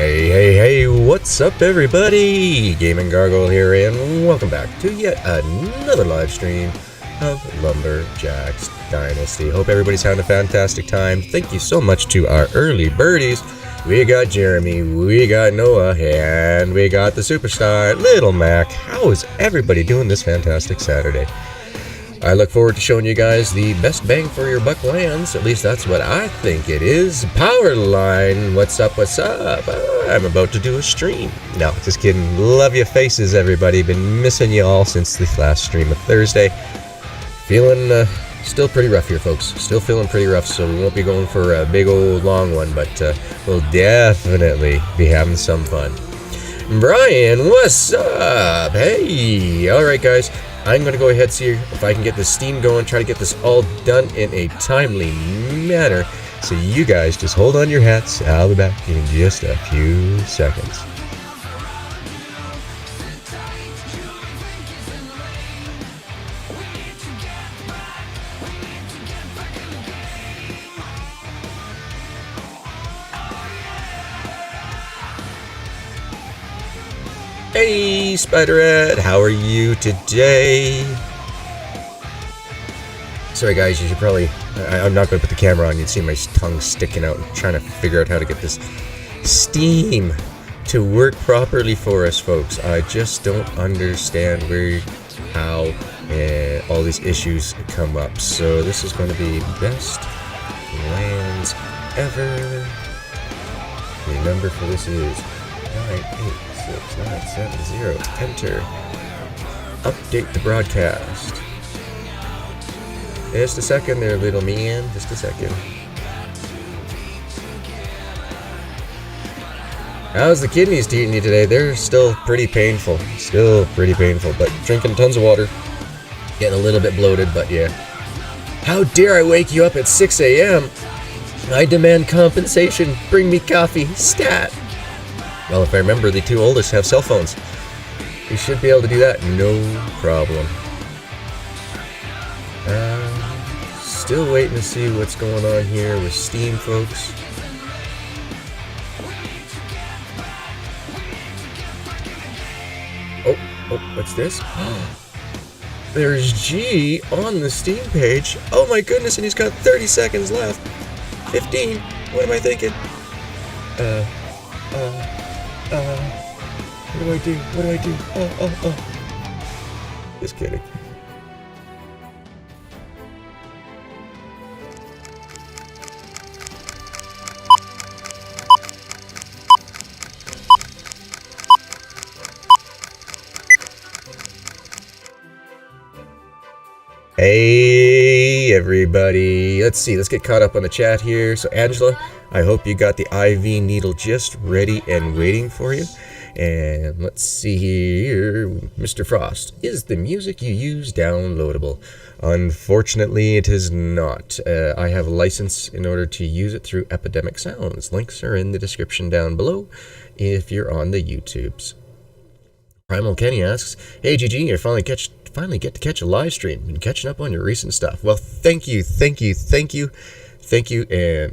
Hey, what's up everybody? GaminGargoyle here, and welcome back to yet another live stream of Lumberjack's Dynasty. Hope everybody's having a fantastic time. Thank you so much to our early birdies. We got Jeremy, we got Noah, and we got the superstar, Little Mac. How is everybody doing this fantastic Saturday? I look forward to showing you guys the best bang for your buck lands. At least that's what I think it is. Powerline, what's up, what's up? I'm about to do a stream. No, just kidding. Love your faces, everybody. Been missing you all since the last stream of Thursday. Feeling still pretty rough here, folks. Still feeling pretty rough, so we won't be going for a big old long one, but we'll definitely be having some fun. Brian, what's up? Hey, all right, guys. I'm going to go ahead and see if I can get this steam going, try to get this all done in a timely manner. So you guys just hold on your hats. I'll be back in just a few seconds. Hey, Spiderette, how are you today? Sorry guys, you should probably, I'm not going to put the camera on, you'd see my tongue sticking out and trying to figure out how to get this steam to work properly for us, folks. I just don't understand how all these issues come up. So this is going to be best lands ever. The number for this is 986-970. Enter. Update the broadcast. Just a second there, little man. Just a second. How's the kidneys treating you today? They're still pretty painful. But drinking tons of water. Getting a little bit bloated, but yeah. How dare I wake you up at 6 a.m.? I demand compensation. Bring me coffee. Stat. Well, if I remember, the two oldest have cell phones. We should be able to do that. No problem. Still waiting to see what's going on here with Steam, folks. Oh, what's this? There's G on the Steam page. Oh my goodness, and he's got 30 seconds left. 15. What am I thinking? What do I do? Just kidding. Hey everybody, let's see, let's get caught up on the chat here. So Angela, I hope you got the IV needle just ready and waiting for you. And let's see here, Mr. Frost, is the music you use downloadable? Unfortunately, it is not. I have a license in order to use it through Epidemic Sounds. Links are in the description down below if you're on the YouTubes. Primal Kenny asks, hey GG, you finally get to catch a live stream. Been catching up on your recent stuff. Well, thank you, and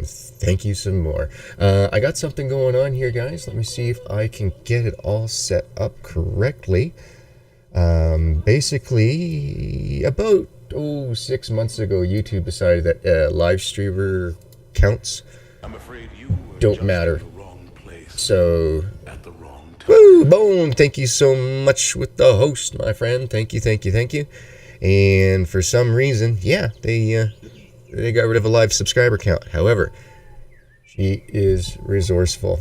thank you some more. I got something going on here, guys. Let me see if I can get it all set up correctly. Basically, about 6 months ago, YouTube decided that live streamer counts don't matter. So, woo, boom! Thank you so much with the host, my friend. Thank you. And for some reason, yeah, they got rid of a live subscriber count. However, she is resourceful.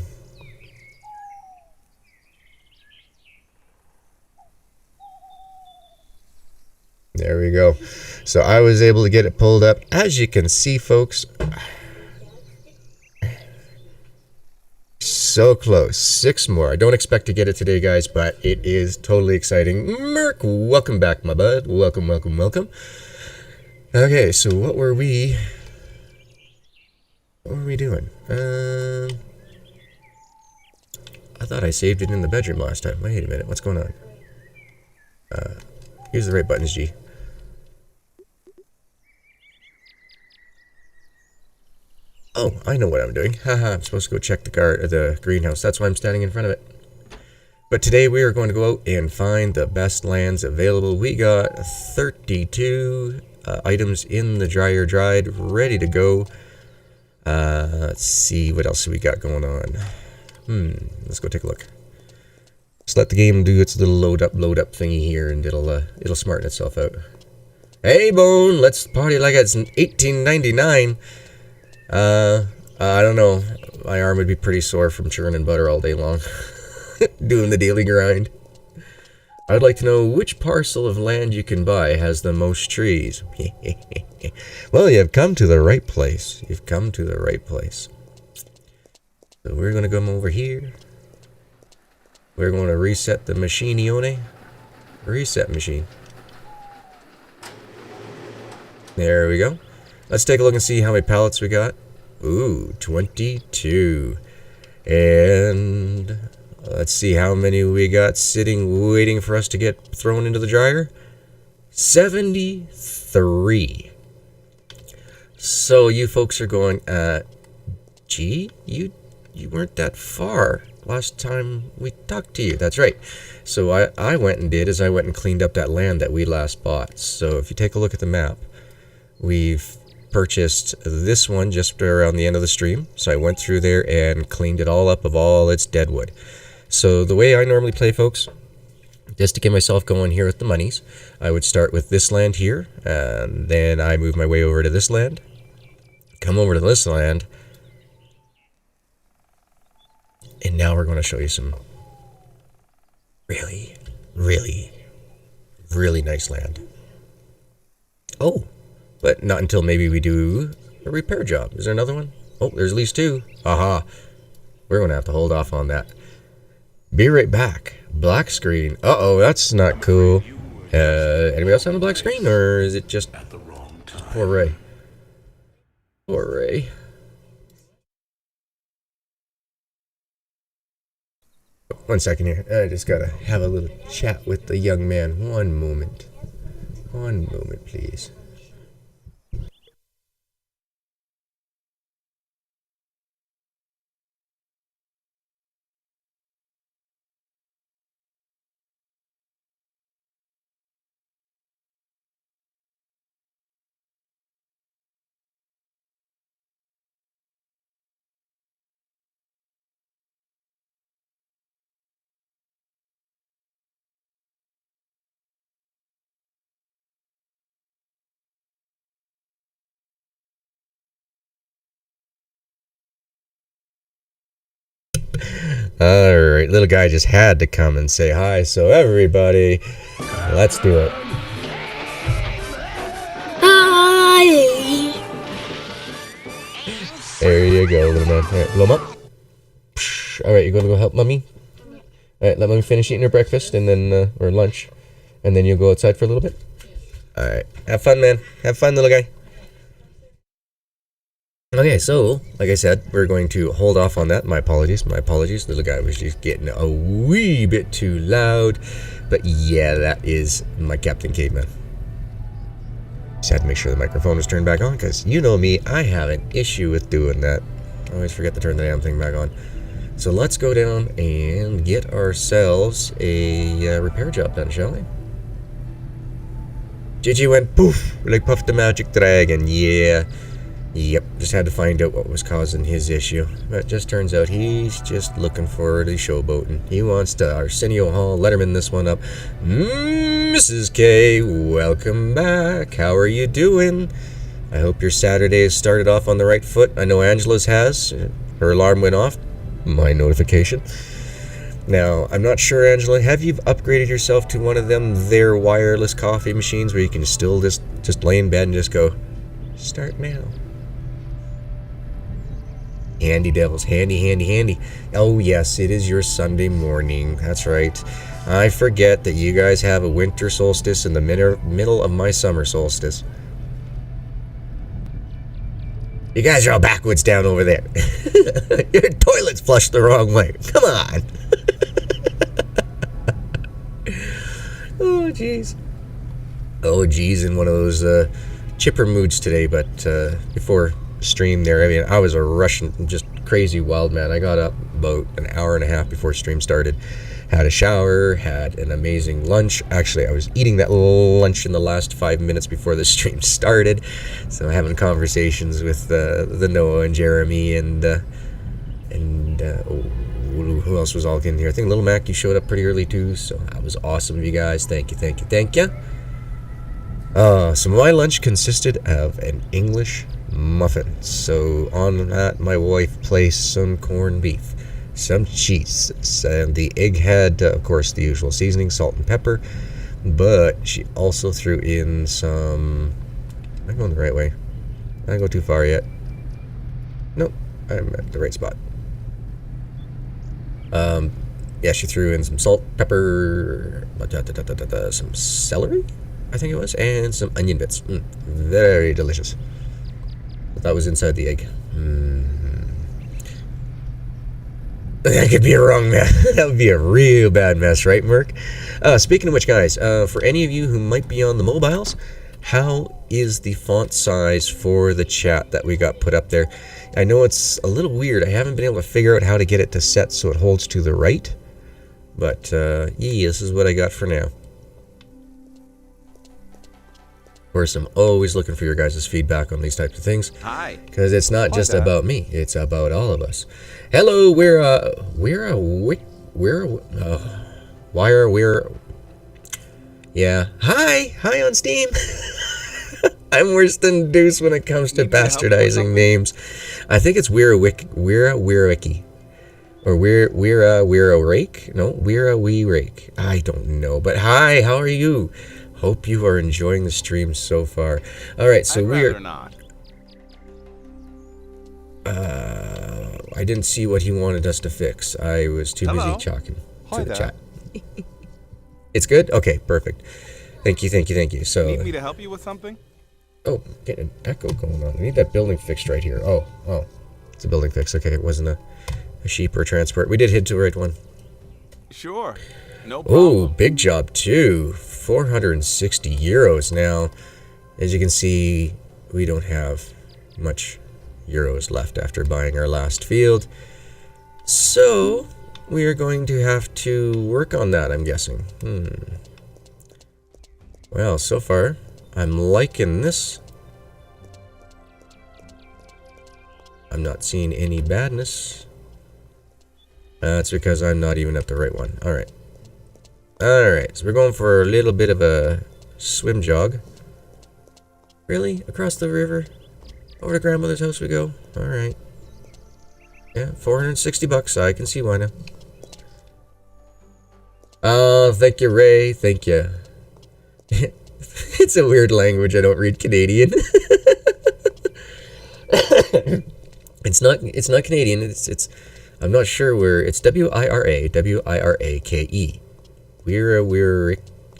There we go. So I was able to get it pulled up. As you can see, folks, so close. 6 more. I don't expect to get it today, guys, but it is totally exciting. Merc, welcome back, my bud. Welcome. Okay, so what were we doing? I thought I saved it in the bedroom last time. Wait a minute, what's going on? Here's the right buttons, G. Oh, I know what I'm doing. Haha, I'm supposed to go check the greenhouse. That's why I'm standing in front of it. But today we are going to go out and find the best lands available. We got 32 items in the dryer dried, ready to go. Let's see what else we got going on. Let's go take a look. Just let the game do its little load up thingy here, and it'll smarten itself out. Hey, Bone, let's party like it's 1899. I don't know. My arm would be pretty sore from churning butter all day long. Doing the daily grind. I'd like to know which parcel of land you can buy has the most trees. Well, you've come to the right place. You've come to the right place. So we're going to come over here. We're going to reset the machine-ione. Reset machine. There we go. Let's take a look and see how many pallets we got. Ooh, 22. And let's see how many we got sitting, waiting for us to get thrown into the dryer. 73. So you folks are going, gee, you weren't that far last time we talked to you. That's right. So I went and did is I went and cleaned up that land that we last bought. So if you take a look at the map, we've purchased this one just around the end of the stream. So I went through there and cleaned it all up of all its dead wood. So the way I normally play, folks, just to get myself going here with the monies, I would start with this land here, and then I move my way over to this land, come over to this land, and now we're going to show you some really, really, really nice land. Oh, but not until maybe we do a repair job. Is there another one? Oh, there's at least two. Aha. We're going to have to hold off on that. Be right back. Black screen. Uh-oh, that's not cool. Anybody else on the black screen, or is it just poor Ray? Poor Ray. One second here. I just gotta have a little chat with the young man. One moment. One moment, please. Alright, little guy just had to come and say hi, so everybody, let's do it. Hi! There you go, little man. Alright, blow him up. Alright, you gonna go help mommy? Alright, let mommy finish eating her breakfast, and then, or lunch, and then you'll go outside for a little bit. Alright, have fun, man. Have fun, little guy. Okay, so, like I said, we're going to hold off on that. My apologies. Little guy was just getting a wee bit too loud. But yeah, that is my Captain Caveman. Just had to make sure the microphone was turned back on, because you know me, I have an issue with doing that. I always forget to turn the damn thing back on. So let's go down and get ourselves a repair job done, shall we? Gigi went poof, like Puff the Magic Dragon, yeah. Yep, just had to find out what was causing his issue. But it just turns out he's just looking for the showboating. He wants to Arsenio Hall, Letterman this one up. Mrs. K, welcome back. How are you doing? I hope your Saturday has started off on the right foot. I know Angela's has. Her alarm went off. My notification. Now, I'm not sure, Angela, have you upgraded yourself to one of them there wireless coffee machines where you can still just lay in bed and just go, start now? Handy devils, handy. Oh yes, it is your Sunday morning. That's right. I forget that you guys have a winter solstice in the middle of my summer solstice. You guys are all backwoods down over there. Your toilet's flushed the wrong way. Come on. Oh jeez. Oh geez, in one of those chipper moods today, but before stream there. I mean, I was a Russian, just crazy wild man. I got up about an hour and a half before stream started, had a shower, had an amazing lunch. Actually, I was eating that lunch in the last 5 minutes before the stream started. So having conversations with the Noah and Jeremy and who else was all in here? I think Little Mac, you showed up pretty early too, so that was awesome of you guys. Thank you. So my lunch consisted of an English muffin. So on that, my wife placed some corned beef, some cheese, and the egg had, of course, the usual seasoning, salt and pepper, but she also threw in some... Am I going the right way? I didn't go too far yet. Nope, I'm at the right spot. Yeah, she threw in some salt, pepper, some celery, I think it was, and some onion bits. Very delicious. But that was inside the egg. That could be a wrong mess. That would be a real bad mess, right, Merc? Speaking of which, guys, for any of you who might be on the mobiles, how is the font size for the chat that we got put up there? I know it's a little weird. I haven't been able to figure out how to get it to set so it holds to the right. But, yeah, this is what I got for now. Of course, I'm always looking for your guys' feedback on these types of things. Hi. Because it's not just about me. It's about all of us. Hello, yeah. Hi on Steam. I'm worse than Deuce when it comes to bastardizing names. I think it's Weirawiki. Or Weirarake? No, Weirarake. I don't know. But hi, how are you? Hope you are enjoying the stream so far. Alright, so we're... not. I didn't see what he wanted us to fix. I was too busy talking to the chat. It's good? Okay, perfect. Thank you. So... Need me to help you with something? Oh, getting an echo going on. I need that building fixed right here. Oh. It's a building fix. Okay, it wasn't a sheep or a transport. We did hit the right one. Sure. No problem. Oh, big job too. 460 euros. Now, as you can see, we don't have much euros left after buying our last field. So, we are going to have to work on that, I'm guessing. Well, so far, I'm liking this. I'm not seeing any badness. That's because I'm not even at the right one. Alright. Alright, so we're going for a little bit of a swim jog. Really? Across the river? Over to grandmother's house we go? Alright. Yeah, 460 bucks. I can see why now. Oh, thank you, Ray. Thank you. It's a weird language. I don't read Canadian. It's not Canadian. It's I'm not sure where it's Wirake.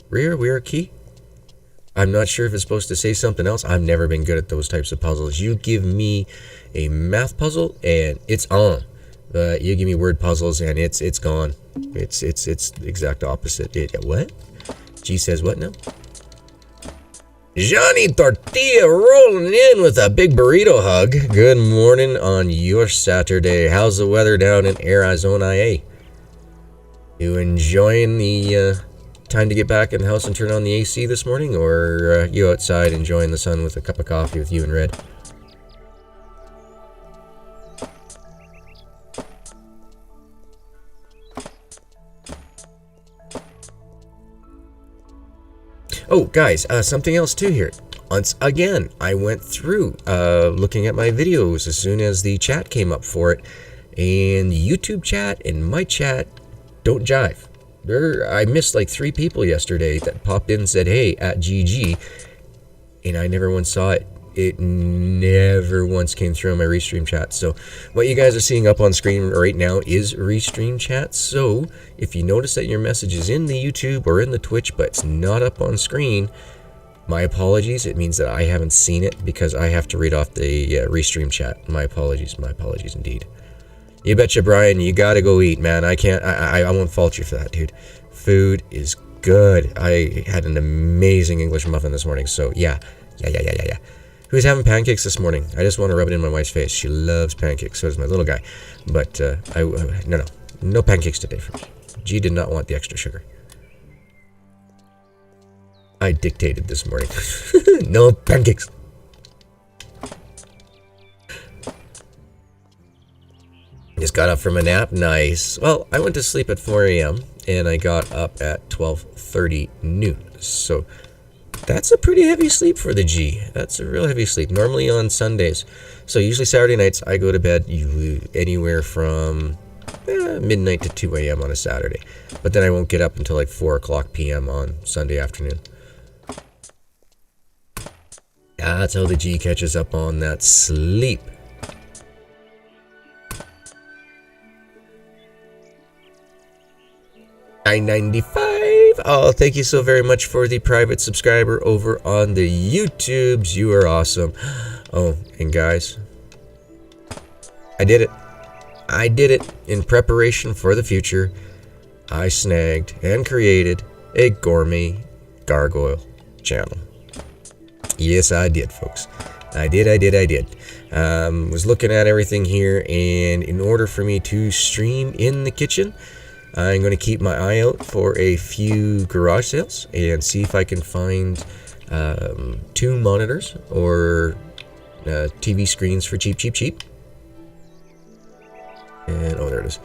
Wirake. I'm not sure if it's supposed to say something else. I've never been good at those types of puzzles. You give me a math puzzle and it's on. You give me word puzzles and it's gone. It's the exact opposite. What? G says what now? Johnny Tortilla rolling in with a big burrito hug. Good morning on your Saturday. How's the weather down in Arizona, eh? You enjoying the time to get back in the house and turn on the AC this morning? Or you outside enjoying the sun with a cup of coffee with you and Red? Oh, guys, something else too here. Once again, I went through looking at my videos as soon as the chat came up for it, and YouTube chat and my chat don't jive. I missed like 3 people yesterday that popped in and said, hey, at GG, and I never once saw it. It never once came through on my Restream chat. So what you guys are seeing up on screen right now is Restream chat. So if you notice that your message is in the YouTube or in the Twitch, but it's not up on screen, my apologies. It means that I haven't seen it because I have to read off the Restream chat. My apologies indeed. You betcha, Brian, you gotta go eat, man. I won't fault you for that, dude. Food is good. I had an amazing English muffin this morning, so yeah. Who's having pancakes this morning? I just want to rub it in my wife's face. She loves pancakes. So does my little guy. But no pancakes today for me. G did not want the extra sugar. I dictated this morning. No pancakes. Just got up from a nap. Nice. Well, I went to sleep at 4 a.m. and I got up at 12:30 noon. So that's a pretty heavy sleep for the G. That's a real heavy sleep. Normally on Sundays. So usually Saturday nights I go to bed anywhere from midnight to 2 a.m. on a Saturday. But then I won't get up until like 4 o'clock p.m. on Sunday afternoon. That's how the G catches up on that sleep. $9.95. Oh, thank you so very much for the private subscriber over on the YouTubes. You are awesome. Oh, and guys, I did it. I did it. In preparation for the future, I snagged and created a gourmet gargoyle channel. Yes, I did, folks. I did. Was looking at everything here, and in order for me to stream in the kitchen, I'm going to keep my eye out for a few garage sales and see if I can find 2 monitors or TV screens for cheap. And oh, there it is.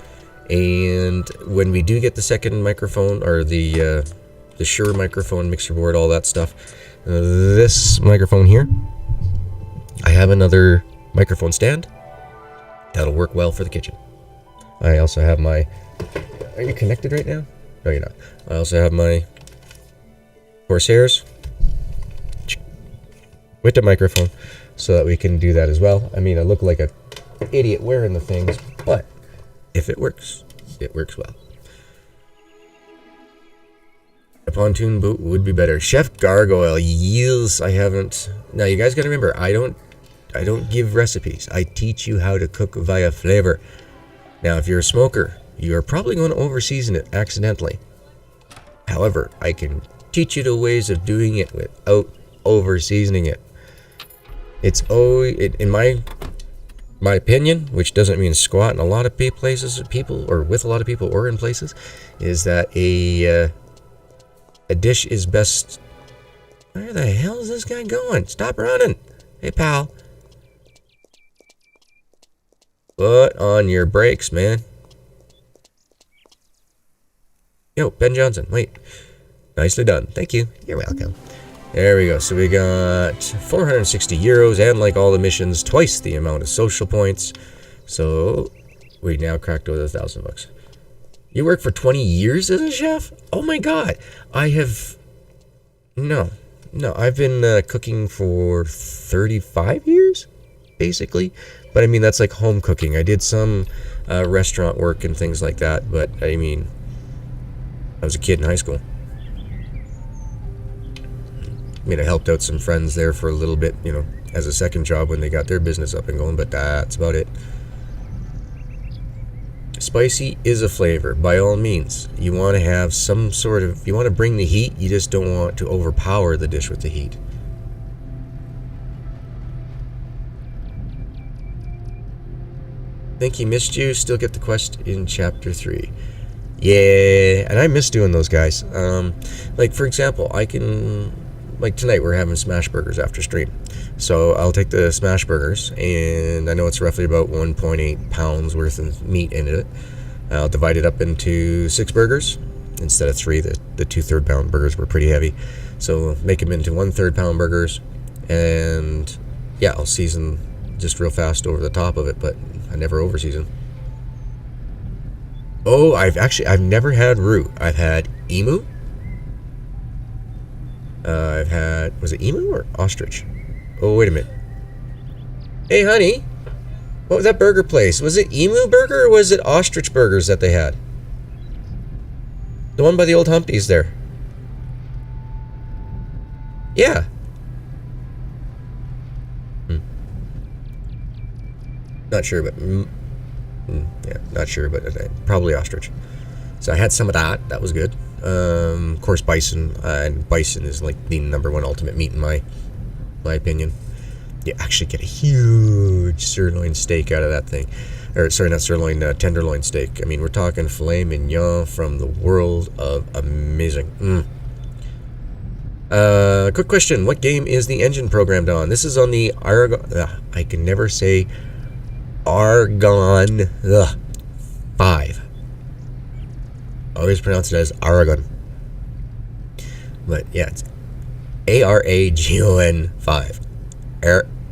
And when we do get the second microphone or the Shure microphone, mixer board, all that stuff, this microphone here, I have another microphone stand that'll work well for the kitchen. I also have my... Are you connected right now? No, you're not. I also have my Corsairs with the microphone so that we can do that as well. I mean, I look like an idiot wearing the things, but if it works well. A pontoon boat would be better. Chef Gargoyle, yes, I haven't. Now, you guys gotta remember, I don't give recipes. I teach you how to cook via flavor. Now, if you're a smoker, you are probably going to over-season it accidentally. However, I can teach you the ways of doing it without over-seasoning it. It's always, in my opinion, which doesn't mean squat in a lot of places, or with a lot of people, or in places, is that a dish is best. Where the hell is this guy going? Stop running! Hey, pal. Put on your brakes, man. Yo, Ben Johnson, wait. Nicely done. Thank you. You're welcome. There we go. So we got 460 euros, and like all the missions, twice the amount of social points. So we now cracked over $1,000. You work for 20 years as a chef? Oh my god. No, I've been cooking for 35 years, basically. But I mean, that's like home cooking. I did some restaurant work and things like that, but I mean, I was a kid in high school. I mean, I helped out some friends there for a little bit, you know, as a second job when they got their business up and going, but that's about it. Spicy is a flavor, by all means. You want to have some sort of, you want to bring the heat, you just don't want to overpower the dish with the heat. Think he missed you, still get the quest in chapter 3. Yeah, and I miss doing those guys. Like, for example, I can, like tonight we're having smash burgers after stream. So I'll take the smash burgers, and I know it's roughly about 1.8 pounds worth of meat in it. I'll divide it up into 6 burgers instead of 3. The 2/3 pound burgers were pretty heavy. So make them into 1/3 pound burgers, and yeah, I'll season just real fast over the top of it, but I never over season. Oh, I've never had root. I've had emu. I've had, was it emu or ostrich? Oh, wait a minute. Hey, honey, what was that burger place? Was it emu burger or was it ostrich burgers that they had? The one by the old Humpty's there. Yeah. Not sure, but yeah, not sure, but probably ostrich. So I had some of that. That was good. Of course, bison. And bison is like the #1 ultimate meat in my opinion. You actually get a huge sirloin steak out of that thing. Or, sorry, not sirloin, tenderloin steak. I mean, we're talking filet mignon from the world of amazing. Quick question. What game is the engine programmed on? This is on the Argon... I can never say Argon 5. I always pronounce it as Aragon. But, yeah, it's Aragon 5.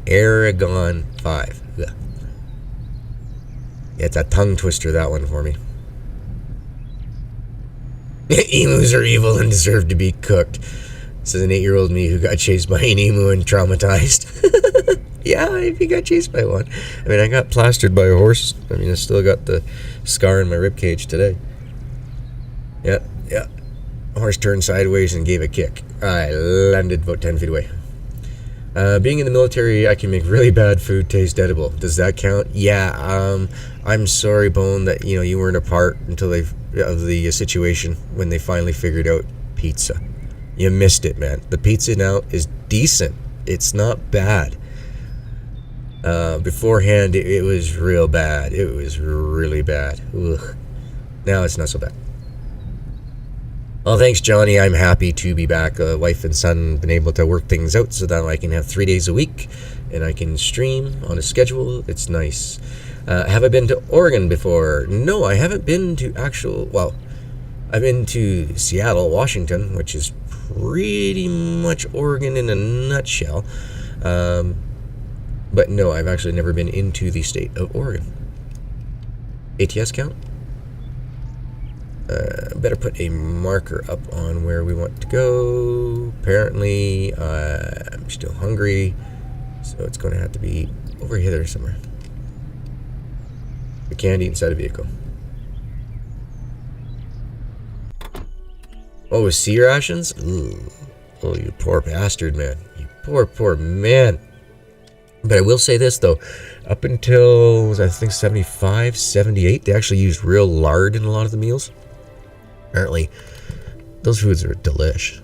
Aragon 5. Yeah, it's a tongue twister, that one, for me. Emus are evil and deserve to be cooked. Says an 8-year-old me who got chased by an emu and traumatized. Yeah, if you got chased by one. I mean, I got plastered by a horse. I mean, I still got the scar in my ribcage today. Yeah. Horse turned sideways and gave a kick. I landed about 10 feet away. Being in the military, I can make really bad food taste edible. Does that count? Yeah. I'm sorry, Bone, that you weren't a part until of the situation when they finally figured out pizza. You missed it, man. The pizza now is decent. It's not bad. Beforehand, it was real bad. It was really bad. Ugh. Now it's not so bad. Well, thanks, Johnny. I'm happy to be back. Wife and son been able to work things out so that I can have 3 days a week and I can stream on a schedule. It's nice. Have I been to Oregon before? No, I haven't been to I've been to Seattle, Washington, which is pretty much Oregon in a nutshell. But no, I've actually never been into the state of Oregon. ATS count? Better put a marker up on where we want to go. Apparently, I'm still hungry, so it's going to have to be over here somewhere. We can't eat inside a vehicle. Oh, sea rations? Ooh. Oh, you poor bastard, man. You poor man. But I will say this, though. Up until, I think, 75, 78, they actually used real lard in a lot of the meals. Apparently, those foods are delish.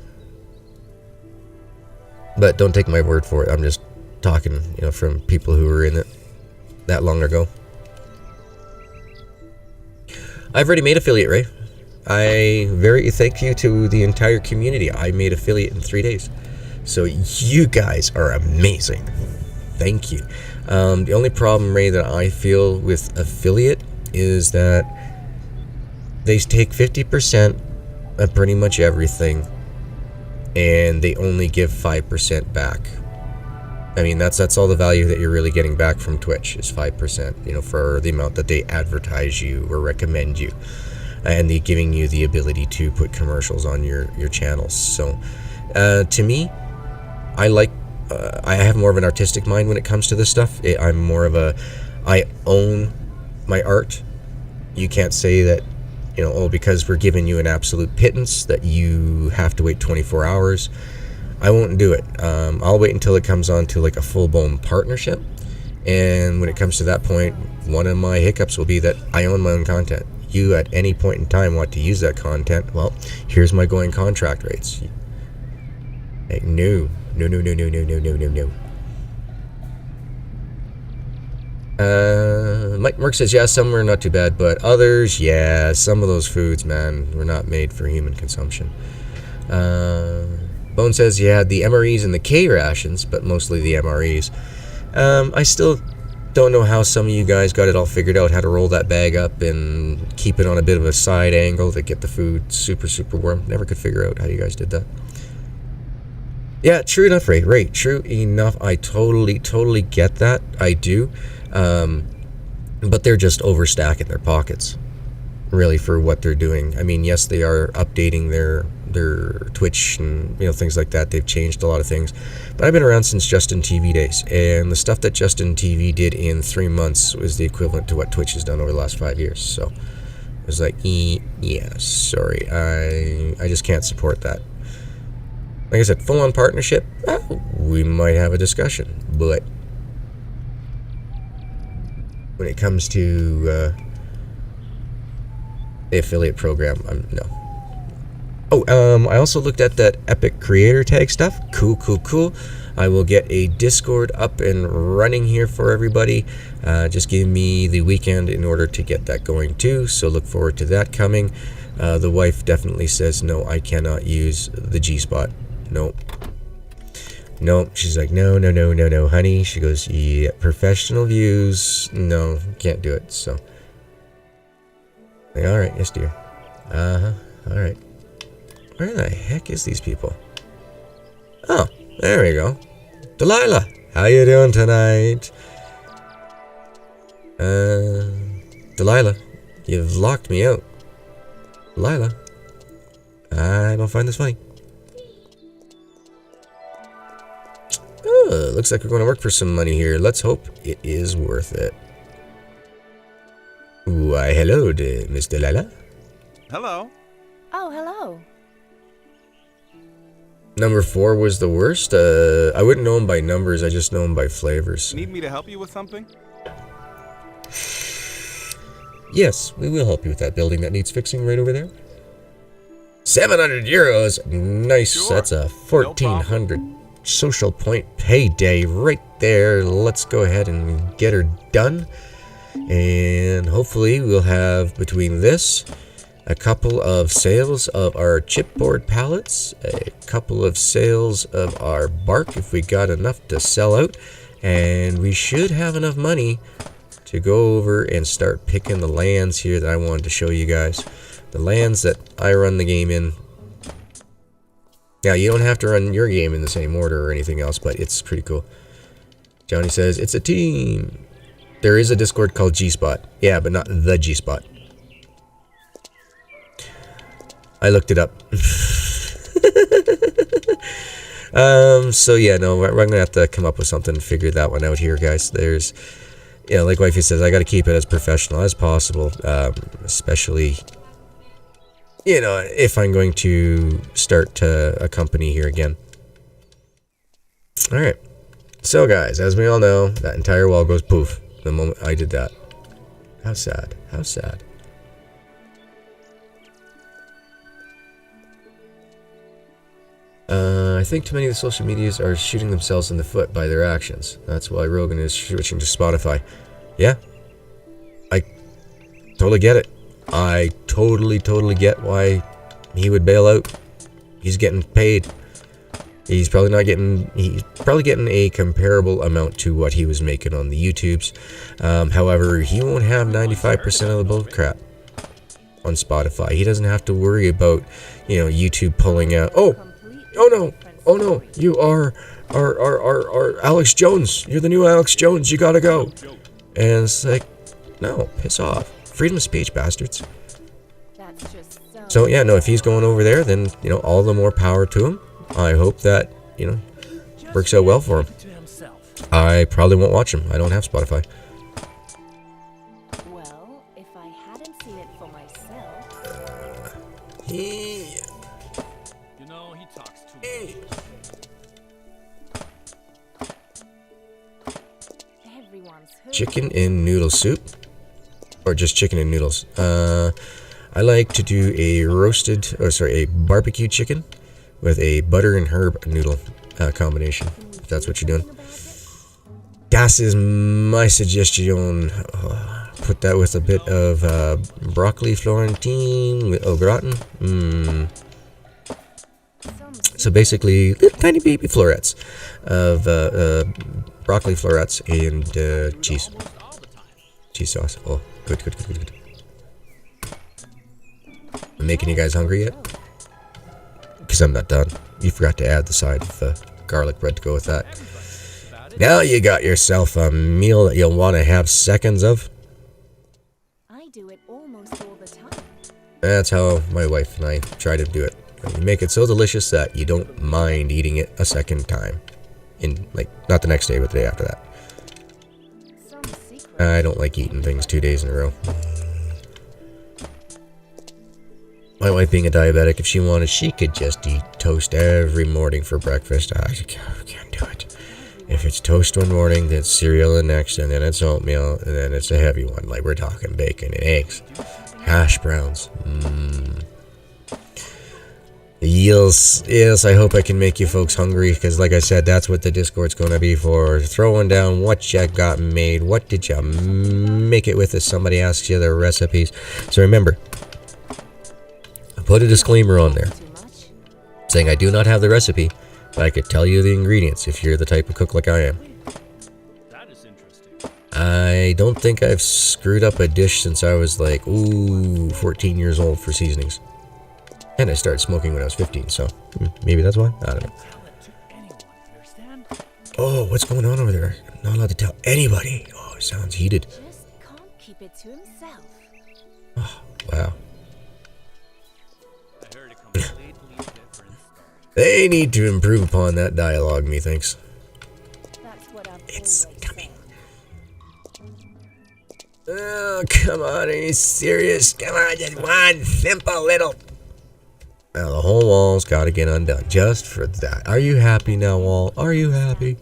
But don't take my word for it. I'm just talking, from people who were in it that long ago. I've already made affiliate, Ray. Thank you to the entire community. I made affiliate in 3 days. So you guys are amazing. Thank you. The only problem, Ray, that I feel with affiliate is that they take 50% of pretty much everything, and they only give 5% back. I mean, that's all the value that you're really getting back from Twitch is 5%, for the amount that they advertise you or recommend you. And they're giving you the ability to put commercials on your channels. So, to me, I have more of an artistic mind when it comes to this stuff. I'm more of I own my art. You can't say that, because we're giving you an absolute pittance that you have to wait 24 hours. I won't do it. I'll wait until it comes on to like a full-blown partnership. And when it comes to that point, one of my hiccups will be that I own my own content. You at any point in time want to use that content, well, here's my going contract rates. Like, no. Mike Merck says, yeah, some were not too bad, but others, yeah, some of those foods, man, were not made for human consumption. Bone says, yeah, the MREs and the K rations, but mostly the MREs. I still don't know how some of you guys got it all figured out, how to roll that bag up and keep it on a bit of a side angle to get the food super, super warm. Never could figure out how you guys did that. Yeah, true enough, Ray. Right, true enough. I totally get that. I do. But they're just overstacking their pockets, really, for what they're doing. I mean, yes, they are updating their Twitch and things like that. They've changed a lot of things. But I've been around since Justin TV days, and the stuff that Justin TV did in 3 months was the equivalent to what Twitch has done over the last 5 years. So it was like, yeah, sorry, I just can't support that. Like I said, full-on partnership, we might have a discussion, but when it comes to the affiliate program, no. I also looked at that epic creator tag stuff. Cool, cool, cool. I will get a Discord up and running here for everybody. Just give me the weekend in order to get that going too, so look forward to that coming. The wife definitely says, no, I cannot use the G-spot. Nope. Nope. She's like, no, no, no, no, no, honey. She goes, yeah, professional views. No, can't do it, so. Like, all right, yes, dear. Uh-huh, all right. Where the heck is these people? Oh, there we go. Delilah, how you doing tonight? Delilah, you've locked me out. Delilah, I don't find this funny. Oh, looks like we're going to work for some money here. Let's hope it is worth it. Why, hello, Miss Delilah. Hello. Oh, hello. Number 4 was the worst. I wouldn't know him by numbers. I just know him by flavors. Need me to help you with something? Yes, we will help you with that building that needs fixing right over there. 700 euros. Nice. Sure. That's a 1,400 social point payday right there. Let's go ahead and get her done. And hopefully we'll have between this a couple of sales of our chipboard pallets, a couple of sales of our bark if we got enough to sell out, and we should have enough money to go over and start picking the lands here that I wanted to show you guys. The lands that I run the game in. Now, you don't have to run your game in the same order or anything else, but it's pretty cool. Johnny says, it's a team. There is a Discord called G-Spot. Yeah, but not the G-Spot. I looked it up. So yeah, no, we're gonna have to come up with something to figure that one out here, guys. There's, you know, like Wifey says, I gotta keep it as professional as possible, especially, you know, if I'm going to start a company here again. Alright, so guys, as we all know, that entire wall goes poof the moment I did that. How sad, how sad. I think too many of the social medias are shooting themselves in the foot by their actions. That's why Rogan is switching to Spotify. Yeah, I totally get it. I totally get why he would bail out. He's getting paid. He's probably not getting. He's probably getting a comparable amount to what he was making on the YouTubes. However, he won't have 95% of the bull crap on Spotify. He doesn't have to worry about, you know, YouTube pulling out. Oh no, you are Alex Jones. You're the new Alex Jones. You gotta go. And it's like, no, piss off. Freedom of speech, bastards. That's just So yeah, no, if he's going over there, then, you know, all the more power to him. I hope that, you know, works out well for him. I probably won't watch him. I don't have Spotify. Well, if I hadn't seen it for myself. You know, he talks too much. Everyone's heard. Chicken in noodle soup, or just chicken and noodles. I like to do a a barbecue chicken with a butter and herb noodle combination, if that's what you're doing. Das is my suggestion. Put that with a bit of broccoli Florentine with au gratin. So basically, little tiny baby florets of broccoli florets and cheese. Cheese sauce. Oh, good. I'm making you guys hungry yet? Because I'm not done. You forgot to add the side of garlic bread to go with that. Now you got yourself a meal that you'll want to have seconds of. I do it almost all the time. That's how my wife and I try to do it. You make it so delicious that you don't mind eating it a second time. Not the next day, but the day after that. Some secret. I don't like eating things 2 days in a row. My wife being a diabetic, if she wanted, she could just eat toast every morning for breakfast. I can't do it. If it's toast one morning, then cereal the next, and then it's oatmeal, and then it's a heavy one. Like we're talking bacon and eggs. Hash browns. Yes, I hope I can make you folks hungry, because like I said, that's what the Discord's going to be for. Throwing down what you got made. What did you make it with if somebody asks you their recipes? So remember, I put a disclaimer on there saying I do not have the recipe, but I could tell you the ingredients if you're the type of cook like I am. That is interesting. I don't think I've screwed up a dish since I was like, 14 years old for seasonings. And I started smoking when I was 15, so maybe that's why? I don't know. Tell it to anyone, you understand? Oh, what's going on over there? I'm not allowed to tell anybody. Oh, it sounds heated. Just can't keep it to himself. Oh, wow. I heard a completely different story. They need to improve upon that dialogue, methinks. That's what I've It's always coming. said. Oh, come on, are you serious? Come on, just one simple little... Now the whole wall's got to get undone just for that. Are you happy now, wall? Are you happy?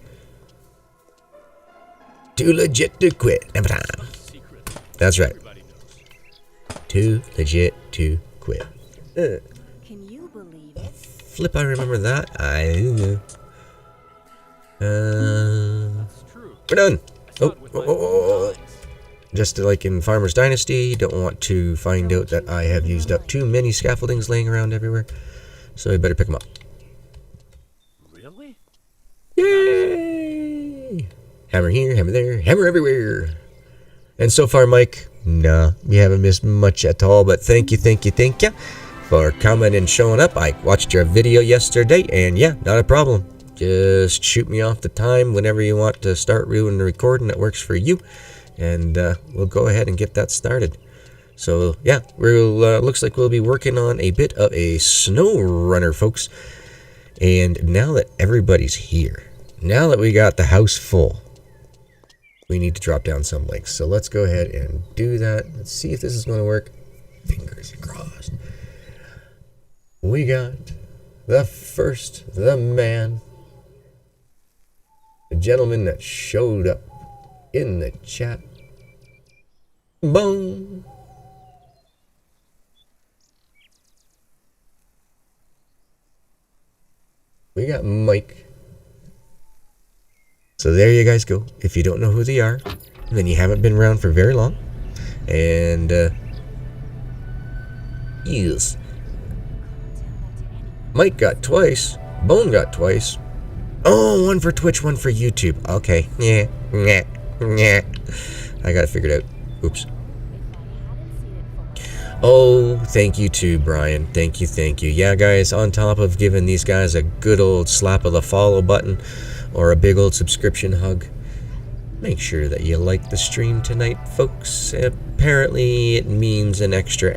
Too legit to quit. Secret. That's right. Everybody knows. Too legit to quit. Can you believe it? Flip, I remember that. I don't know. That's true. We're done. I saw Oh, it with oh, my oh, oh, own eyes. Just like in Farmer's Dynasty, don't want to find out that I have used up too many scaffoldings laying around everywhere. So I better pick them up. Really? Yay! Hammer here, hammer there, hammer everywhere. And so far, Mike, nah, we haven't missed much at all. But thank you for coming and showing up. I watched your video yesterday, and yeah, not a problem. Just shoot me off the time whenever you want to start doing the recording that works for you. And we'll go ahead and get that started. So yeah, we'll looks like we'll be working on a bit of a snow runner, folks. And now that everybody's here, now that we got the house full, we need to drop down some links. So let's go ahead and do that. Let's see if this is going to work. Fingers crossed. We got the man, the gentleman that showed up in the chat. Boom. We got Mike. So there you guys go. If you don't know who they are, then you haven't been around for very long. And yes, Mike got twice. Bone got twice. Oh, one for Twitch, one for YouTube. Okay. Yeah. I got it figured out. Oops. Oh, thank you too, Brian. Thank you. Yeah, guys, on top of giving these guys a good old slap of the follow button or a big old subscription hug, make sure that you like the stream tonight, folks. Apparently, it means an extra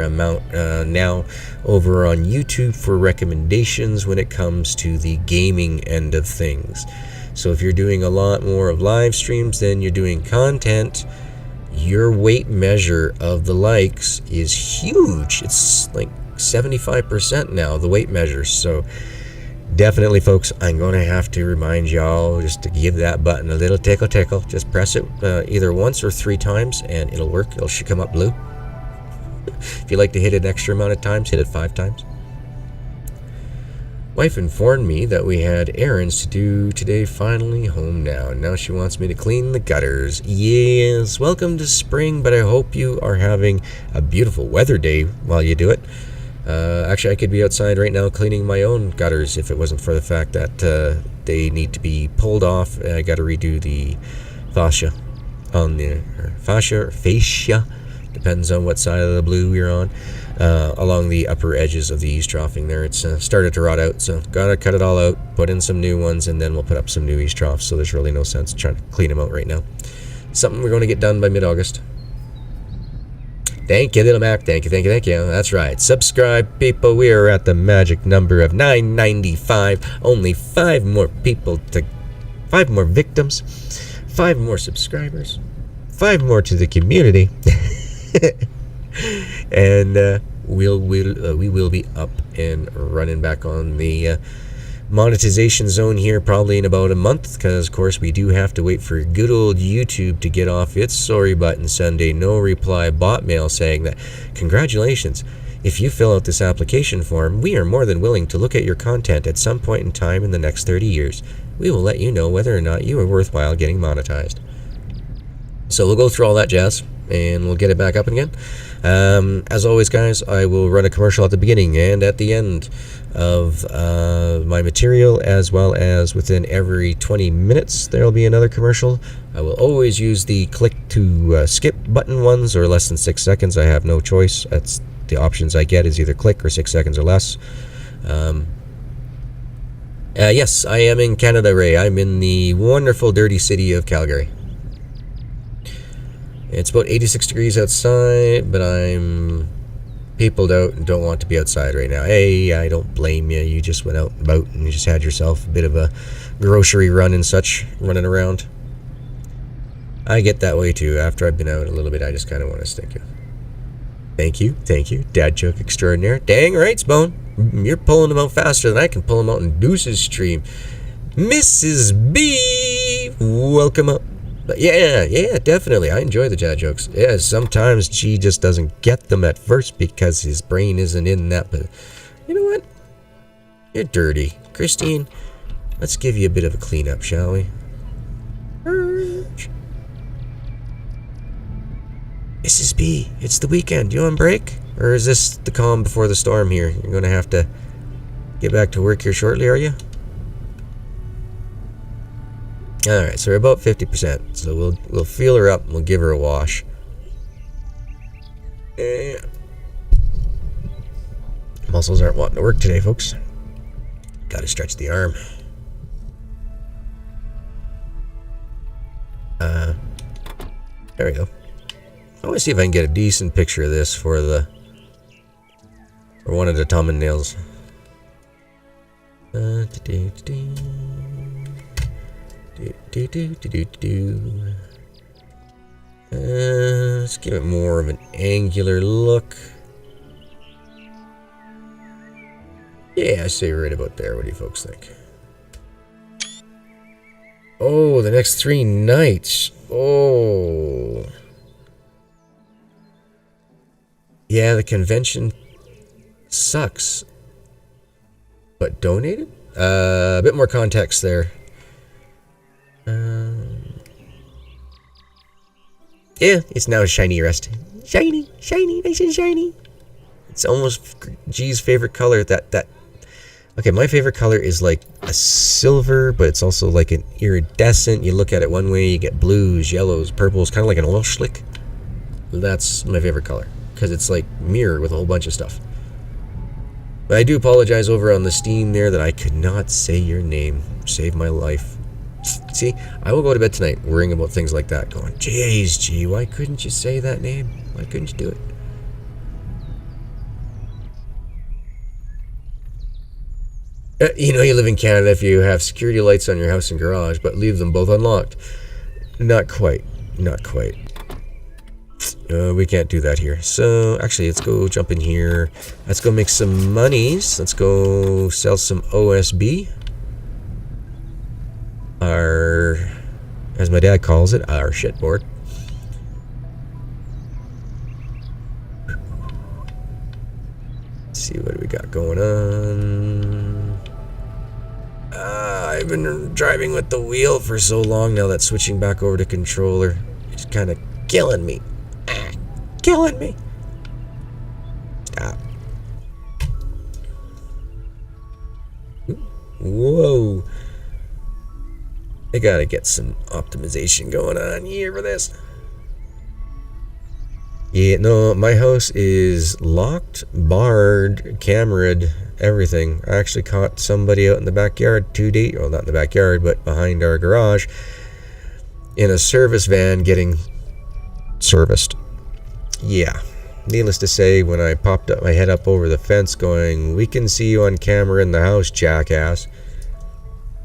amount now over on YouTube for recommendations when it comes to the gaming end of things. So if you're doing a lot more of live streams than you're doing content, your weight measure of the likes is huge. It's like 75% now, the weight measure. So definitely, folks, I'm going to have to remind y'all just to give that button a little tickle. Just press it either once or 3 times and it'll work. It should come up blue. If you like to hit it an extra amount of times, hit it 5 times. Wife informed me that we had errands to do today, finally home now. Now she wants me to clean the gutters. Yes, welcome to spring, but I hope you are having a beautiful weather day while you do it. Actually, I could be outside right now cleaning my own gutters if it wasn't for the fact that they need to be pulled off. I got to redo the fascia on the fascia, depends on what side of the blue you're on. Along the upper edges of the eaves troughing there. It's started to rot out, so gotta cut it all out, put in some new ones, and then we'll put up some new eaves troughs, so there's really no sense trying to clean them out right now. Something we're going to get done by mid-August. Thank you, Little Mac. Thank you. That's right. Subscribe, people. We are at the magic number of 995. Only 5 more people to... 5 more victims. 5 more subscribers. 5 more to the community. And we will be up and running back on the monetization zone here probably in about a month, because of course we do have to wait for good old YouTube to get off its sorry button Sunday no reply bot mail saying that congratulations, If you fill out this application form, we are more than willing to look at your content at some point in time in the next 30 years. We will let you know whether or not you are worthwhile getting monetized. So we'll go through all that jazz, and we'll get it back up again. As always, guys, I will run a commercial at the beginning and at the end of my material, as well as within every 20 minutes there will be another commercial. I will always use the click to skip button ones, or less than 6 seconds. I have no choice. That's the options I get, is either click or 6 seconds or less. Yes, I am in Canada, Ray. I'm in the wonderful, dirty city of Calgary. It's about 86 degrees outside, but I'm peopled out and don't want to be outside right now. Hey, I don't blame you. You just went out and about and you just had yourself a bit of a grocery run and such, running around. I get that way too. After I've been out a little bit, I just kind of want to stink you. Thank you, thank you. Dad joke extraordinaire. Dang right, Spone. You're pulling them out faster than I can pull them out in Deuce's stream. Mrs. B, welcome up. But yeah, definitely. I enjoy the dad jokes. Yeah, sometimes G just doesn't get them at first because his brain isn't in that. But you know what? You're dirty. Christine, let's give you a bit of a cleanup, shall we? Mrs. B, it's the weekend. You on break? Or is this the calm before the storm here? You're going to have to get back to work here shortly, are you? Alright, so we're about 50%. So we'll feel her up and we'll give her a wash. Muscles aren't wanting to work today, folks. Gotta stretch the arm. There we go. I want to see if I can get a decent picture of this for one of the thumbnails. Let's give it more of an angular look. Yeah, I say right about there. What do you folks think? Oh, the next 3 nights. Oh. Yeah, the convention sucks. But donated? A bit more context there. Yeah, it's now a shiny rest. Shiny, nice and shiny. It's almost G's favorite color. Okay, my favorite color is like a silver, but it's also like an iridescent. You look at it one way, you get blues, yellows, purples, kind of like an oil slick. That's my favorite color, because it's like mirrored with a whole bunch of stuff. But I do apologize over on the Steam there that I could not say your name. Save my life. See, I will go to bed tonight worrying about things like that, going, jeez, G, why couldn't you say that name? Why couldn't you do it? You know, you live in Canada if you have security lights on your house and garage, but leave them both unlocked. Not quite. Not quite. We can't do that here. So, actually, let's go jump in here. Let's go make some monies. Let's go sell some OSB. Our, as my dad calls it, our shitboard. Let's see what we got going on. I've been driving with the wheel for so long now that switching back over to controller is kind of killing me. Killing me. Stop. Whoa. I gotta get some optimization going on here for this. Yeah, no, my house is locked, barred, cameraed, everything. I actually caught somebody out in the backyard 2 days, well, not in the backyard, but behind our garage, in a service van getting serviced. Yeah. Needless to say, when I popped up my head up over the fence going, we can see you on camera in the house, jackass.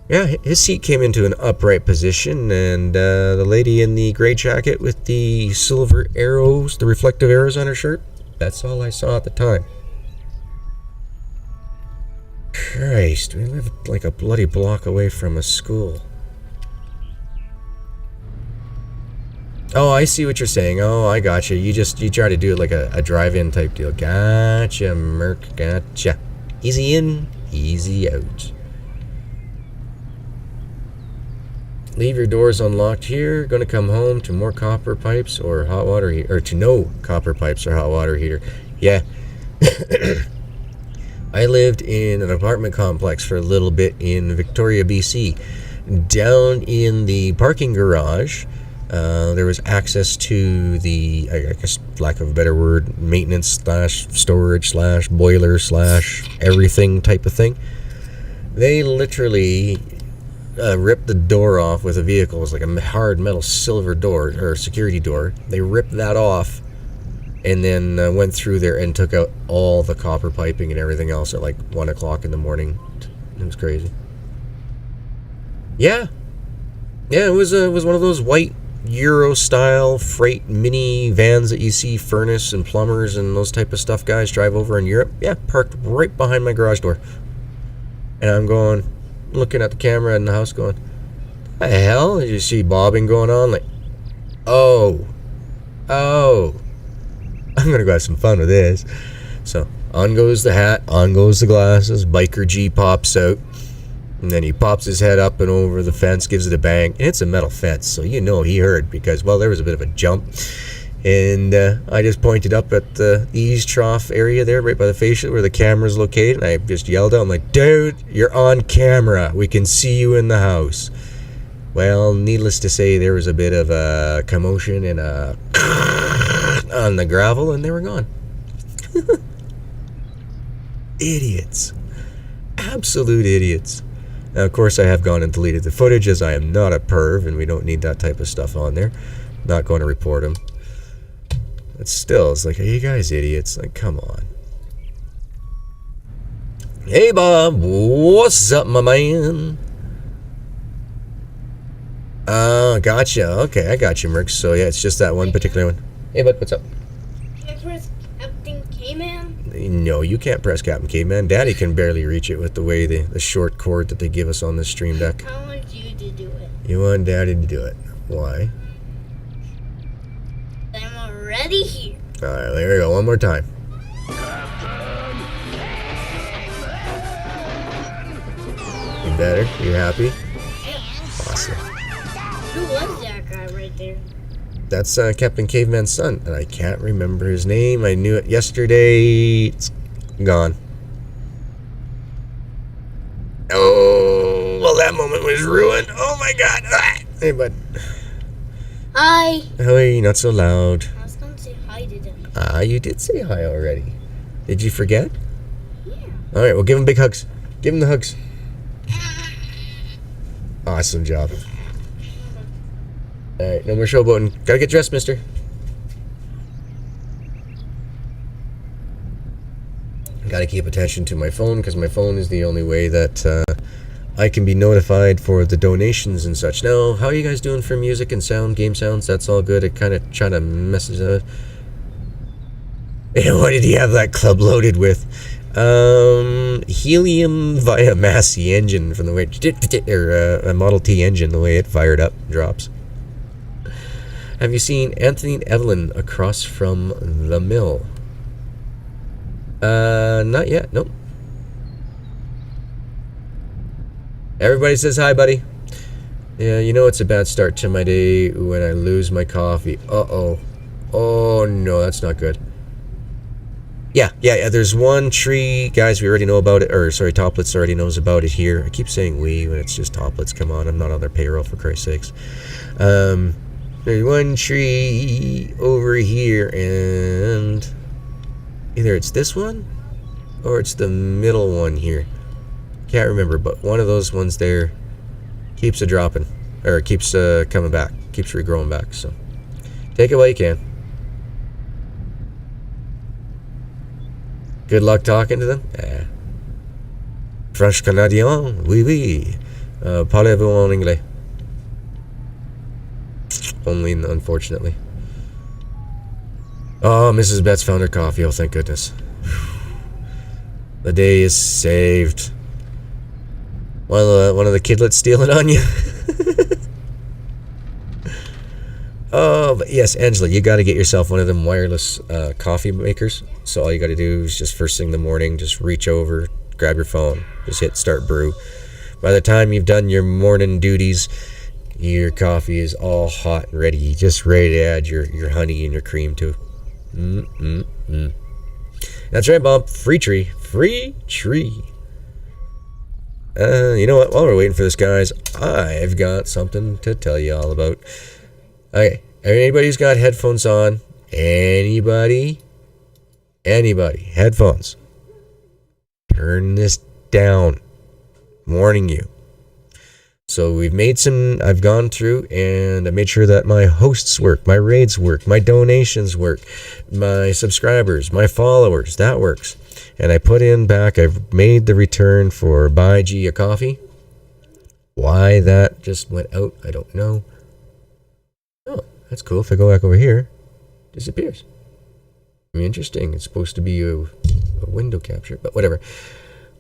Yeah, his seat came into an upright position, and the lady in the gray jacket with the silver arrows, the reflective arrows on her shirt, that's all I saw at the time. Christ, we live like a bloody block away from a school. Oh, I see what you're saying. Oh, I gotcha. You try to do it like a drive-in type deal. Gotcha, Merc. Gotcha. Easy in, easy out. Leave your doors unlocked here. Gonna come home to more copper pipes or hot water heater, or to no copper pipes or hot water heater. Yeah. I lived in an apartment complex for a little bit in Victoria, BC. Down in the parking garage, there was access to the, I guess, lack of a better word, maintenance slash storage slash boiler slash everything type of thing. They literally ripped the door off with a vehicle. It was like a hard metal silver door, or security door. They ripped that off and then went through there and took out all the copper piping and everything else at like 1 o'clock in the morning. It was crazy. Yeah, it was one of those white Euro style freight mini vans that you see furnace and plumbers and those type of stuff guys drive over in Europe. Yeah, parked right behind my garage door. And I'm going, looking at the camera in the house going, the hell? Did you see bobbing going on? Like, oh, I'm gonna go have some fun with this. So on goes the hat, on goes the glasses, biker G pops out, and then he pops his head up and over the fence, gives it a bang, and it's a metal fence, so you know he heard, because, well, there was a bit of a jump. And I just pointed up at the ease trough area there, right by the fascia where the camera's located, and I just yelled out, I'm like, dude, you're on camera, we can see you in the house. Well, needless to say, there was a bit of a commotion and a on the gravel, and they were gone. Idiots. Absolute idiots. Now, of course, I have gone and deleted the footage, as I am not a perv, and we don't need that type of stuff on there. Not going to report him. But still, it's like, are you guys idiots? Like, come on. Hey, Bob. What's up, my man? Gotcha. Okay, I got you, Merc. So, yeah, it's just that one particular one. Hey, bud, what's up? Can I press Captain K-Man? No, you can't press Captain Caveman. Daddy can barely reach it with the way the short cord that they give us on the stream deck. I want you to do it. You want Daddy to do it. Why? I'm already here. Alright, there we go. One more time. You better? You happy? Yeah. Awesome. Who was that guy right there? That's Captain Caveman's son, and I can't remember his name. I knew it yesterday. It's gone. Oh, well, that moment was ruined. Oh my god. Ah. Hey, bud. Hi. Hey, not so loud. I was going to say hi to them. Ah, you did say hi already. Did you forget? Yeah. Alright, well, give him big hugs. Give him the hugs. Awesome job. Alright, no more showboating. Gotta get dressed, mister. Gotta keep attention to my phone, because my phone is the only way that I can be notified for the donations and such. Now, how are you guys doing for music and sound, game sounds? That's all good. It kind of trying to messes up. What did he have that club loaded with? Helium via Massey engine from the way, or a Model T engine, the way it fired up, drops. Have you seen Anthony and Evelyn across from the mill? Not yet. Nope. Everybody says hi, buddy. Yeah, you know it's a bad start to my day when I lose my coffee. Uh-oh. Oh, no, that's not good. Yeah, there's one tree, guys, we already know about it, or sorry, Toplets already knows about it here. I keep saying we when it's just Toplets, come on, I'm not on their payroll, for Christ's sakes. There's one tree over here, and either it's this one, or it's the middle one here. Can't remember, but one of those ones there keeps dropping, or keeps coming back, keeps regrowing back, so take it while you can. Good luck talking to them. French Canadien, oui, oui. Parlez-vous en anglais? Only, unfortunately. Oh, Mrs. Betts found her coffee. Oh, thank goodness. The day is saved. One of the kidlets stealing on you. But yes, Angela, you got to get yourself one of them wireless coffee makers. So all you got to do is just first thing in the morning, just reach over, grab your phone, just hit start brew. By the time you've done your morning duties, your coffee is all hot and ready. Just ready to add your honey and your cream to it. That's right, Bob. Free tree. Free tree. You know what? While we're waiting for this, guys, I've got something to tell you all about. Okay, anybody who's got headphones on, anybody, headphones, turn this down. I'm warning you. So I've gone through and I made sure that my hosts work, my raids work, my donations work, my subscribers, my followers, that works. And I've made the return for buy G a coffee. Why that just went out, I don't know. Oh, that's cool. If I go back over here, it disappears. I mean, interesting. It's supposed to be a window capture, but whatever.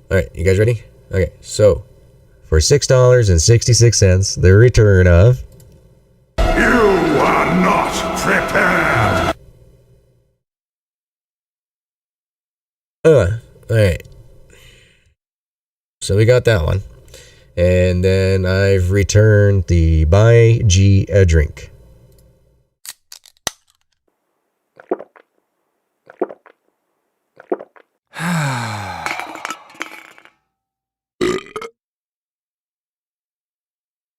All right, you guys ready? Okay, so for $6.66, the return of... You are not prepared! Alright. So we got that one. And then I've returned the buy G a drink.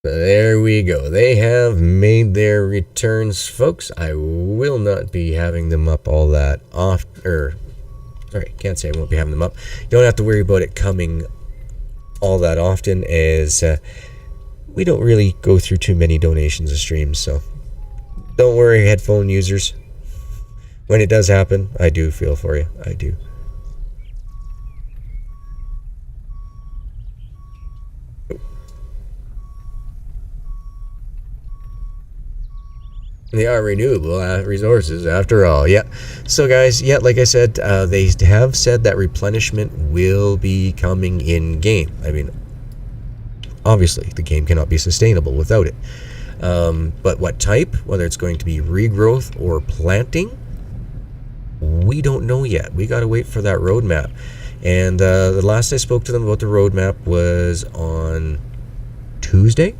There we go. They have made their returns, folks. I will not be having them up all that often. Sorry, can't say I won't be having them up. You don't have to worry about it coming all that often, as we don't really go through too many donations of streams. So don't worry, headphone users. When it does happen, I do feel for you. I do. They are renewable resources after all. Yeah. So guys, yeah, like I said, they have said that replenishment will be coming in game. I mean, obviously the game cannot be sustainable without it. But what type, whether it's going to be regrowth or planting, we don't know yet. We got to wait for that roadmap. And the last I spoke to them about the roadmap was on Tuesday.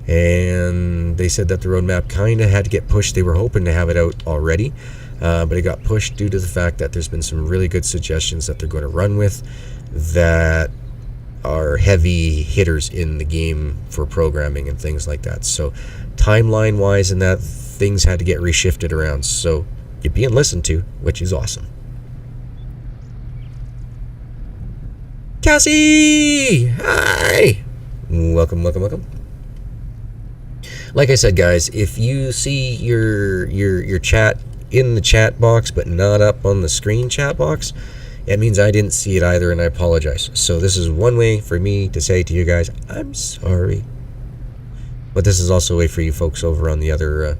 And they said that the roadmap kind of had to get pushed. They were hoping to have it out already, but it got pushed due to the fact that there's been some really good suggestions that they're going to run with that are heavy hitters in the game for programming and things like that. So timeline wise and that, things had to get reshifted around. So you're being listened to, which is awesome. Cassie! Hi! Welcome. Like I said, guys, if you see your chat in the chat box but not up on the screen chat box, it means I didn't see it either, and I apologize. So this is one way for me to say to you guys, I'm sorry. But this is also a way for you folks over on the other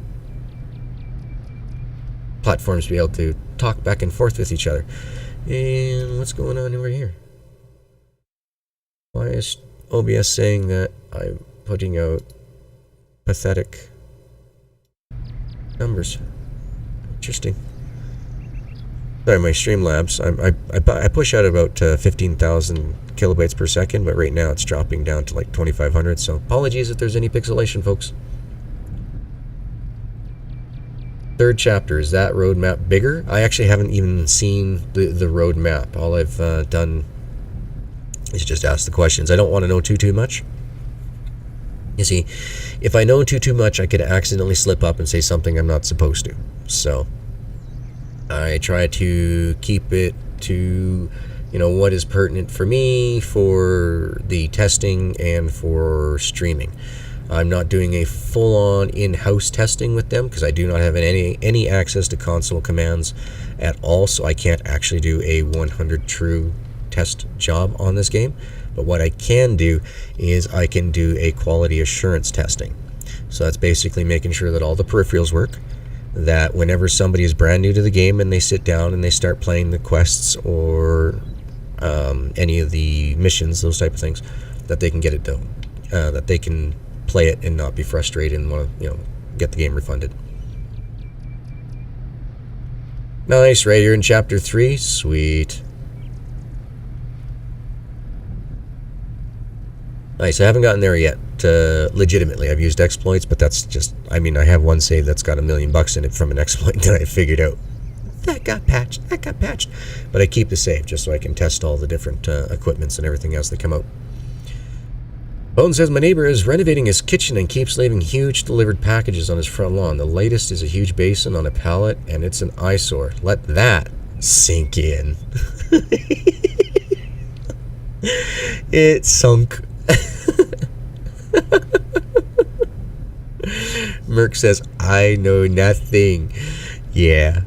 platforms to be able to talk back and forth with each other. And what's going on over here? Why is OBS saying that I'm putting out pathetic numbers? Interesting. Sorry, my Streamlabs. I push out about 15,000 kilobytes per second, but right now it's dropping down to like 2,500. So apologies if there's any pixelation, folks. Third chapter, is that roadmap bigger? I actually haven't even seen the roadmap. All I've done is just ask the questions. I don't want to know too much. You see, if I know too much, I could accidentally slip up and say something I'm not supposed to. So I try to keep it to, what is pertinent for me, for the testing, and for streaming. I'm not doing a full-on in-house testing with them because I do not have any access to console commands at all, so I can't actually do a 100 true test job on this game. But what I can do is I can do a quality assurance testing. So that's basically making sure that all the peripherals work, that whenever somebody is brand new to the game and they sit down and they start playing the quests or any of the missions, those type of things, that they can get it done, that they can play it and not be frustrated and want to, get the game refunded. Nice, right here in chapter 3. Sweet. Nice, I haven't gotten there yet. Legitimately, I've used exploits, but that's just, I mean, I have one save that's got $1 million in it from an exploit that I figured out. That got patched. But I keep the save just so I can test all the different equipments and everything else that come out. Bone says, my neighbor is renovating his kitchen and keeps leaving huge delivered packages on his front lawn. The latest is a huge basin on a pallet, and it's an eyesore. Let that sink in. It sunk. Merc says, I know nothing. Yeah.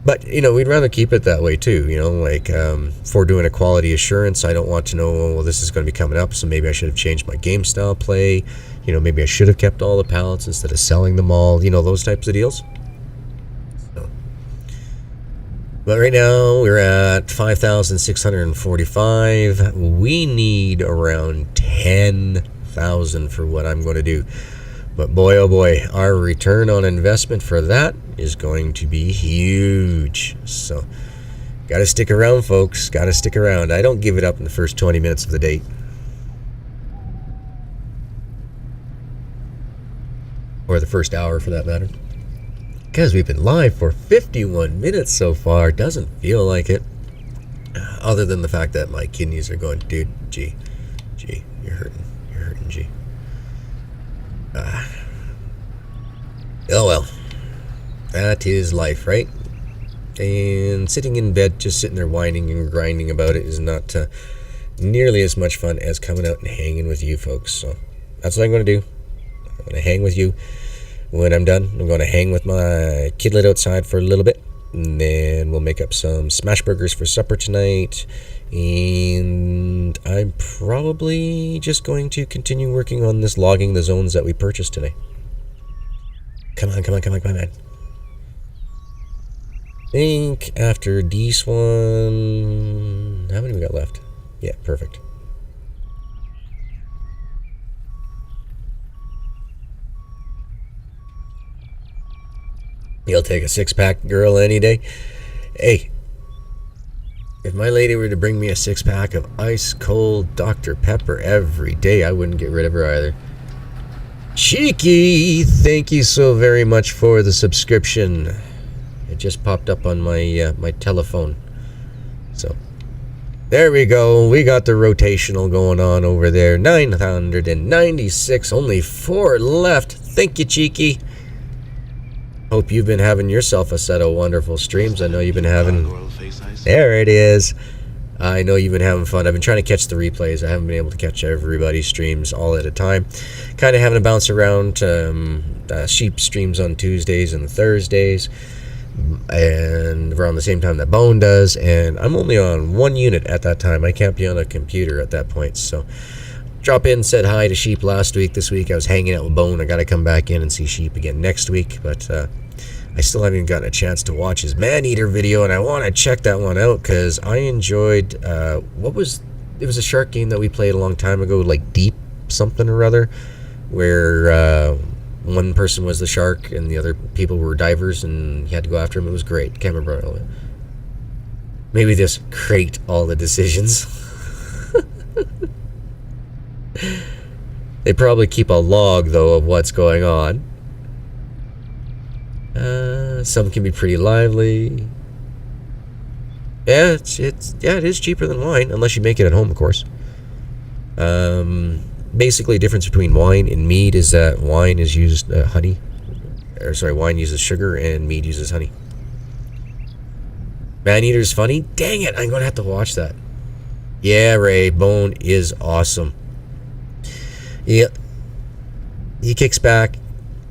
But, you know, we'd rather keep it that way too, you know, like for doing a quality assurance, I don't want to know, well, this is going to be coming up, so maybe I should have changed my game style play. You know, maybe I should have kept all the pallets instead of selling them all, you know, those types of deals. So. But right now, we're at 5,645. We need around 10,000 for what I'm going to do. But boy, oh boy, our return on investment for that is going to be huge. So, gotta stick around, folks. Gotta stick around. I don't give it up in the first 20 minutes of the day. Or the first hour, for that matter. Because we've been live for 51 minutes so far. Doesn't feel like it. Other than the fact that my kidneys are going, dude, gee, you're hurting, gee. Oh well, that is life, right? And sitting in bed, just sitting there whining and grinding about it is not nearly as much fun as coming out and hanging with you folks. So that's what I'm going to do. I'm going to hang with you. When I'm done, I'm going to hang with my kidlet outside for a little bit. And then we'll make up some smash burgers for supper tonight. And I'm probably just going to continue working on this logging the zones that we purchased today. Come on, man. I think after this one, how many we got left? Yeah, perfect. You'll take a 6-pack, girl, any day. Hey, if my lady were to bring me a 6-pack of ice cold Dr. Pepper every day, I wouldn't get rid of her either. Cheeky, thank you so very much for the subscription. It just popped up on my my telephone. So there we go. We got the rotational going on over there. 996, only 4 left. Thank you, Cheeky. Hope you've been having yourself a set of wonderful streams. I know you've been having... There it is. I know you've been having fun. I've been trying to catch the replays. I haven't been able to catch everybody's streams all at a time. Kind of having to bounce around sheep streams on Tuesdays and Thursdays. And around the same time that Bone does. And I'm only on 1 unit at that time. I can't be on a computer at that point. So drop in, said hi to Sheep last week. This week I was hanging out with Bone. I got to come back in and see Sheep again next week. But I still haven't gotten a chance to watch his Man-Eater video, and I want to check that one out because I enjoyed, it was a shark game that we played a long time ago, like Deep something or other, where one person was the shark and the other people were divers and you had to go after him. It was great. Can't remember all of it. Maybe just crate all the decisions. They probably keep a log, though, of what's going on. Some can be pretty lively. Yeah, it is cheaper than wine, unless you make it at home, of course. Basically, the difference between wine and mead is that wine is used wine uses sugar and mead uses honey. Man-Eater's funny? Dang it, I'm gonna have to watch that. Yeah, Ray, Bone is awesome. Yeah, he kicks back.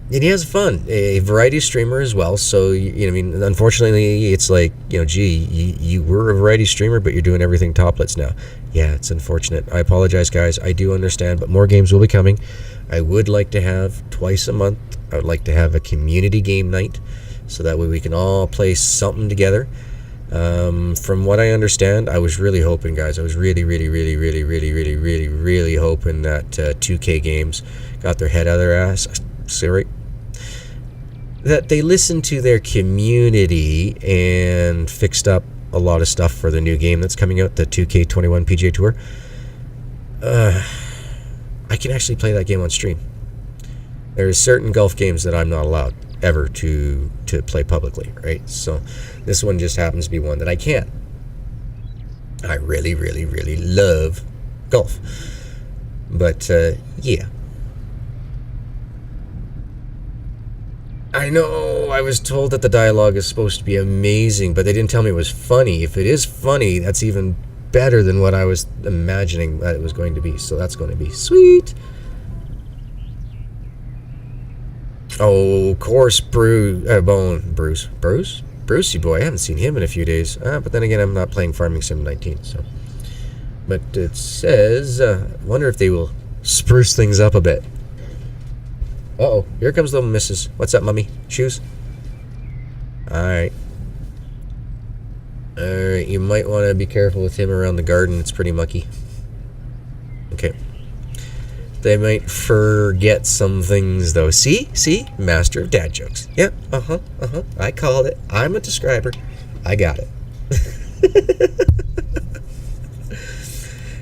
And he has fun. A variety streamer as well. So, you know, I mean, unfortunately, it's like, you know, gee, you were a variety streamer, but you're doing everything toplets now. Yeah, it's unfortunate. I apologize, guys. I do understand, but more games will be coming. I would like to have twice a month. I would like to have a community game night, so that way we can all play something together. From what I understand, I was really hoping, guys. I was really hoping that 2K Games got their head out of their ass. Sorry. that they listened to their community and fixed up a lot of stuff for the new game that's coming out, the 2K21 PGA Tour. I can actually play that game on stream. There's certain golf games that I'm not allowed ever to play publicly, right? So this one just happens to be one that I can. I really, really, really love golf. But, yeah. I know I was told that the dialogue is supposed to be amazing, but they didn't tell me it was funny. If it is funny, that's even better than what I was imagining that it was going to be. So that's going to be sweet. Oh, of course, Brucey boy. I haven't seen him in a few days. But then again, I'm not playing Farming Sim 19, so. But it says, wonder if they will spruce things up a bit. Uh-oh, here comes little missus. What's up, mummy? Shoes? Alright. Alright, you might want to be careful with him around the garden. It's pretty mucky. Okay. They might forget some things, though. See? See? Master of dad jokes. Yeah, I called it. I'm a describer. I got it.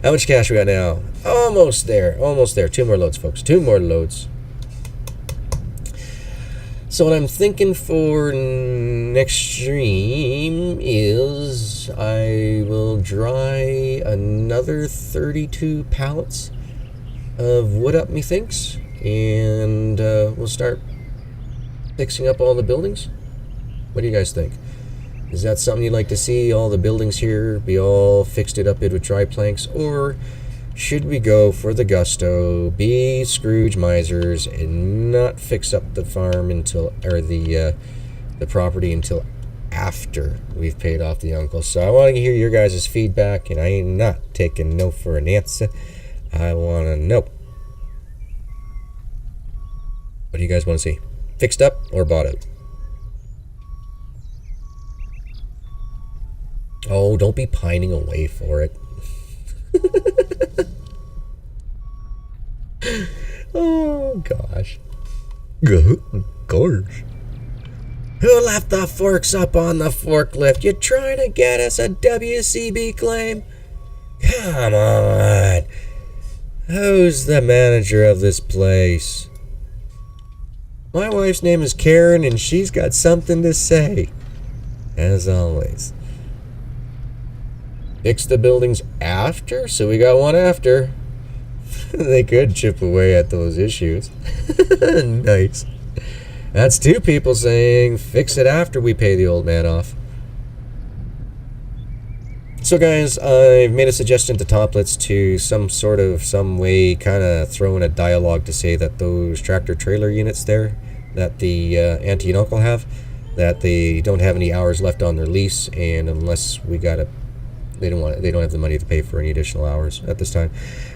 How much cash we got now? Almost there. Almost there. 2 more loads, folks. 2 more loads. So what I'm thinking for next stream is I will dry another 32 pallets of wood up, methinks, and we'll start fixing up all the buildings. What do you guys think? Is that something you'd like to see? All the buildings here be all fixed it up with dry planks, or should we go for the gusto, be Scrooge misers, and not fix up the farm until, or the property until after we've paid off the uncle? So I want to hear your guys' feedback, and I ain't not taking no for an answer. I want to know. What do you guys want to see? Fixed up or bought out? Oh, don't be pining away for it. Oh, gosh. Gosh. Who left the forks up on the forklift? You trying to get us a WCB claim? Come on. Who's the manager of this place? My wife's name is Karen, and she's got something to say. As always. Fix the buildings after? So we got one after. They could chip away at those issues. Nice. That's 2 people saying fix it after we pay the old man off. So guys, I've made a suggestion to Toplets to some way kind of throw in a dialogue to say that those tractor trailer units there that the auntie and uncle have, that they don't have any hours left on their lease, and unless we gotta, they don't have the money to pay for any additional hours at this time.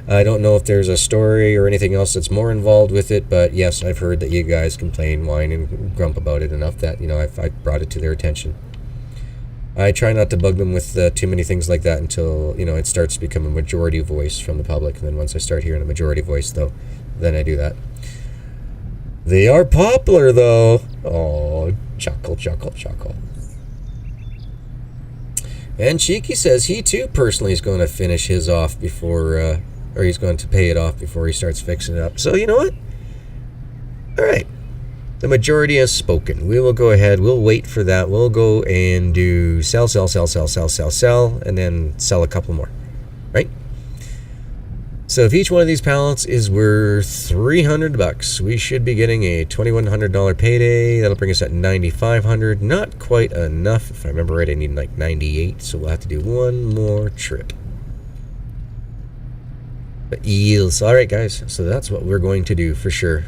I don't know if there's a story or anything else that's more involved with it, but yes, I've heard that you guys complain, whine, and grump about it enough that, you know, I've brought it to their attention. I try not to bug them with too many things like that until, you know, it starts to become a majority voice from the public. And then once I start hearing a majority voice, though, then I do that. They are popular, though. Oh, chuckle, chuckle, chuckle. And Cheeky says he, too, personally is going to finish his off before, or he's going to pay it off before he starts fixing it up. So, you know what? All right. The majority has spoken. We will go ahead. We'll wait for that. We'll go and do sell, and then sell a couple more. Right? So if each one of these pallets is worth $300, we should be getting a $2,100 payday. That'll bring us at $9,500. Not quite enough. If I remember right, I need like 98, so we'll have to do one more trip. But yes, all right, guys. So that's what we're going to do for sure.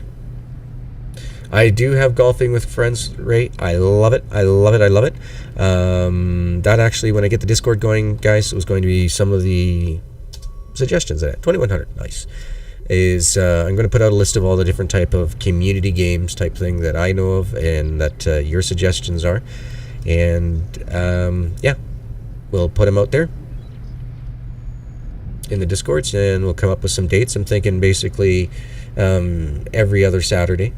I do have golfing with friends rate. I love it. I love it. I love it. That actually, when I get the Discord going, guys, it was going to be some of the suggestions in it. 2,100, nice. Is I'm going to put out a list of all the different type of community games type thing that I know of and that your suggestions are. And yeah, we'll put them out there in the Discords, and we'll come up with some dates. I'm thinking basically every other Saturday.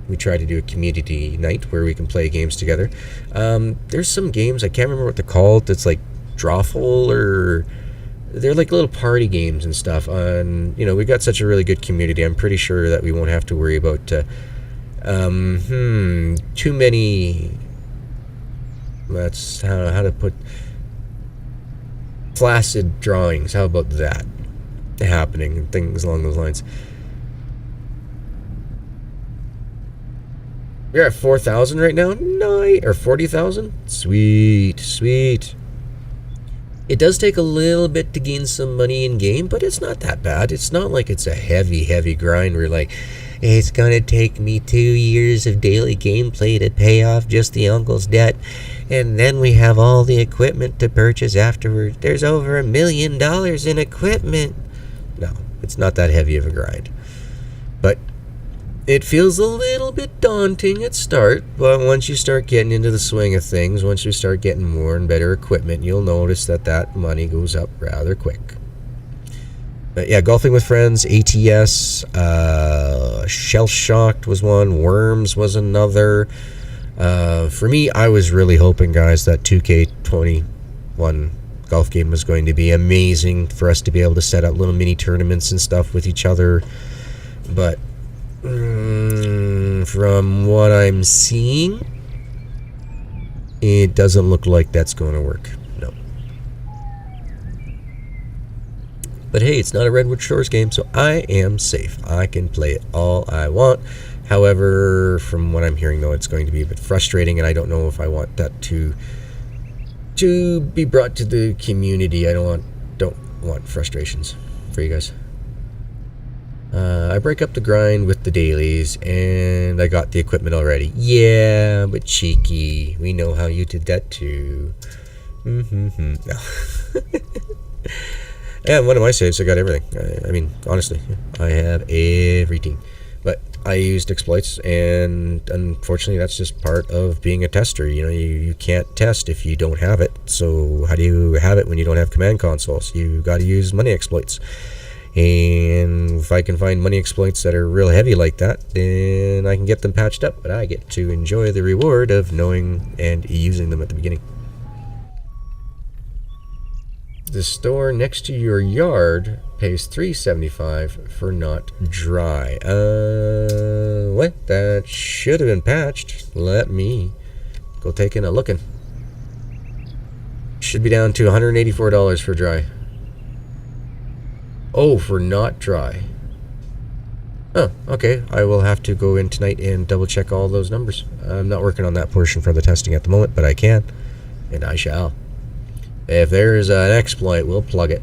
we try to do a community night where we can play games together. There's some games, I can't remember what they're called, that's like Drawful, or they're like little party games and stuff. And you know, we've got such a really good community. I'm pretty sure that we won't have to worry about too many, that's how to put, flaccid drawings. How about that happening and things along those lines. We're at 4,000 right now. Nice. Or 40,000. Sweet, sweet. It does take a little bit to gain some money in game, but it's not that bad. It's not like it's a heavy grind where like, it's gonna take me 2 years of daily gameplay to pay off just the uncle's debt, and then we have all the equipment to purchase afterward. There's over $1 million in equipment. No, it's not that heavy of a grind. But it feels a little bit daunting at start, but once you start getting into the swing of things, once you start getting more and better equipment, you'll notice that that money goes up rather quick. But yeah, golfing with friends, ATS, Shell Shocked was one, Worms was another. For me, I was really hoping, guys, that 2K21 golf game was going to be amazing for us to be able to set up little mini tournaments and stuff with each other. But from what I'm seeing, it doesn't look like that's going to work. No. But hey, it's not a Redwood Shores game, so I am safe. I can play it all I want. However, from what I'm hearing, though, it's going to be a bit frustrating, and I don't know if I want that to be brought to the community. I don't want frustrations for you guys. I break up the grind with the dailies, and I got the equipment already. Yeah, but cheeky. We know how you did that too. No. And one of my saves, I got everything. I mean, honestly, I have everything. But I used exploits, and unfortunately, that's just part of being a tester. You know, you can't test if you don't have it. So how do you have it when you don't have command consoles? You got to use money exploits. And if I can find money exploits that are real heavy like that, then I can get them patched up. But I get to enjoy the reward of knowing and using them at the beginning. The store next to your yard pays $3.75 for not dry. What? That should have been patched. Let me go taking a looking. Should be down to $184 for dry. Oh, for not dry. Oh, okay. I will have to go in tonight and double check all those numbers. I'm not working on that portion for the testing at the moment, but I can, and I shall. If there's an exploit, we'll plug it.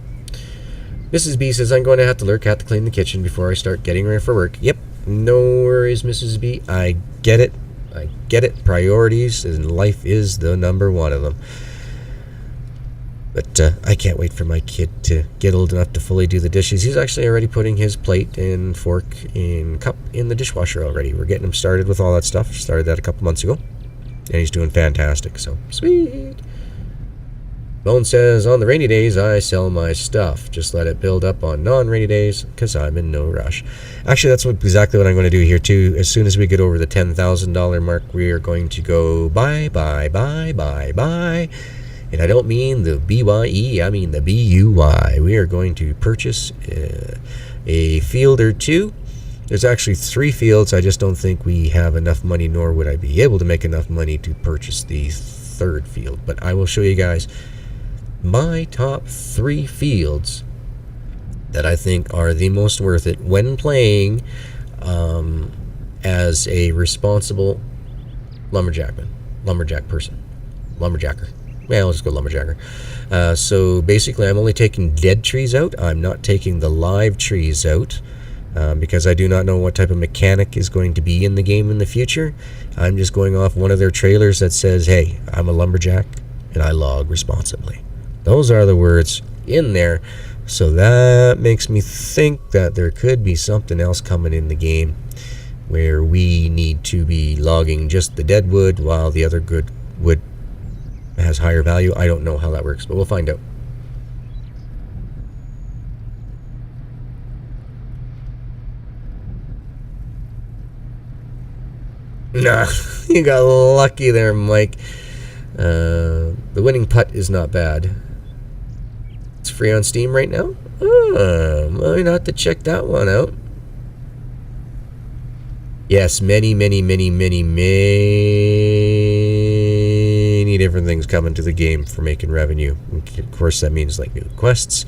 Mrs. B says, I'm going to have to lurk out to clean the kitchen before I start getting ready for work. Yep, no worries, Mrs. B. I get it. I get it. Priorities, and life is the number one of them. But I can't wait for my kid to get old enough to fully do the dishes. He's actually already putting his plate and fork and cup in the dishwasher already. We're getting him started with all that stuff. Started that a couple months ago. And he's doing fantastic, so sweet. Bone says, on the rainy days, I sell my stuff. Just let it build up on non-rainy days, because I'm in no rush. Actually, that's exactly what I'm going to do here, too. As soon as we get over the $10,000 mark, we are going to go buy. And I don't mean the BYE, I mean the BUY. We are going to purchase a field or two. There's actually 3 fields. I just don't think we have enough money, nor would I be able to make enough money to purchase the 3rd field. But I will show you guys my top 3 fields that I think are the most worth it when playing as a responsible lumberjack person. Lumberjacker. Well, let's go lumberjacker. So basically, I'm only taking dead trees out. I'm not taking the live trees out because I do not know what type of mechanic is going to be in the game in the future. I'm just going off one of their trailers that says, hey, I'm a lumberjack and I log responsibly. Those are the words in there. So that makes me think that there could be something else coming in the game where we need to be logging just the dead wood while the other good wood has higher value. I don't know how that works, but we'll find out. Nah, you got lucky there, Mike. The winning putt is not bad. It's free on Steam right now? Oh, might have to check that one out. Yes, many different things coming to the game for making revenue. Of course, that means like new quests.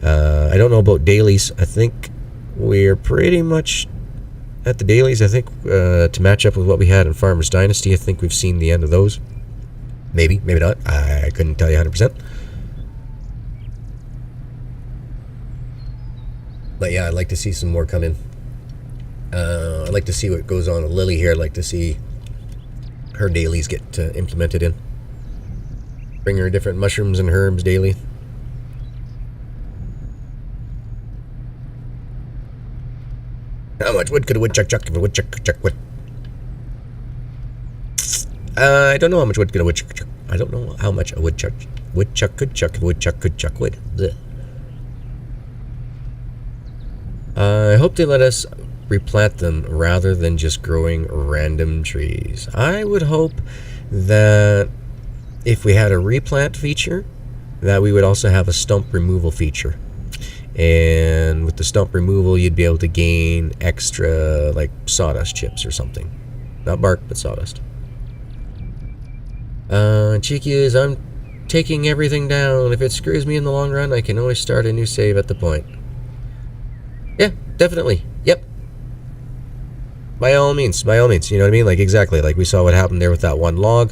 I don't know about dailies. I think we're pretty much at the dailies. I think to match up with what we had in Farmer's Dynasty, I think we've seen the end of those. Maybe not. I couldn't tell you 100%. But yeah, I'd like to see some more come in. I'd like to see what goes on with Lily here. I'd like to see her dailies get implemented in. Bring her different mushrooms and herbs daily. How much wood could a woodchuck chuck if a woodchuck chuck wood? I don't know how much wood could a woodchuck chuck. I don't know how much a woodchuck could chuck if a woodchuck could chuck wood. Blech. I hope they let us replant them rather than just growing random trees. I would hope that if we had a replant feature, that we would also have a stump removal feature. And with the stump removal, you'd be able to gain extra, like, sawdust chips or something. Not bark, but sawdust. Cheeky is, I'm taking everything down. If it screws me in the long run, I can always start a new save at the point. Yeah, definitely. Yep. By all means, you know what I mean? Like, exactly, like we saw what happened there with that one log.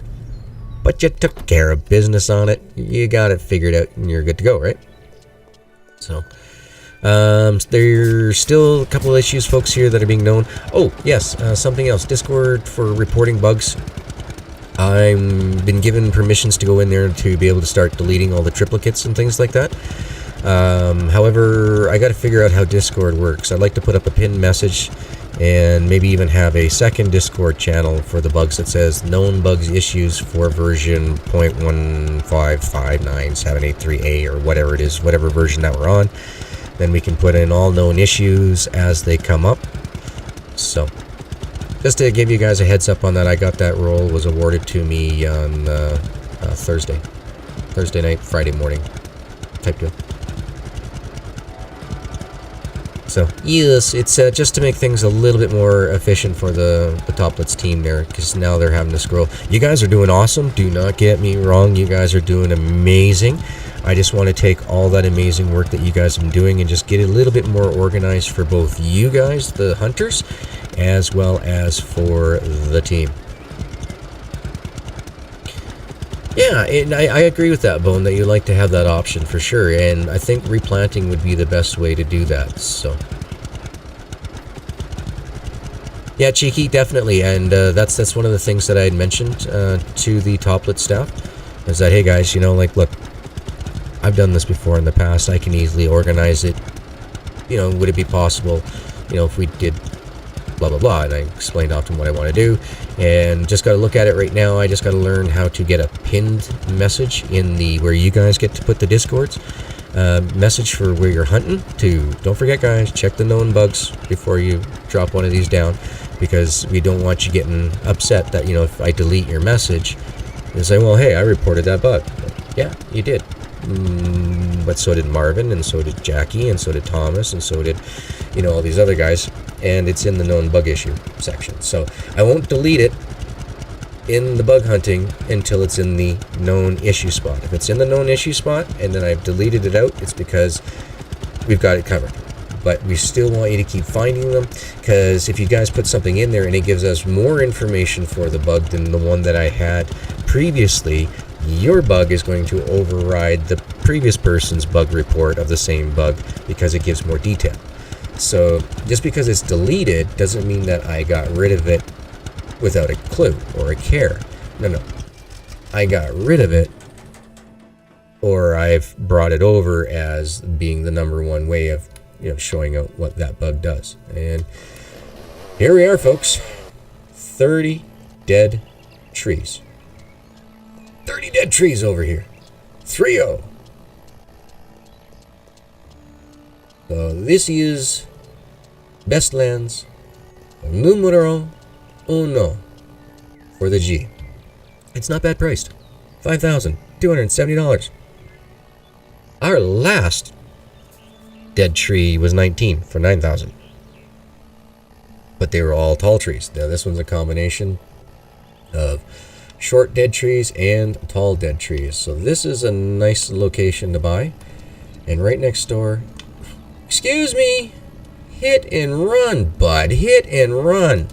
But you took care of business on it. You got it figured out, and you're good to go, right? So, there's still a couple of issues, folks, here that are being known. Oh, yes, something else. Discord for reporting bugs. I've been given permissions to go in there to be able to start deleting all the triplicates and things like that. However, I got to figure out how Discord works. I'd like to put up a pinned message and maybe even have a second Discord channel for the bugs that says known bugs issues for version 0.1559783A or whatever it is, whatever version that we're on. Then we can put in all known issues as they come up. So, just to give you guys a heads up on that, I got that role, was awarded to me on Thursday night, Friday morning type deal. So, yes, it's just to make things a little bit more efficient for the Toplets team there, because now they're having to scroll. You guys are doing awesome. Do not get me wrong. You guys are doing amazing. I just want to take all that amazing work that you guys have been doing and just get it a little bit more organized for both you guys, the hunters, as well as for the team. Yeah, and I agree with that, Bone, that you like to have that option for sure, and I think replanting would be the best way to do that, so. Yeah, Cheeky, definitely, and that's one of the things that I had mentioned to the Toplet staff, is that, hey guys, you know, like, look, I've done this before in the past, I can easily organize it, you know, would it be possible, you know, if we did blah blah blah, and I explained off to them what I want to do, and just got to look at it right now. I just got to learn how to get a pinned message in the where you guys get to put the Discords message for where you're hunting. To don't forget, guys, check the known bugs before you drop one of these down, because we don't want you getting upset that, you know, if I delete your message and say, well, hey, I reported that bug. Yeah, you did. But so did Marvin, and so did Jackie, and so did Thomas, and so did, you know, all these other guys, and it's in the known bug issue section. So I won't delete it in the bug hunting until it's in the known issue spot. If it's in the known issue spot and then I've deleted it out, it's because we've got it covered. But we still want you to keep finding them, because if you guys put something in there and it gives us more information for the bug than the one that I had previously, your bug is going to override the previous person's bug report of the same bug because it gives more detail. So just because it's deleted doesn't mean that I got rid of it without a clue or a care. No. I got rid of it, or I've brought it over as being the number one way of, you know, showing out what that bug does. And here we are, folks. 30 dead trees. 30 dead trees over here. 3-0. So this is Bestlands numero uno. for the G. It's not bad priced. $5,270. Our last dead tree was 19 for 9,000. But they were all tall trees. Now this one's a combination of short dead trees and tall dead trees. So this is a nice location to buy. And right next door, excuse me, hit and run, bud, hit and run.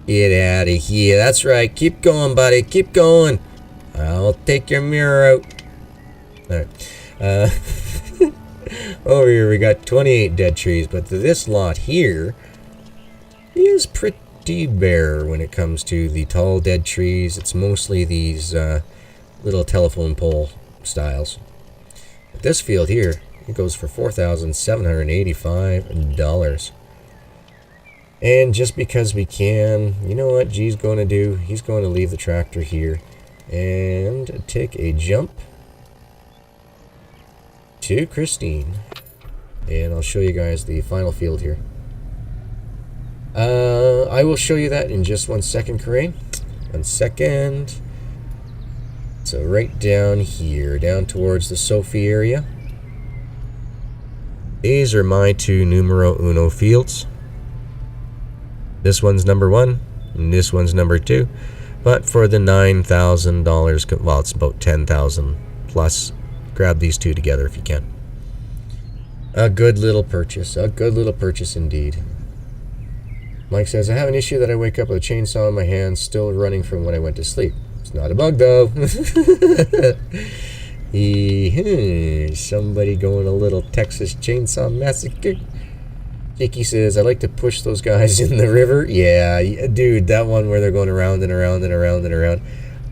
Get out of here. That's right. Keep going, buddy. Keep going. I'll take your mirror out. All right. Over here we got 28 dead trees, but this lot here is pretty bare when it comes to the tall dead trees. It's mostly these little telephone pole styles. But this field here, it goes for $4,785. And just because we can, you know what G's going to do? He's going to leave the tractor here and take a jump to Christine. And I'll show you guys the final field here. I will show you that in just 1 second, Corinne. 1 second. So right down here, down towards the Sophie area. These are my two numero uno fields. This one's number 1, and this one's number 2. But for the $9,000, well, it's about $10,000 plus. Grab these two together if you can. A good little purchase. A good little purchase indeed. Mike says, I have an issue that I wake up with a chainsaw in my hand, still running from when I went to sleep. It's not a bug, though. Somebody going a little Texas Chainsaw Massacre. Jakey says, I like to push those guys in the river. Yeah, dude, that one where they're going around and around and around and around.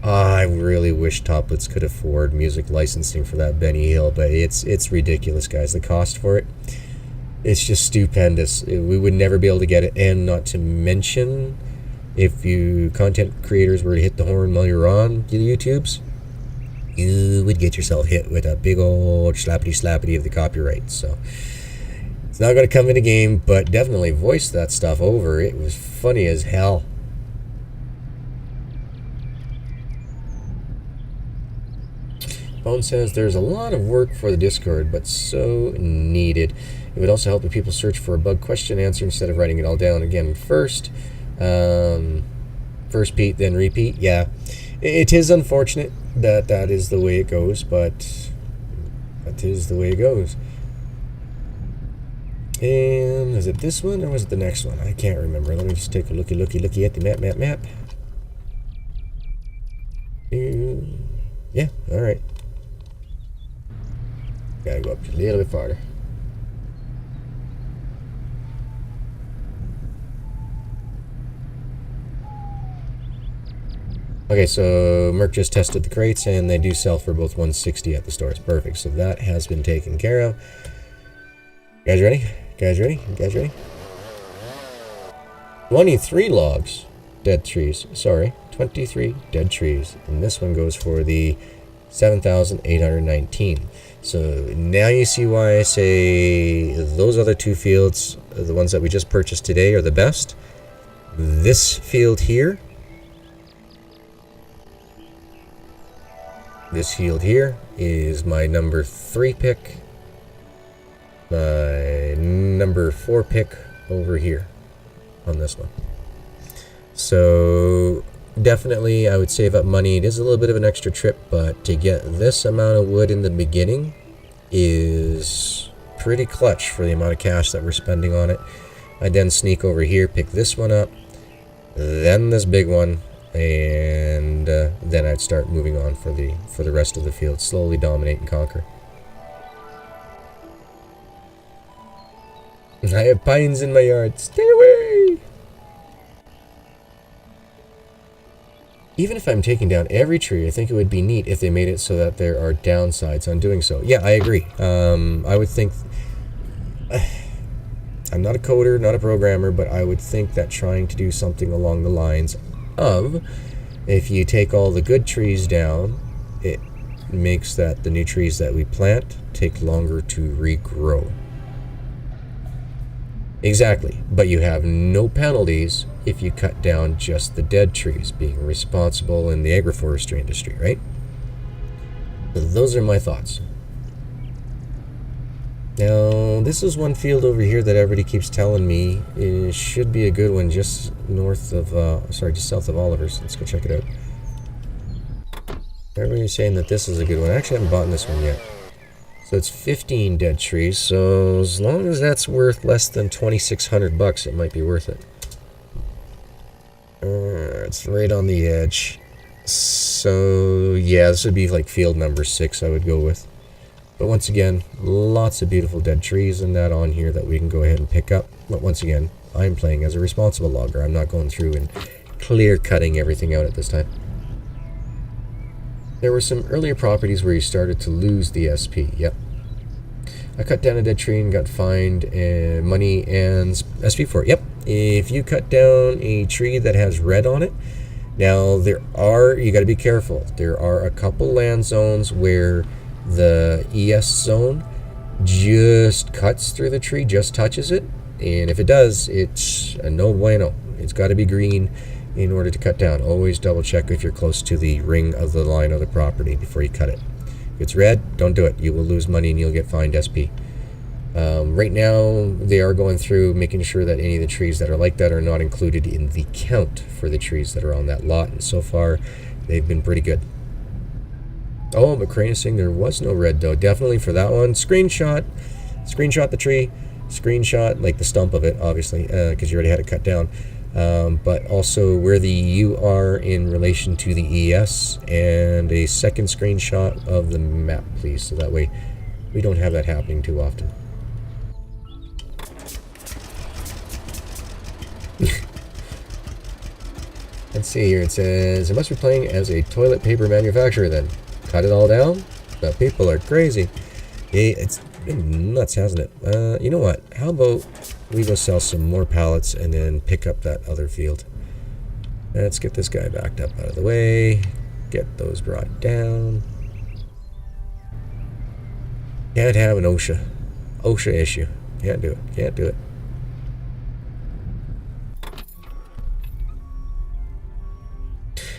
I really wish Toplitz could afford music licensing for that Benny Hill, but it's ridiculous, guys. The cost for it, it's just stupendous. We would never be able to get it, and not to mention, if you content creators were to hit the horn while you're on the YouTubes, you would get yourself hit with a big old slappity of the copyright. So it's not going to come in the game, but definitely voice that stuff over. It was funny as hell. Bone says there's a lot of work for the Discord, but so needed. It would also help if people search for a bug question answer instead of writing it all down again first. First Pete, then repeat. Yeah, it is unfortunate that that is the way it goes, but that is the way it goes. And is it this one or was it the next one? I can't remember. Let me just take a looky at the map. Yeah, all right. Gotta go up a little bit farther. Okay, so Merc just tested the crates, and they do sell for both $160 at the stores. Perfect. So that has been taken care of. Guys ready? Guys ready? Guys ready? 23 logs. Dead trees. Sorry. 23 dead trees. And this one goes for the 7,819. So now you see why I say those other two fields, the ones that we just purchased today, are the best. This field here, this field here is my number 3 pick. My number 4 pick over here on this one. So definitely I would save up money. It is a little bit of an extra trip, but to get this amount of wood in the beginning is pretty clutch for the amount of cash that we're spending on it. I then sneak over here, pick this one up, then this big one, and then I'd start moving on for the rest of the field. Slowly dominate and conquer. I have pines in my yard. Stay away! Even if I'm taking down every tree, I think it would be neat if they made it so that there are downsides on doing so. Yeah, I agree. I would think... I'm not a coder, not a programmer, but I would think that trying to do something along the lines of, if you take all the good trees down, it makes that the new trees that we plant take longer to regrow. Exactly, but you have no penalties if you cut down just the dead trees, being responsible in the agroforestry industry, right? So those are my thoughts. Now, this is one field over here that everybody keeps telling me it should be a good one, just north of, just south of Oliver's. Let's go check it out. Everybody's saying that this is a good one. I actually haven't bought this one yet. So it's 15 dead trees, so as long as that's worth less than 2,600 bucks, it might be worth it. It's right on the edge. So, yeah, this would be like field number 6 I would go with. But once again, lots of beautiful dead trees and that on here that we can go ahead and pick up. But once again, I'm playing as a responsible logger. I'm not going through and clear cutting everything out at this time. There were some earlier properties where you started to lose the SP. Yep. I cut down a dead tree and got fined money and SP for it. Yep. If you cut down a tree that has red on it, now you got to be careful. There are a couple land zones where the ES zone just cuts through the tree, just touches it. And if it does, it's a no bueno. It's got to be green in order to cut down. Always double check if you're close to the ring of the line of the property before you cut it. If it's red, don't do it. You will lose money and you'll get fined SP. Right now, they are going through making sure that any of the trees that are like that are not included in the count for the trees that are on that lot. And so far, they've been pretty good. Oh, but Crane is saying there was no red though. Definitely for that one. Screenshot the tree. Screenshot like the stump of it, obviously, because you already had it cut down. But also where the U are in relation to the ES, and a second screenshot of the map, please, so that way we don't have that happening too often. Let's see here. It says, it must be playing as a toilet paper manufacturer then. Cut it all down? The people are crazy. It's been nuts, hasn't it? You know what? How about we go sell some more pallets and then pick up that other field. Let's get this guy backed up out of the way. Get those brought down. Can't have an OSHA issue. Can't do it. Can't do it.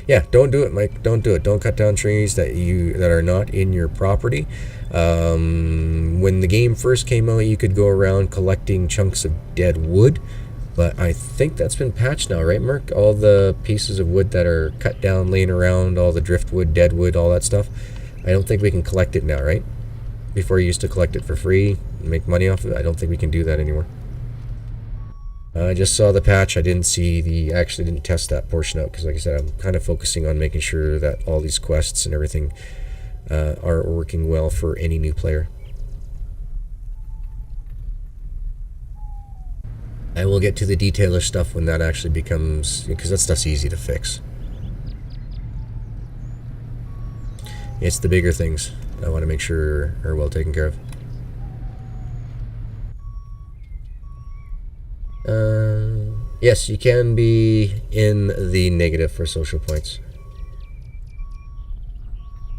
Yeah, don't do it, Mike. Don't do it. Don't cut down trees that are not in your property. When the game first came out, you could go around collecting chunks of dead wood, but I think that's been patched now, right, Merc? All the pieces of wood that are cut down, laying around, all the driftwood, dead wood, all that stuff. I don't think we can collect it now, right? Before you used to collect it for free and make money off of it. I don't think we can do that anymore. I just saw the patch. I didn't actually didn't test that portion out because, like I said, I'm kind of focusing on making sure that all these quests and everything are working well for any new player. I will get to the detailer stuff when that actually becomes, because that stuff's easy to fix. It's the bigger things I want to make sure are well taken care of. Yes, you can be in the negative for social points.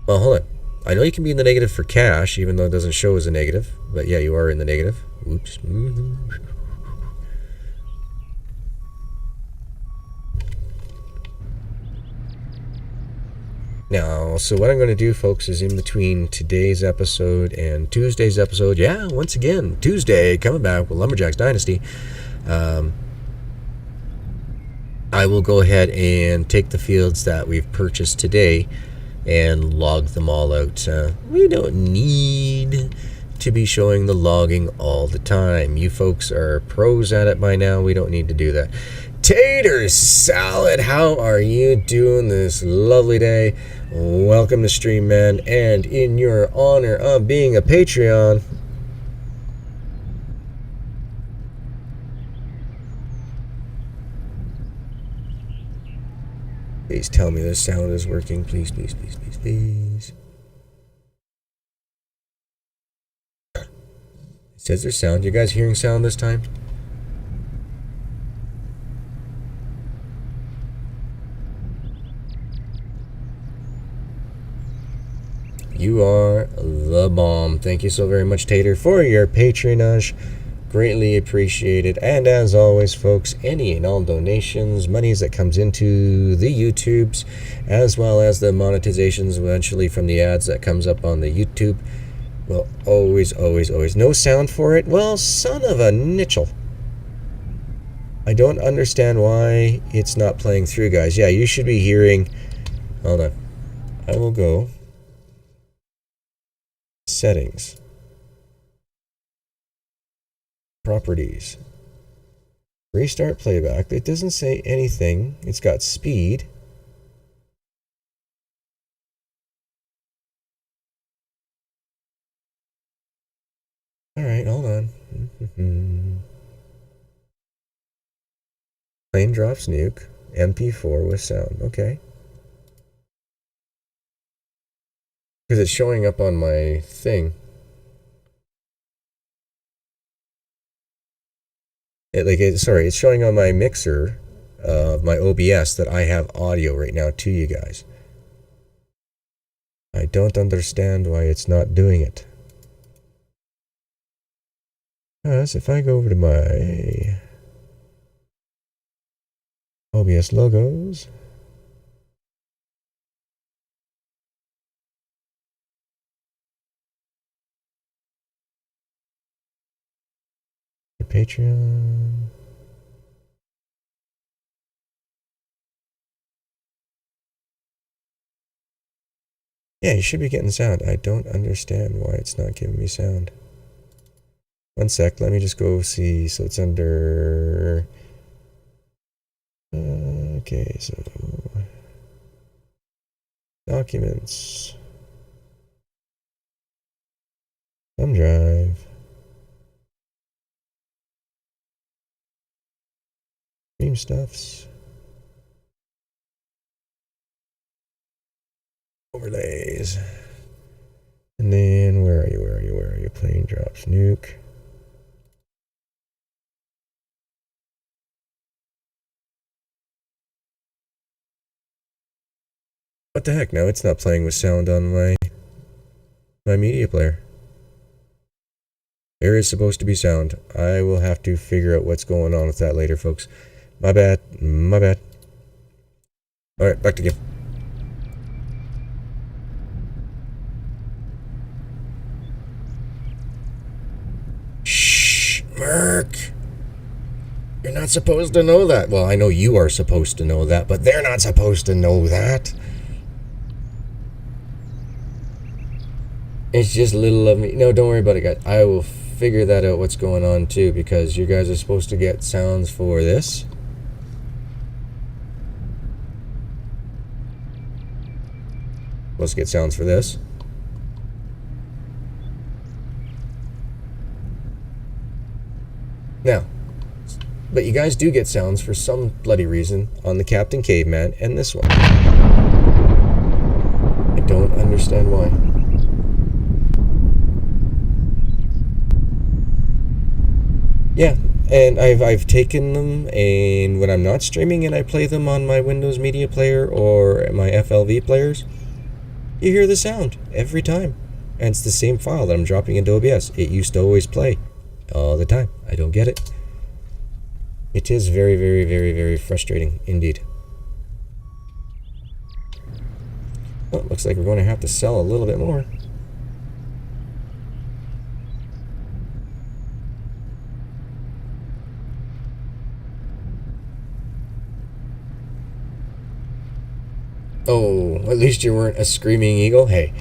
Well, hold on. I know you can be in the negative for cash, even though it doesn't show as a negative. But yeah, you are in the negative. Oops. Now, so what I'm going to do, folks, is in between today's episode and Tuesday's episode, yeah, once again, Tuesday, coming back with Lumberjack's Dynasty, I will go ahead and take the fields that we've purchased today and log them all out. We don't need to be showing the logging all the time. You folks are pros at it by now. We don't need to do that. Tater Salad, how are you doing this lovely day? Welcome to stream, man, and in your honor of being a Patreon, please tell me the sound is working. Please, please, please, please, please. It says there's sound. You guys hearing sound this time? You are the bomb. Thank you so very much, Tater, for your patronage. Greatly appreciated. And as always, folks, any and all donations, monies that comes into the YouTubes, as well as the monetizations eventually from the ads that comes up on the YouTube, will always, always, always. No sound for it? Well, son of a nitchel. I don't understand why it's not playing through, guys. Yeah, you should be hearing... Hold on. I will go... Settings. Properties. Restart playback. It doesn't say anything. It's got speed. Alright, hold on. Plane drops nuke. MP4 with sound. Okay. Because it's showing up on my thing. It's showing on my mixer of my OBS that I have audio right now to you guys. I don't understand why it's not doing it. Because if I go over to my OBS logos, Patreon. Yeah, you should be getting sound. I don't understand why it's not giving me sound. One sec, let me just go see. So it's under... okay, so... Documents. Thumb drive. Stream stuffs. Overlays. And then, where are you? Plane drops nuke. What the heck? Now it's not playing with sound on my media player. There is supposed to be sound. I will have to figure out what's going on with that later, folks. My bad. Alright, back to game. Shh, Merc. You're not supposed to know that. Well, I know you are supposed to know that, but they're not supposed to know that. It's just little of me. No, don't worry about it, guys. I will figure that out what's going on too, because you guys are supposed to get sounds for this. Supposed to get sounds for this. Now, but you guys do get sounds for some bloody reason on the Captain Caveman and this one. I don't understand why. Yeah, and I've taken them, and when I'm not streaming and I play them on my Windows Media Player or my FLV players, you hear the sound every time. And it's the same file that I'm dropping into OBS. It used to always play all the time. I don't get it. It is very, very, very, very frustrating indeed. Well, looks like we're going to have to sell a little bit more. Oh, at least you weren't a screaming eagle. Hey,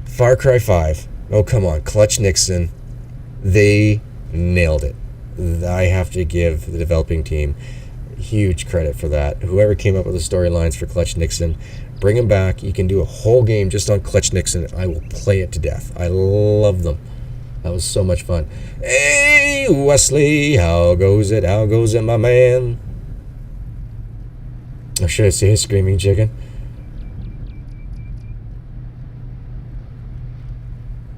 Far Cry 5. Oh, come on. Clutch Nixon. They nailed it. I have to give the developing team huge credit for that. Whoever came up with the storylines for Clutch Nixon, bring him back. You can do a whole game just on Clutch Nixon. I will play it to death. I love them. That was so much fun. Hey, Wesley, how goes it? How goes it, my man? Or should I say a screaming chicken?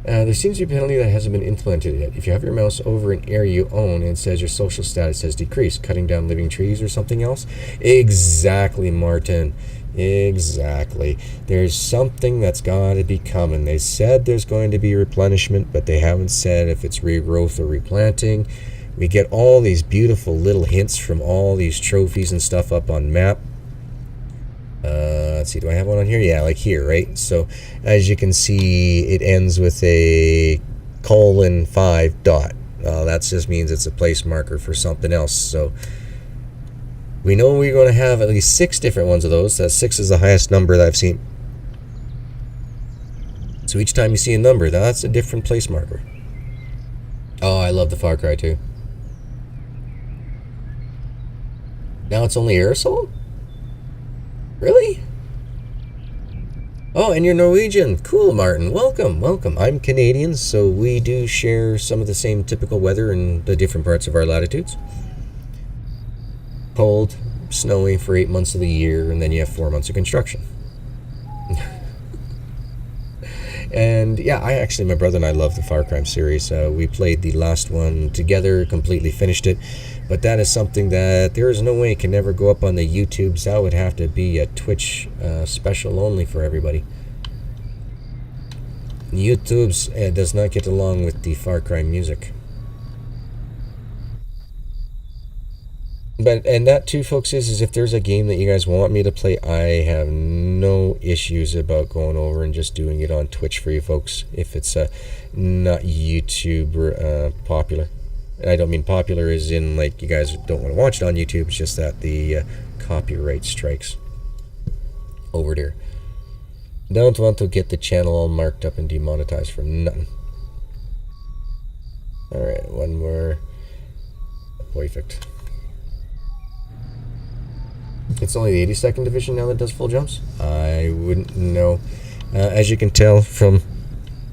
There seems to be a penalty that hasn't been implemented yet. If you have your mouse over an area you own and it says your social status has decreased, cutting down living trees or something else. Exactly, Martin. Exactly. There's something that's got to be coming. They said there's going to be replenishment, but they haven't said if it's regrowth or replanting. We get all these beautiful little hints from all these trophies and stuff up on map. Let's see, do I have one on here? Yeah, like here, right? So as you can see, it ends with a :5 dot. That just means it's a place marker for something else. So we know we're going to have at least 6 different ones of those. That 6 is the highest number that I've seen. So each time you see a number, that's a different place marker. Oh, I love the Far Cry 2. Now it's only aerosol? Really? Oh, and you're Norwegian. Cool, Martin. Welcome, welcome. I'm Canadian, so we do share some of the same typical weather in the different parts of our latitudes. Cold, snowy for 8 months of the year, and then you have 4 months of construction. And yeah, my brother and I love the Far Cry series. We played the last one together, completely finished it. But that is something that there is no way it can ever go up on the YouTubes. That would have to be a Twitch special only for everybody. YouTube's does not get along with the Far Cry music. And that too, folks, is if there's a game that you guys want me to play, I have no issues about going over and just doing it on Twitch for you folks if it's not YouTube popular. And I don't mean popular as in like you guys don't want to watch it on YouTube. It's just that the copyright strikes over there. Don't want to get the channel all marked up and demonetized for nothing. Alright, one more. Perfect. It's only the 82nd Division now that does full jumps? I wouldn't know. As you can tell from,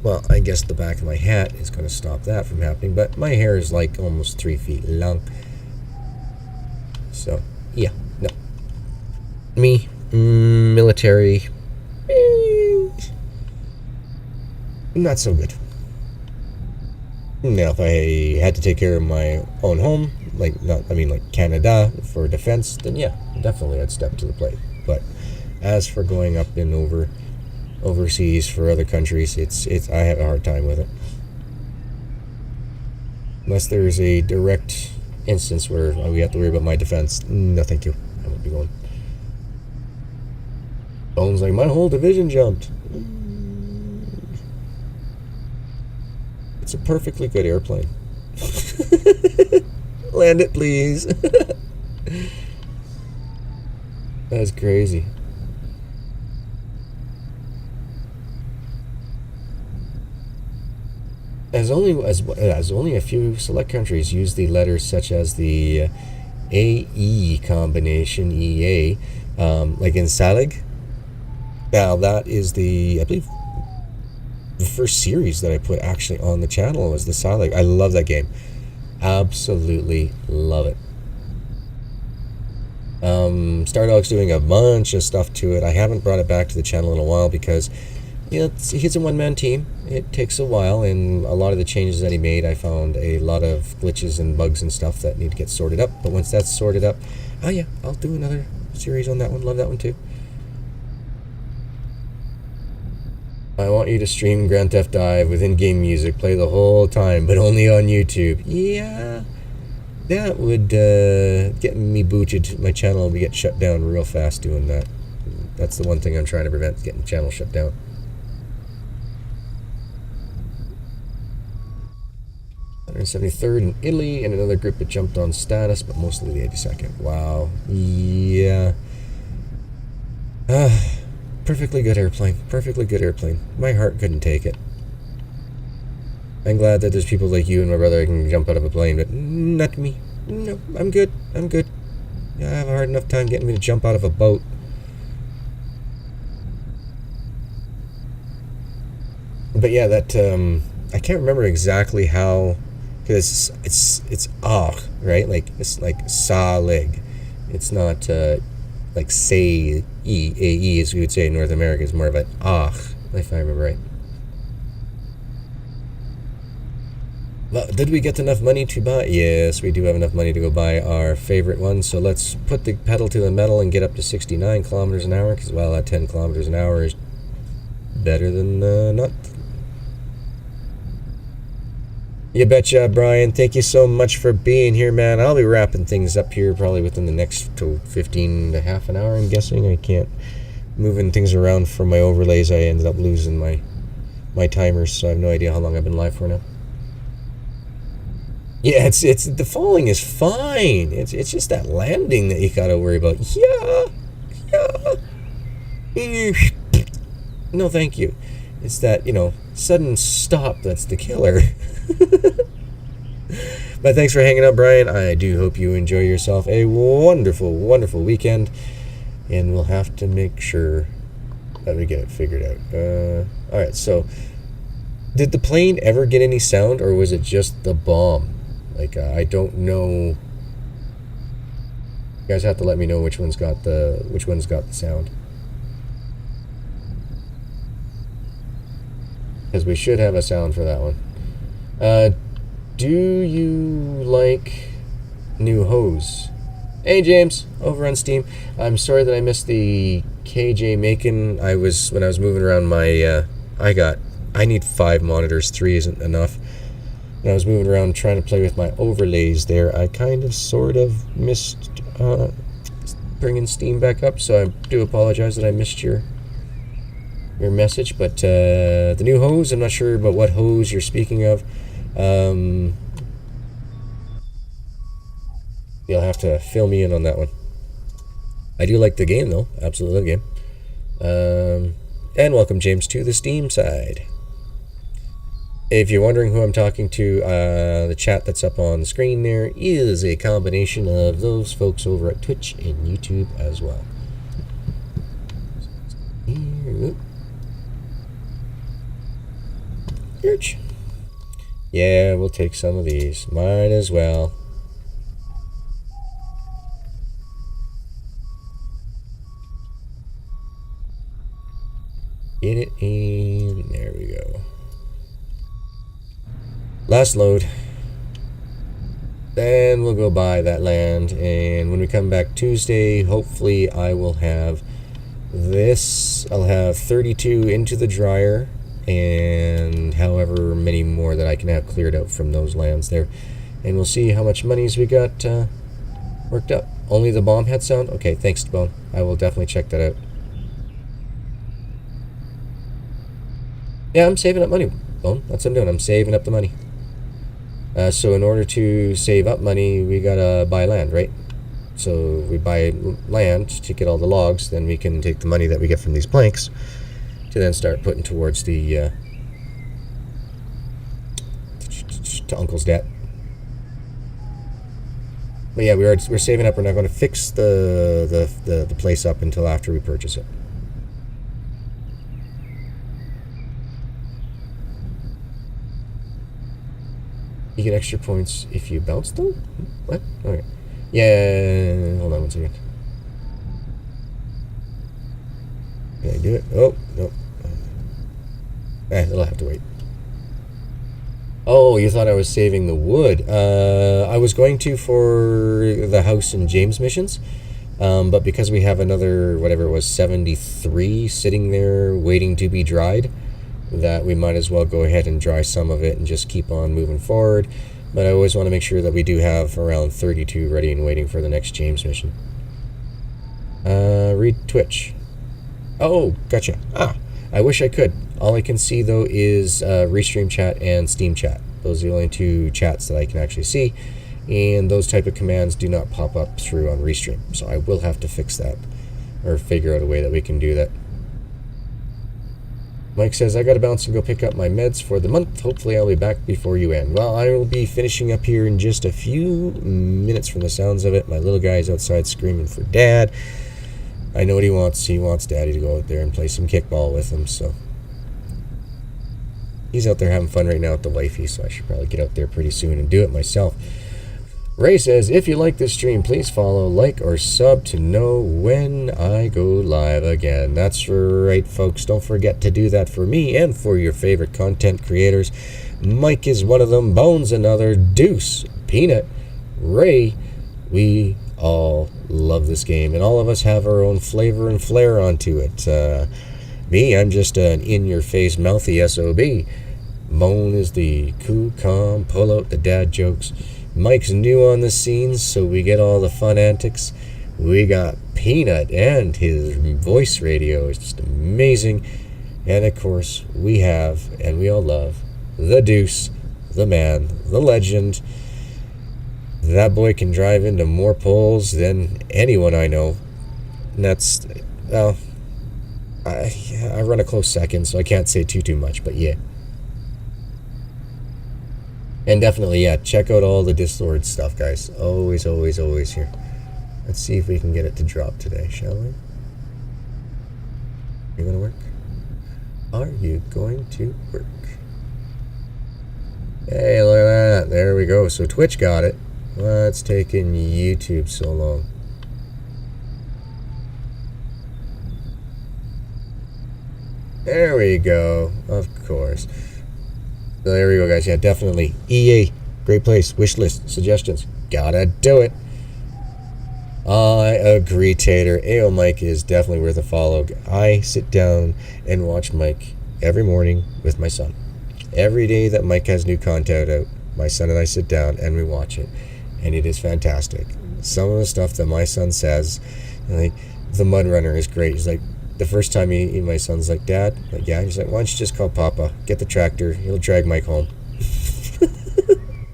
well, I guess the back of my hat is going to stop that from happening, but my hair is like almost 3 feet long. So, yeah, no. Me, military, not so good. Now, if I had to take care of my own home, like Canada for defense, then yeah, definitely I'd step to the plate. But as for going up and overseas for other countries, I have a hard time with it. Unless there's a direct instance where we have to worry about my defense, no thank you, I won't be going. Bones like, my whole division jumped. It's a perfectly good airplane. Land it, please. That's crazy. As only a few select countries use the letters such as the AE combination, EA, like in Salig. Now that is I believe the first series that I put actually on the channel was the Salig. I love that game. Absolutely love it. Stardog's doing a bunch of stuff to it. I haven't brought it back to the channel in a while because, you know, he's a one-man team. It takes a while, and a lot of the changes that he made, I found a lot of glitches and bugs and stuff that need to get sorted up. But once that's sorted up, oh yeah, I'll do another series on that one. Love that one too. I want you to stream Grand Theft Dive with in-game music, play the whole time, but only on YouTube. Yeah, that would get me booted. My channel would get shut down real fast doing that. That's the one thing I'm trying to prevent, getting the channel shut down. .173rd in Italy, and another group that jumped on status, but mostly the 82nd. Wow. Yeah. Perfectly good airplane. Perfectly good airplane. My heart couldn't take it. I'm glad that there's people like you and my brother who can jump out of a plane, but not me. No, I'm good. I'm good. I have a hard enough time getting me to jump out of a boat. But yeah, that I can't remember exactly how, because it's right? Like it's like Salig. It's not like say AE as we would say in North America. Is more of an if I remember right. Well, did we get enough money to buy? Yes, we do have enough money to go buy our favorite one. So let's put the pedal to the metal and get up to 69 kilometers an hour, because, well, at 10 kilometers an hour is better than not. You betcha, Brian. Thank you so much for being here, man. I'll be wrapping things up here probably within the next 15 to half an hour, I'm guessing. I can't moving things around for my overlays. I ended up losing my timers, so I have no idea how long I've been live for now. Yeah, it's the falling is fine. It's just that landing that you gotta worry about. Yeah. No, thank you. It's that, sudden stop that's the killer. But thanks for hanging out, Brian. I do hope you enjoy yourself a wonderful, wonderful weekend. And we'll have to make sure that we get it figured out. Alright, so did the plane ever get any sound, or was it just the bomb? Like, I don't know. You guys have to let me know which one's got the sound. Because we should have a sound for that one. Do you like new hose? Hey James, over on Steam. I'm sorry that I missed the KJ Macon. When I was moving around my I need 5 monitors, 3 isn't enough. When I was moving around trying to play with my overlays there, I kind of sort of missed bringing Steam back up, so I do apologize that I missed your message. But the new hose, I'm not sure about what hose you're speaking of. You'll have to fill me in on that one. I do like the game though, absolutely love the game. And welcome James to the Steam side. If you're wondering who I'm talking to, the chat that's up on the screen there is a combination of those folks over at Twitch and YouTube as well. Search. Yeah, we'll take some of these. Might as well. Get it in. There we go. Last load. Then we'll go buy that land, and when we come back Tuesday, hopefully I will have this. I'll have 32 into the dryer, and however many more that I can have cleared out from those lands there, and we'll see how much monies we got worked up. Only the bomb had sound? Okay, thanks, Bone. I will definitely check that out. Yeah, I'm saving up money, Bone. That's what I'm doing. I'm saving up the money. So in order to save up money, we gotta buy land, right? So we buy land to get all the logs, then we can take the money that we get from these planks to then start putting towards the to Uncle's debt. But yeah, we're saving up. We're not going to fix the place up until after we purchase it. You get extra points if you bounce them? What? Okay. Yeah, hold on 1 second. Can I do it? Oh, no. It'll have to wait. Oh, you thought I was saving the wood. I was going to for the house and James missions, but because we have another, whatever it was, 73 sitting there waiting to be dried, that we might as well go ahead and dry some of it and just keep on moving forward. But I always want to make sure that we do have around 32 ready and waiting for the next James mission. Read Twitch. Oh, gotcha. I wish I could. All I can see though is Restream chat and Steam chat. Those are the only 2 chats that I can actually see, and those type of commands do not pop up through on Restream. So I will have to fix that, or figure out a way that we can do that. Mike says, I gotta bounce and go pick up my meds for the month. Hopefully I'll be back before you end. Well, I will be finishing up here in just a few minutes from the sounds of it. My little guy's outside screaming for Dad. I know what he wants. He wants Daddy to go out there and play some kickball with him, so he's out there having fun right now with the wifey, so I should probably get out there pretty soon and do it myself. Ray says, if you like this stream, please follow, like, or sub to know when I go live again. That's right, folks. Don't forget to do that for me and for your favorite content creators. Mike is one of them, Bones another, Deuce, Peanut, Ray. We all love this game, and all of us have our own flavor and flair onto it. Me, I'm just an in-your-face, mouthy SOB. Moan is the cool, calm, pull out the dad jokes. Mike's new on the scene, so we get all the fun antics. We got Peanut and his voice radio is just amazing. And of course, we have, and we all love, the Deuce, the man, the legend. That boy can drive into more poles than anyone I know. And that's, well, I run a close second, so I can't say too much, but yeah. And definitely, yeah, check out all the Dislord stuff, guys. Always, always, always here. Let's see if we can get it to drop today, shall we? You gonna work? Are you going to work? Hey, look at that. There we go. So Twitch got it. What's taking YouTube so long? There we go. Of course. So there we go, guys. Yeah, definitely. EA. Great place. Wish list. Suggestions. Gotta do it. I agree, Tater. AO Mike is definitely worth a follow. I sit down and watch Mike every morning with my son. Every day that Mike has new content out, my son and I sit down and we watch it. And it is fantastic. Some of the stuff that my son says, like, the Mud Runner is great. He's like, the first time my son's like, Dad, like, yeah. He's like, why don't you just call Papa? Get the tractor. He'll drag Mike home.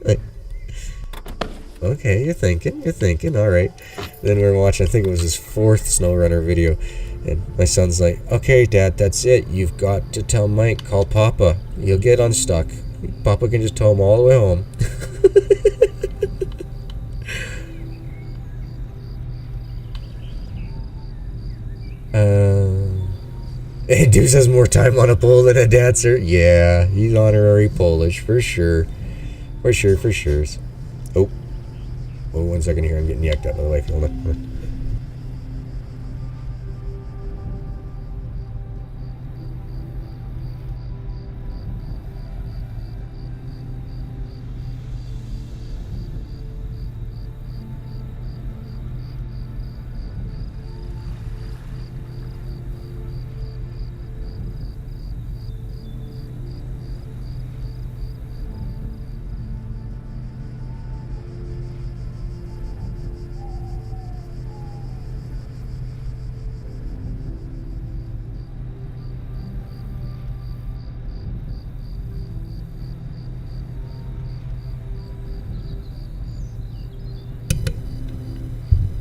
Like, okay, you're thinking. All right. Then we're watching, I think it was his 4th Snow Runner video. And my son's like, okay, Dad, that's it. You've got to tell Mike, call Papa. You'll get unstuck. Papa can just tow him all the way home. Hey, Deuce has more time on a pole than a dancer. Yeah, he's honorary Polish, for sure. For sure. Oh, 1 second here. I'm getting yacked up by the way. Hold on.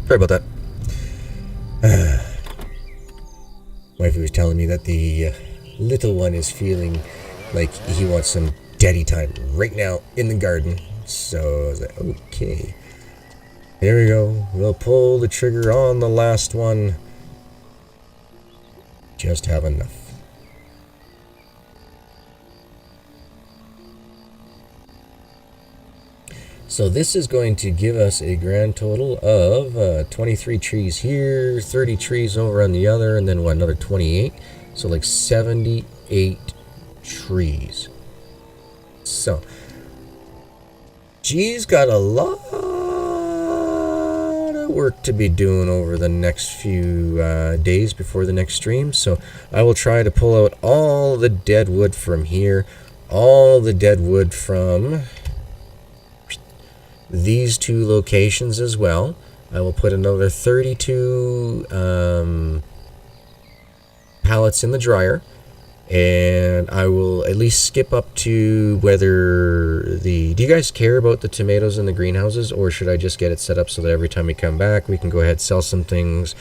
Sorry about that. Wifey was telling me that the little one is feeling like he wants some daddy time right now in the garden. So I was like, okay. Here we go. We'll pull the trigger on the last one. Just have enough. So this is going to give us a grand total of 23 trees here, 30 trees over on the other, and then what, another 28? So like 78 trees. So, she's got a lot of work to be doing over the next few days before the next stream. So I will try to pull out all the dead wood from here, all the dead wood from these 2 locations as well. I will put another 32 pallets in the dryer, and I will at least skip up to whether do you guys care about the tomatoes in the greenhouses, or should I just get it set up so that every time we come back we can go ahead, sell some things,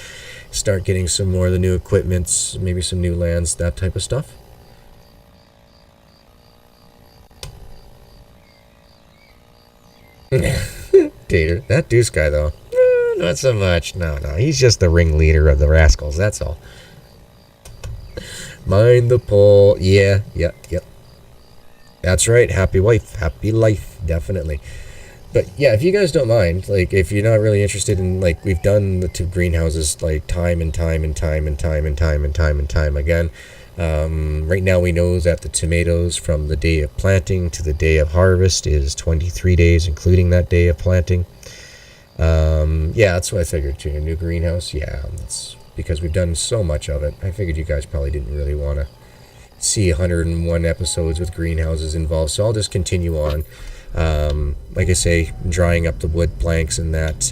start getting some more of the new equipments, maybe some new lands, that type of stuff? Tater, that Deuce guy though, not so much. No, he's just the ringleader of the rascals, that's all. Mind the pole. Yep. That's right, happy wife, happy life, definitely. But yeah, if you guys don't mind, like, if you're not really interested in, like, we've done the 2 greenhouses like time and time again. Right now we know that the tomatoes from the day of planting to the day of harvest is 23 days, including that day of planting. Yeah, that's what I figured too. A new greenhouse, yeah, that's because we've done so much of it. I figured you guys probably didn't really want to see 101 episodes with greenhouses involved, so I'll just continue on. Like I say, drying up the wood planks and that.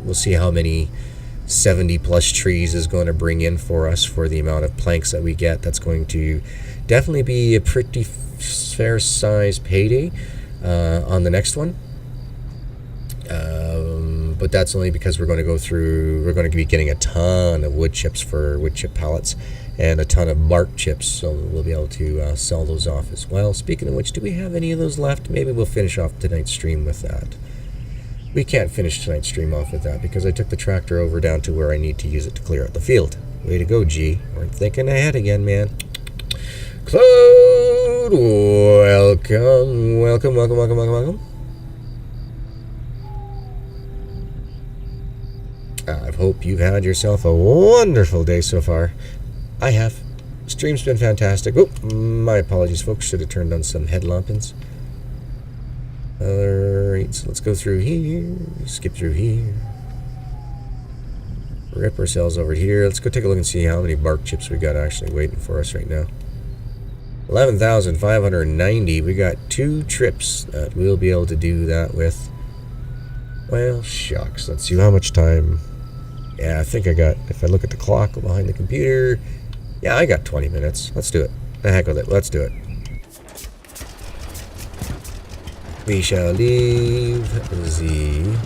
We'll see how many 70 plus trees is going to bring in for us for the amount of planks that we get. That's going to definitely be a pretty fair size payday on the next one. But that's only because we're going to be getting a ton of wood chips for wood chip pallets and a ton of bark chips, so we'll be able to sell those off as well. Speaking of which, do we have any of those left? Maybe we'll finish off tonight's stream with that. We can't finish tonight's stream off with that because I took the tractor over down to where I need to use it to clear out the field. Way to go, G. We're thinking ahead again, man. Claude, welcome. I hope you've had yourself a wonderful day so far. I have. Stream's been fantastic. Oh, my apologies, folks. Should have turned on some headlampings. Alright, so let's go through here. Skip through here. Rip ourselves over here. Let's go take a look and see how many bark chips we got actually waiting for us right now. 11,590. We got 2 trips that we'll be able to do that with. Well, shucks. Let's see how much time. Yeah, I think I got, if I look at the clock behind the computer, yeah, I got 20 minutes. Let's do it. The heck with it. Let's do it. We shall leave the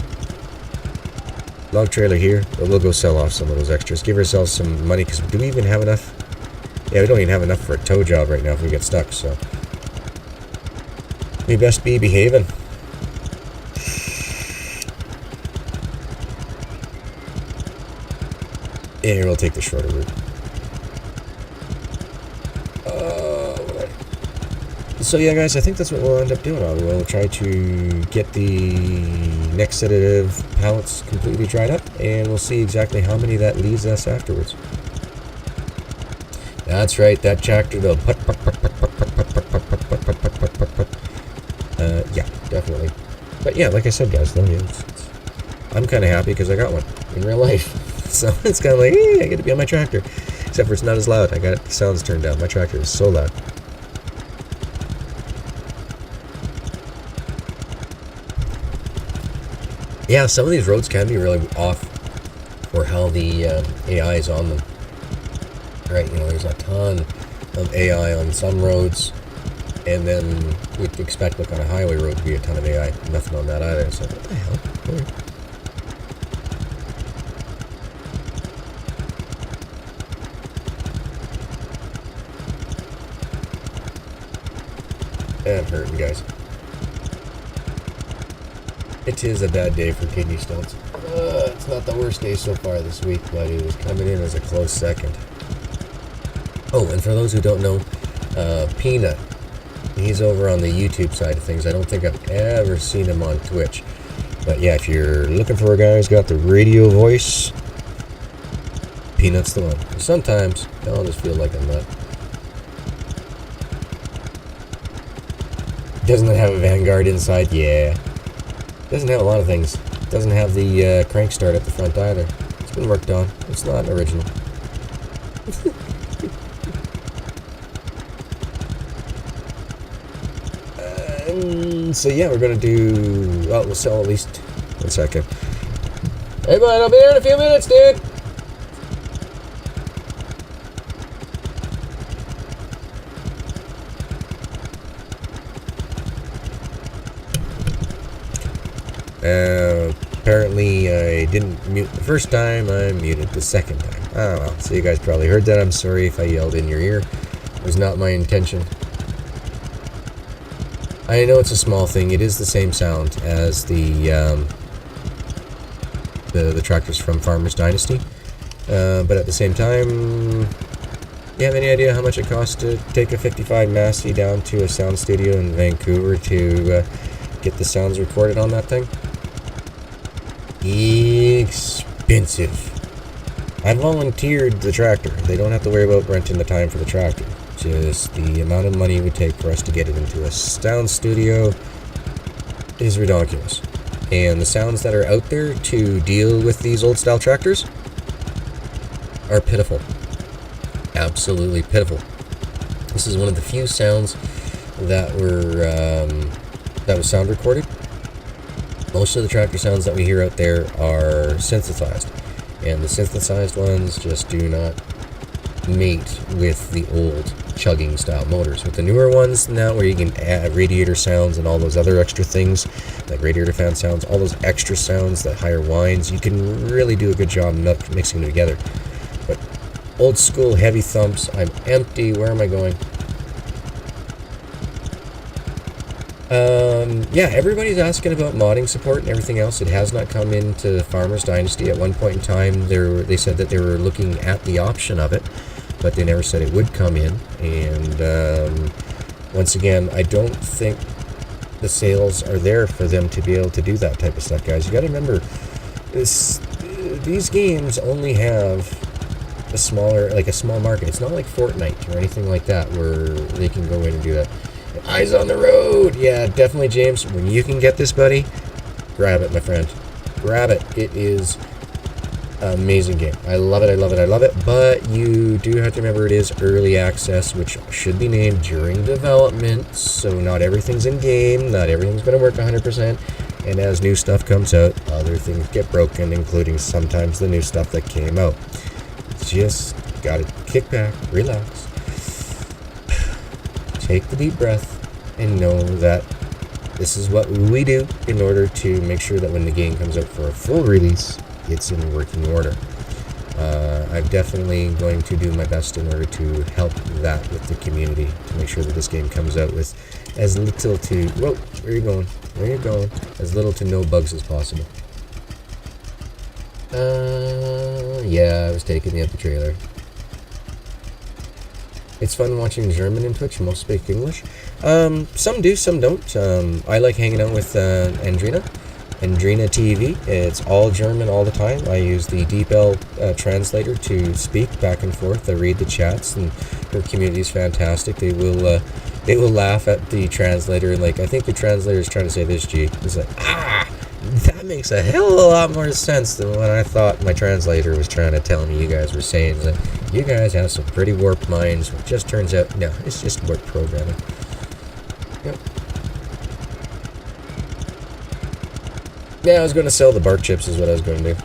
log trailer here, but we'll go sell off some of those extras. Give ourselves some money, because do we even have enough? Yeah, we don't even have enough for a tow job right now if we get stuck, so we best be behaving. Yeah, we'll take the shorter route. So yeah, guys, I think that's what we'll end up doing. We'll try to get the next set of pallets completely dried up, and we'll see exactly how many that leaves us afterwards. That's right, that tractor though. Yeah, definitely. But yeah, like I said, guys, though, I'm kind of happy because I got one in real life. So it's kind of like, hey, I get to be on my tractor. Except for it's not as loud. I got the sounds turned down. My tractor is so loud. Yeah, some of these roads can be really off for how the AI is on them. Right, you know, there's a ton of AI on some roads, and then you'd expect, like on a highway road, to be a ton of AI. Nothing on that either. So what the hell? Weird. I'm hurting, guys. It is a bad day for kidney stones. It's not the worst day so far this week, but it was coming in as a close second. Oh, and for those who don't know, Peanut, he's over on the YouTube side of things. I don't think I've ever seen him on Twitch. But yeah, if you're looking for a guy who's got the radio voice, Peanut's the one. Sometimes I'll just feel like a nut. Doesn't it have a Vanguard inside? Yeah. Doesn't have a lot of things. Doesn't have the crank start at the front either. It's been worked on. It's not original. So yeah, we're gonna do. Well, we'll sell at least 1 second. Hey, bud, I'll be there in a few minutes, dude. Apparently I didn't mute the first time, I muted the second time. Oh well, so you guys probably heard that. I'm sorry if I yelled in your ear. It was not my intention. I know it's a small thing. It is the same sound as the tractors from Farmer's Dynasty. But at the same time, you have any idea how much it costs to take a 55 Massey down to a sound studio in Vancouver to get the sounds recorded on that thing? Expensive. I volunteered the tractor. They don't have to worry about renting the time for the tractor. Just the amount of money it would take for us to get it into a sound studio is ridiculous. And the sounds that are out there to deal with these old style tractors are pitiful. Absolutely pitiful. This is one of the few sounds that was sound recorded. Most of the tractor sounds that we hear out there are synthesized, and the synthesized ones just do not mate with the old chugging style motors. With the newer ones now, where you can add radiator sounds and all those other extra things, like radiator fan sounds, all those extra sounds, that higher whines, you can really do a good job mixing them together. But old school heavy thumps, I'm empty, where am I going? Yeah, everybody's asking about modding support and everything else. It has not come into Farmers Dynasty. At one point in time, they said that they were looking at the option of it, but they never said it would come in. And once again, I don't think the sales are there for them to be able to do that type of stuff, guys. You got to remember, these games only have a small market. It's not like Fortnite or anything like that where they can go in and do that. Eyes on the road. Yeah, definitely, James. When you can get this, buddy, grab it, my friend. Grab it. It is an amazing game. I love it. I love it. I love it. But you do have to remember it is early access, which should be named during development. So not everything's in game. Not everything's going to work 100%. And as new stuff comes out, other things get broken, including sometimes the new stuff that came out. Just got to kick back, relax. Take the deep breath and know that this is what we do in order to make sure that when the game comes out for a full release, it's in working order. I'm definitely going to do my best in order to help that with the community, to make sure that this game comes out with as little to... Whoa, where are you going? Where are you going? As little to no bugs as possible. Yeah, I was taking the up trailer. It's fun watching German in Twitch. Most speak English. Some do, some don't. I like hanging out with Andrina TV. It's all German all the time. I use the DeepL translator to speak back and forth. I read the chats, and her community is fantastic. They will laugh at the translator, and like, I think the translator is trying to say this, G. It's like, that makes a hell of a lot more sense than what I thought my translator was trying to tell me you guys were saying. It's like, you guys have some pretty warped minds. It just turns out, no, it's just warped programming. Yep. Yeah, I was going to sell the bark chips is what I was going to do.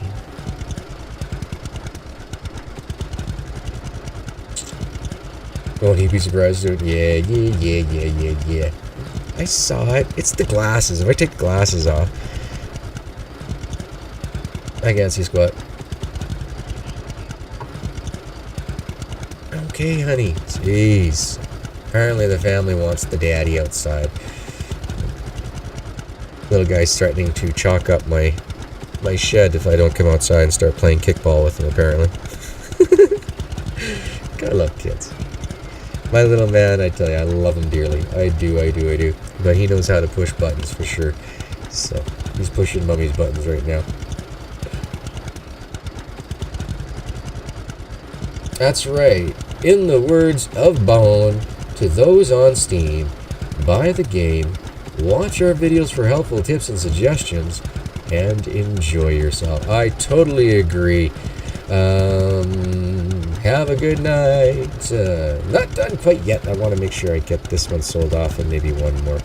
Won't he be surprised, dude? Yeah. I saw it. It's the glasses. If I take the glasses off, I can't see squat. Okay, honey. Jeez. Apparently the family wants the daddy outside. Little guy's threatening to chalk up my shed if I don't come outside and start playing kickball with him, apparently. Gotta love kids. My little man, I tell you, I love him dearly. I do. But he knows how to push buttons for sure. So, he's pushing Mummy's buttons right now. That's right. In the words of Bone, to those on Steam, buy the game, watch our videos for helpful tips and suggestions, and enjoy yourself. I totally agree. Have a good night. Not done quite yet. I want to make sure I get this one sold off and maybe one more.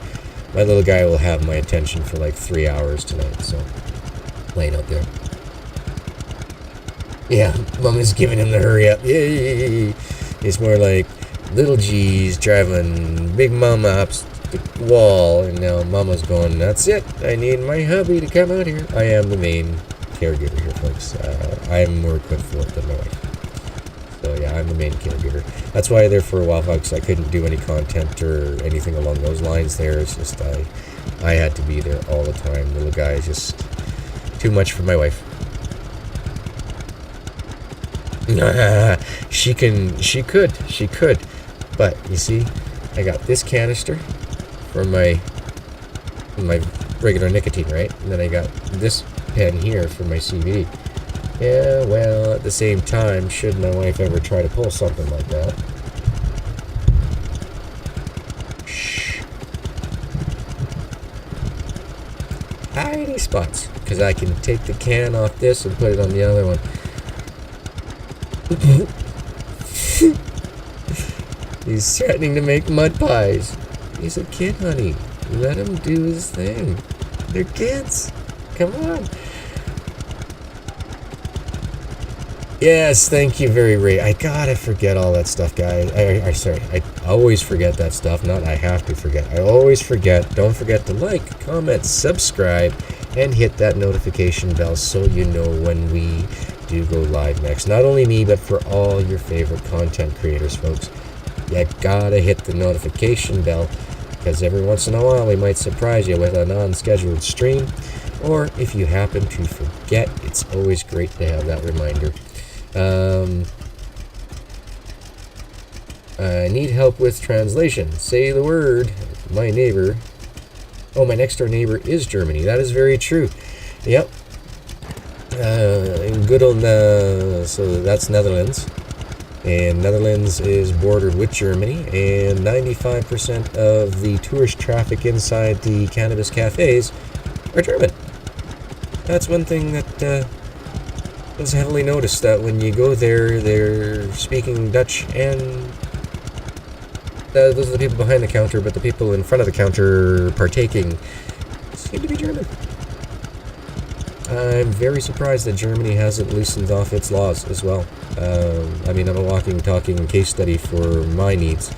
My little guy will have my attention for like 3 hours tonight, so laying out there. Yeah, Mom is giving him the hurry up. Yay! It's more like little G's driving Big Mama up the wall, and now Mama's going, that's it. I need my hubby to come out here. I am the main caregiver here, folks. I'm more equipped for it than my wife. So yeah, I'm the main caregiver. That's why there for a while, folks, I couldn't do any content or anything along those lines there. It's just I had to be there all the time. Little guy is just too much for my wife. She could, but you see, I got this canister for my regular nicotine, right? And then I got this pen here for my CBD. Yeah, well, at the same time, should my wife ever try to pull something like that, shh, hidey spots, because I can take the can off this and put it on the other one. He's threatening to make mud pies. He's a kid, honey. Let him do his thing. They're kids. Come on. Yes, thank you, very Ray. I gotta forget all that stuff, guys. I always forget that stuff. Not I have to forget. I always forget. Don't forget to like, comment, subscribe, and hit that notification bell so you know when we do go live next. Not only me, but for all your favorite content creators, folks. You gotta hit the notification bell, because every once in a while we might surprise you with a non-scheduled stream. Or if you happen to forget, it's always great to have that reminder. I need help with translation. Say the word. My neighbor. Oh, my next door neighbor is Germany. That is very true. Yep. Good old, so that's Netherlands. And Netherlands is bordered with Germany. And 95% of the tourist traffic inside the cannabis cafes are German. That's one thing that was heavily noticed, that when you go there, they're speaking Dutch, and those are the people behind the counter, but the people in front of the counter partaking seem to be German. I'm very surprised that Germany hasn't loosened off its laws as well. I mean, I'm a walking, talking case study for my needs.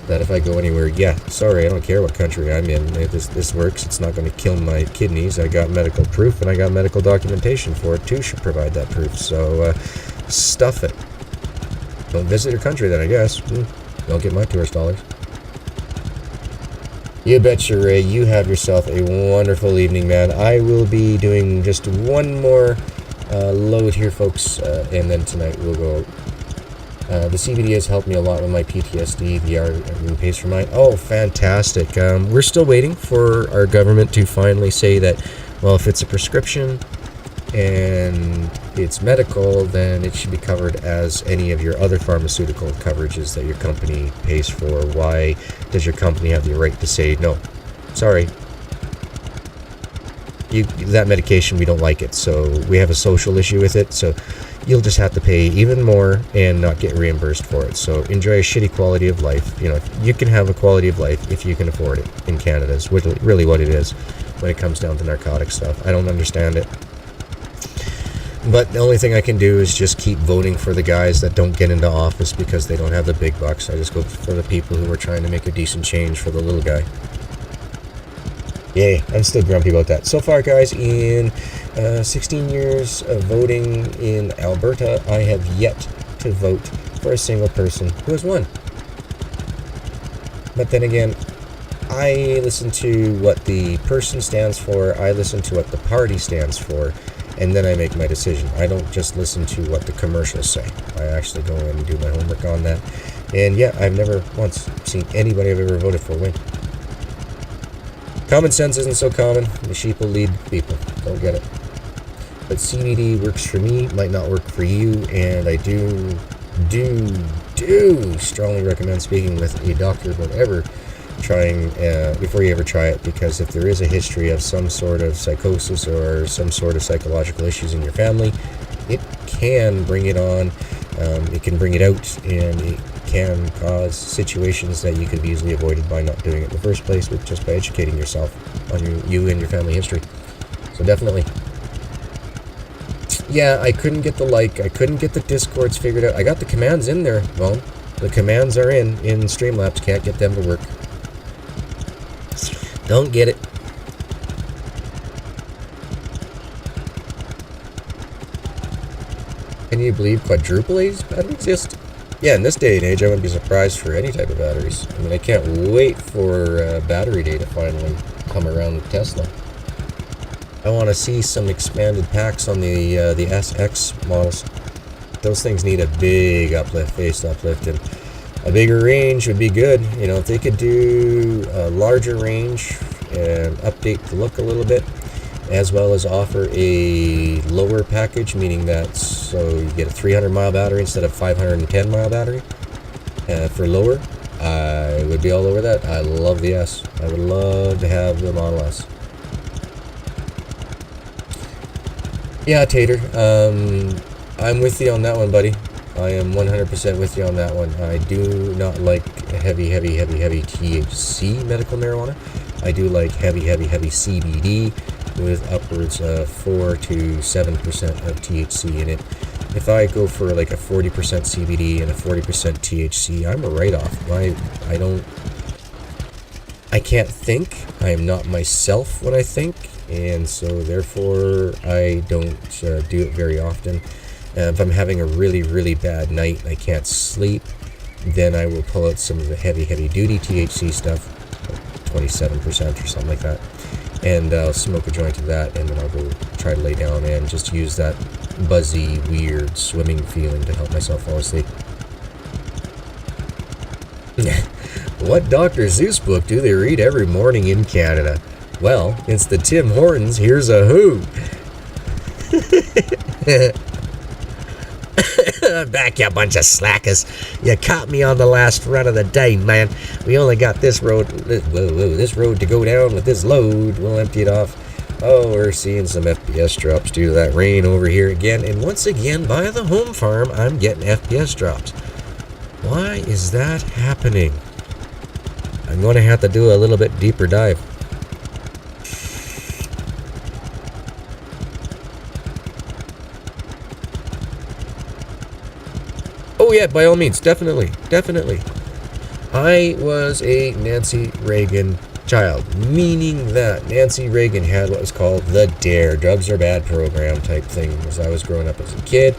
That if I go anywhere, yeah, sorry, I don't care what country I'm in. This works. It's not going to kill my kidneys. I got medical proof, and I got medical documentation for it too. Should provide that proof. So stuff it. Don't visit your country, then I guess. Don't get my tourist dollars. You betcha, Ray. You have yourself a wonderful evening, man. I will be doing just one more load here, folks, and then tonight we'll go. The CBD has helped me a lot with my PTSD. The RV pays for mine. Oh, fantastic. We're still waiting for our government to finally say that, well, if it's a prescription and it's medical, then it should be covered as any of your other pharmaceutical coverages that your company pays for. Why does your company have the right to say, no, sorry, that medication, we don't like it, so we have a social issue with it, so you'll just have to pay even more and not get reimbursed for it. So enjoy a shitty quality of life. You know, you can have a quality of life if you can afford it in Canada, is really what it is when it comes down to narcotic stuff. I don't understand it. But the only thing I can do is just keep voting for the guys that don't get into office because they don't have the big bucks. I just go for the people who are trying to make a decent change for the little guy. Yay, I'm still grumpy about that. So far, guys, in 16 years of voting in Alberta, I have yet to vote for a single person who has won. But then again, I listen to what the person stands for, I listen to what the party stands for, and then I make my decision. I don't just listen to what the commercials say. I actually go in and do my homework on that. And yeah, I've never once seen anybody I've ever voted for win. Common sense isn't so common. The sheep will lead people. Don't get it. But CBD works for me, might not work for you, and I do strongly recommend speaking with a doctor about ever trying, before you ever try it, because if there is a history of some sort of psychosis or some sort of psychological issues in your family, it can bring it on, it can bring it out, and it can cause situations that you could have easily avoided by not doing it in the first place, but just by educating yourself on you and your family history. So definitely. Yeah, I couldn't get the I couldn't get the Discords figured out. I got the commands in there. Well, the commands are in Streamlabs. Can't get them to work. Don't get it. Can you believe quadruple A's batteries exist? Yeah, in this day and age, I wouldn't be surprised for any type of batteries. I mean, I can't wait for battery day to finally come around with Tesla. I want to see some expanded packs on the SX models. Those things need a big uplift, face uplift, and a bigger range would be good. You know, if they could do a larger range and update the look a little bit, as well as offer a lower package, meaning that so you get a 300-mile battery instead of 510-mile battery for lower, I would be all over that. I love the S. I would love to have the Model S. Yeah, Tater, I'm with you on that one, buddy. I am 100% with you on that one. I do not like heavy THC medical marijuana. I do like heavy CBD with upwards of 4 to 7% of THC in it. If I go for like a 40% CBD and a 40% THC, I'm a write-off. I can't think. I am not myself when I think, and so therefore I don't do it very often. If I'm having a really bad night and I can't sleep, then I will pull out some of the heavy duty THC stuff, 27% or something like that, and I'll smoke a joint of that, and then I'll go try to lay down and just use that buzzy, weird, swimming feeling to help myself fall asleep. What Dr. Seuss book do they read every morning in Canada? Well, it's the Tim Hortons Here's a Who. Back, you bunch of slackers. You caught me on the last run of the day, man. We only got this road to go down with this load. We'll empty it off. Oh, we're seeing some FPS drops due to that rain over here again. And once again, by the home farm, I'm getting FPS drops. Why is that happening? I'm going to have to do a little bit deeper dive. Oh yeah, by all means, definitely. I was a Nancy Reagan child, meaning that Nancy Reagan had what was called the DARE, Drugs Are Bad program type thing. As I was growing up as a kid,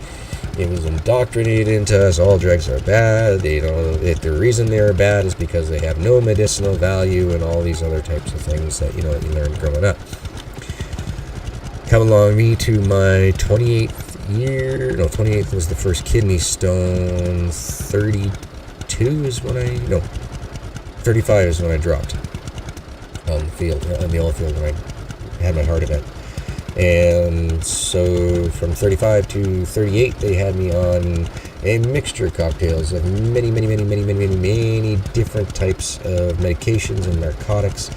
it was indoctrinated into us, all drugs are bad. The reason they're bad is because they have no medicinal value and all these other types of things that you learned growing up. Come along me to my 28th year. No, 28th was the first kidney stone. 35 is when I dropped on the field, on the oil field, when I had my heart event. And so from 35 to 38, they had me on a mixture of cocktails of many different types of medications and narcotics.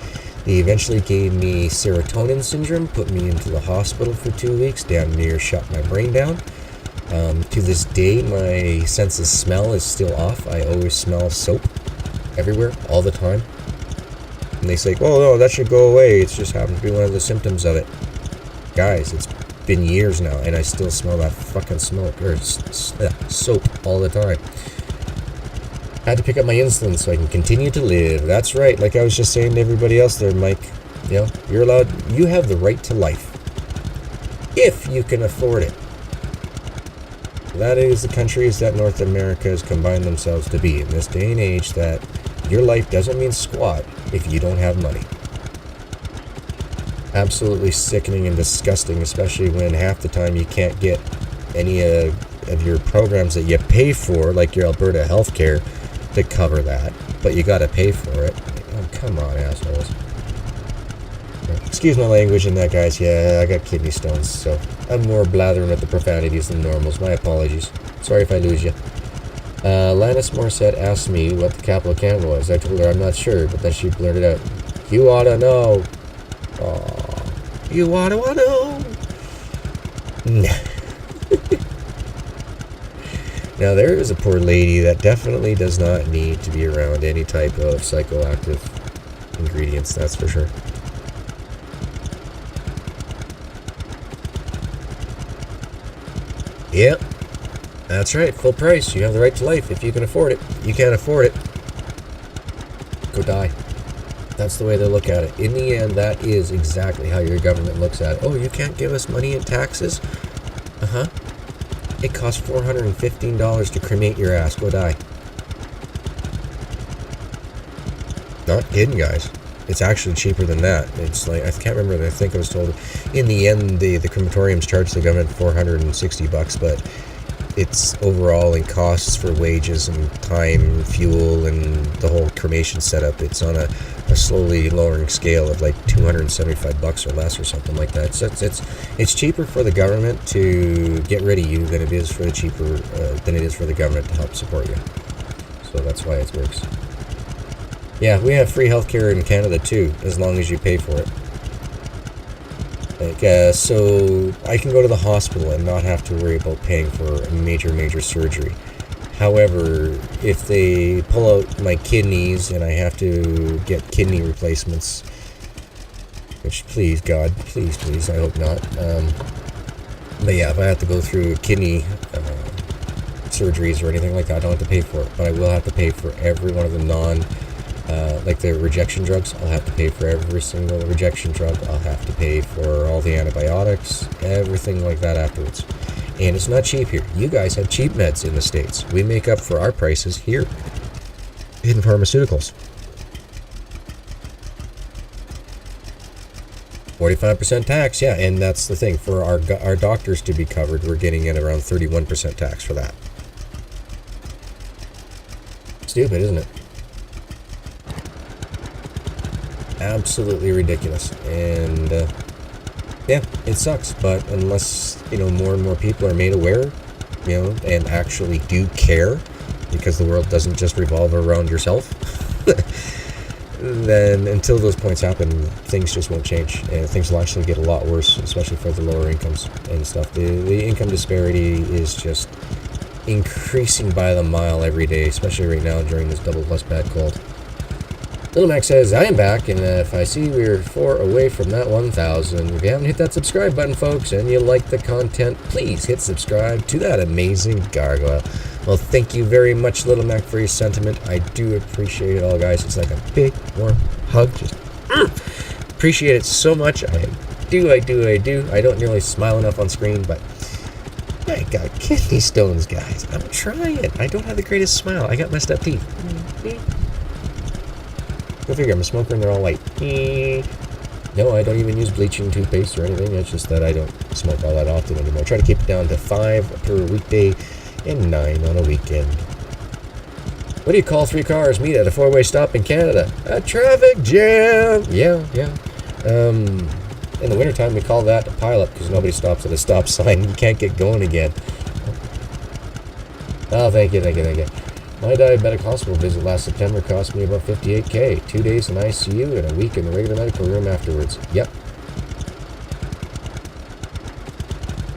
They eventually gave me serotonin syndrome, put me into the hospital for 2 weeks, damn near shut my brain down. To this day, my sense of smell is still off. I always smell soap everywhere, all the time. And they say, well, no, that should go away. It just happens to be one of the symptoms of it. Guys, it's been years now, and I still smell that fucking soap all the time. I had to pick up my insulin so I can continue to live. That's right, like I was just saying to everybody else there, Mike. You have the right to life. If you can afford it. That is the countries that North America has combined themselves to be in this day and age, that your life doesn't mean squat if you don't have money. Absolutely sickening and disgusting, especially when half the time you can't get any of your programs that you pay for, like your Alberta healthcare, to cover that, but you gotta pay for it. Oh, come on, assholes. Excuse my language in that, guys. Yeah, I got kidney stones, so I'm more blathering with the profanities than normals. My apologies. Sorry if I lose you. Lannis Morissette asked me what the capital of Canada was. I told her I'm not sure, but then she blurted out, "You ought to know." Oh, you ought to know. Now, there is a poor lady that definitely does not need to be around any type of psychoactive ingredients, that's for sure. Yep, that's right, full price. You have the right to life if you can afford it. You can't afford it, go die. That's the way they look at it. In the end, that is exactly how your government looks at it. Oh, you can't give us money in taxes? Uh-huh. It costs $415 to cremate your ass. Go die. Not kidding, guys. It's actually cheaper than that. It's like, I can't remember. I think I was told in the end the crematoriums charge the government $460, but it's overall in costs for wages and time, fuel, and the whole cremation setup. It's on a slowly lowering scale of like $275 or less or something like that. So it's cheaper for the government to get rid of you than it is for the government to help support you. So that's why it works. Yeah, we have free healthcare in Canada too, as long as you pay for it. Like, so I can go to the hospital and not have to worry about paying for a major surgery. However, if they pull out my kidneys and I have to get kidney replacements, which please, God, please, I hope not. But yeah, if I have to go through kidney surgeries or anything like that, I don't have to pay for it. But I will have to pay for every one of the like the rejection drugs. I'll have to pay for every single rejection drug. I'll have to pay for all the antibiotics, everything like that afterwards. And it's not cheap here. You guys have cheap meds in the States. We make up for our prices here in pharmaceuticals. 45% tax, yeah, and that's the thing. For our doctors to be covered, we're getting at around 31% tax for that. Stupid, isn't it? Absolutely ridiculous. And yeah, it sucks, but unless, you know, more and more people are made aware, you know, and actually do care, because the world doesn't just revolve around yourself, then until those points happen, things just won't change, and things will actually get a lot worse, especially for the lower incomes and stuff. The income disparity is just increasing by the mile every day, especially right now during this double plus bad cold. Little Mac says, I am back, and if I see we're 4 away from that 1,000, if you haven't hit that subscribe button, folks, and you like the content, please hit subscribe to that amazing gargoyle. Well, thank you very much, Little Mac, for your sentiment. I do appreciate it all, guys. It's like a big, warm hug. Just appreciate it so much. I do. I don't nearly smile enough on screen, but I got kidney stones, guys. I'm trying. I don't have the greatest smile. I got messed up teeth. Go figure, I'm a smoker and they're all white. No, I don't even use bleaching toothpaste or anything. It's just that I don't smoke all that often anymore. I try to keep it down to 5 per weekday and 9 on a weekend. What do you call 3 cars meet at a 4-way stop in Canada? A traffic jam! Yeah. In the wintertime, we call that a pileup because nobody stops at a stop sign. You can't get going again. Oh, thank you. My diabetic hospital visit last September cost me about $58K. 2 days in ICU and a week in the regular medical room afterwards. Yep.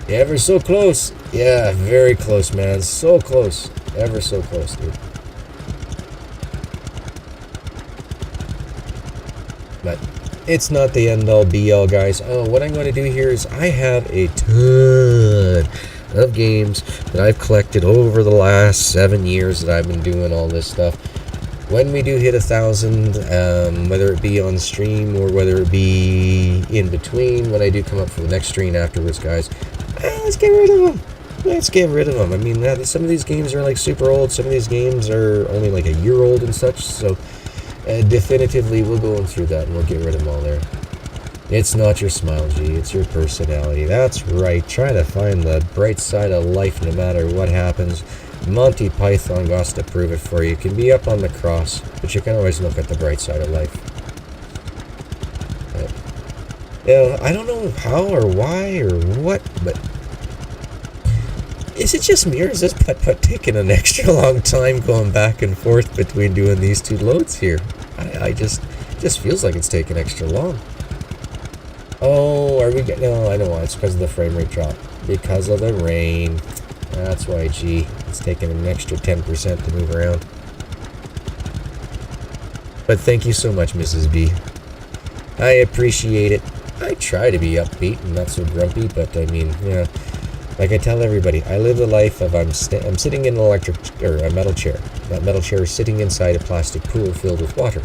Ever so close. Yeah, very close, man. So close. Ever so close, dude. But it's not the end-all be-all, guys. Oh, what I'm going to do here is I have a ton of games that I've collected over the last 7 years that I've been doing all this stuff. When we do hit 1,000, whether it be on stream or whether it be in between, when I do come up for the next stream afterwards, guys, let's get rid of them. I mean, some of these games are like super old. Some of these games are only like a year old and such. So definitively we'll go through that and we'll get rid of them all there. It's not your smile, G. It's your personality. That's right. Try to find the bright side of life no matter what happens. Monty Python goes to prove it for you. You can be up on the cross, but you can always look at the bright side of life. I don't know how or why or what, but is it just me or is this putt-putt taking an extra long time going back and forth between doing these two loads here? I just feels like it's taking extra long. Oh, are we getting... No, I know why. It's because of the frame rate drop. Because of the rain. That's why, gee. It's taking an extra 10% to move around. But thank you so much, Mrs. B. I appreciate it. I try to be upbeat and not so grumpy, but I mean, yeah. Like I tell everybody, I live the life of I'm sitting in an a metal chair. That metal chair is sitting inside a plastic pool filled with water.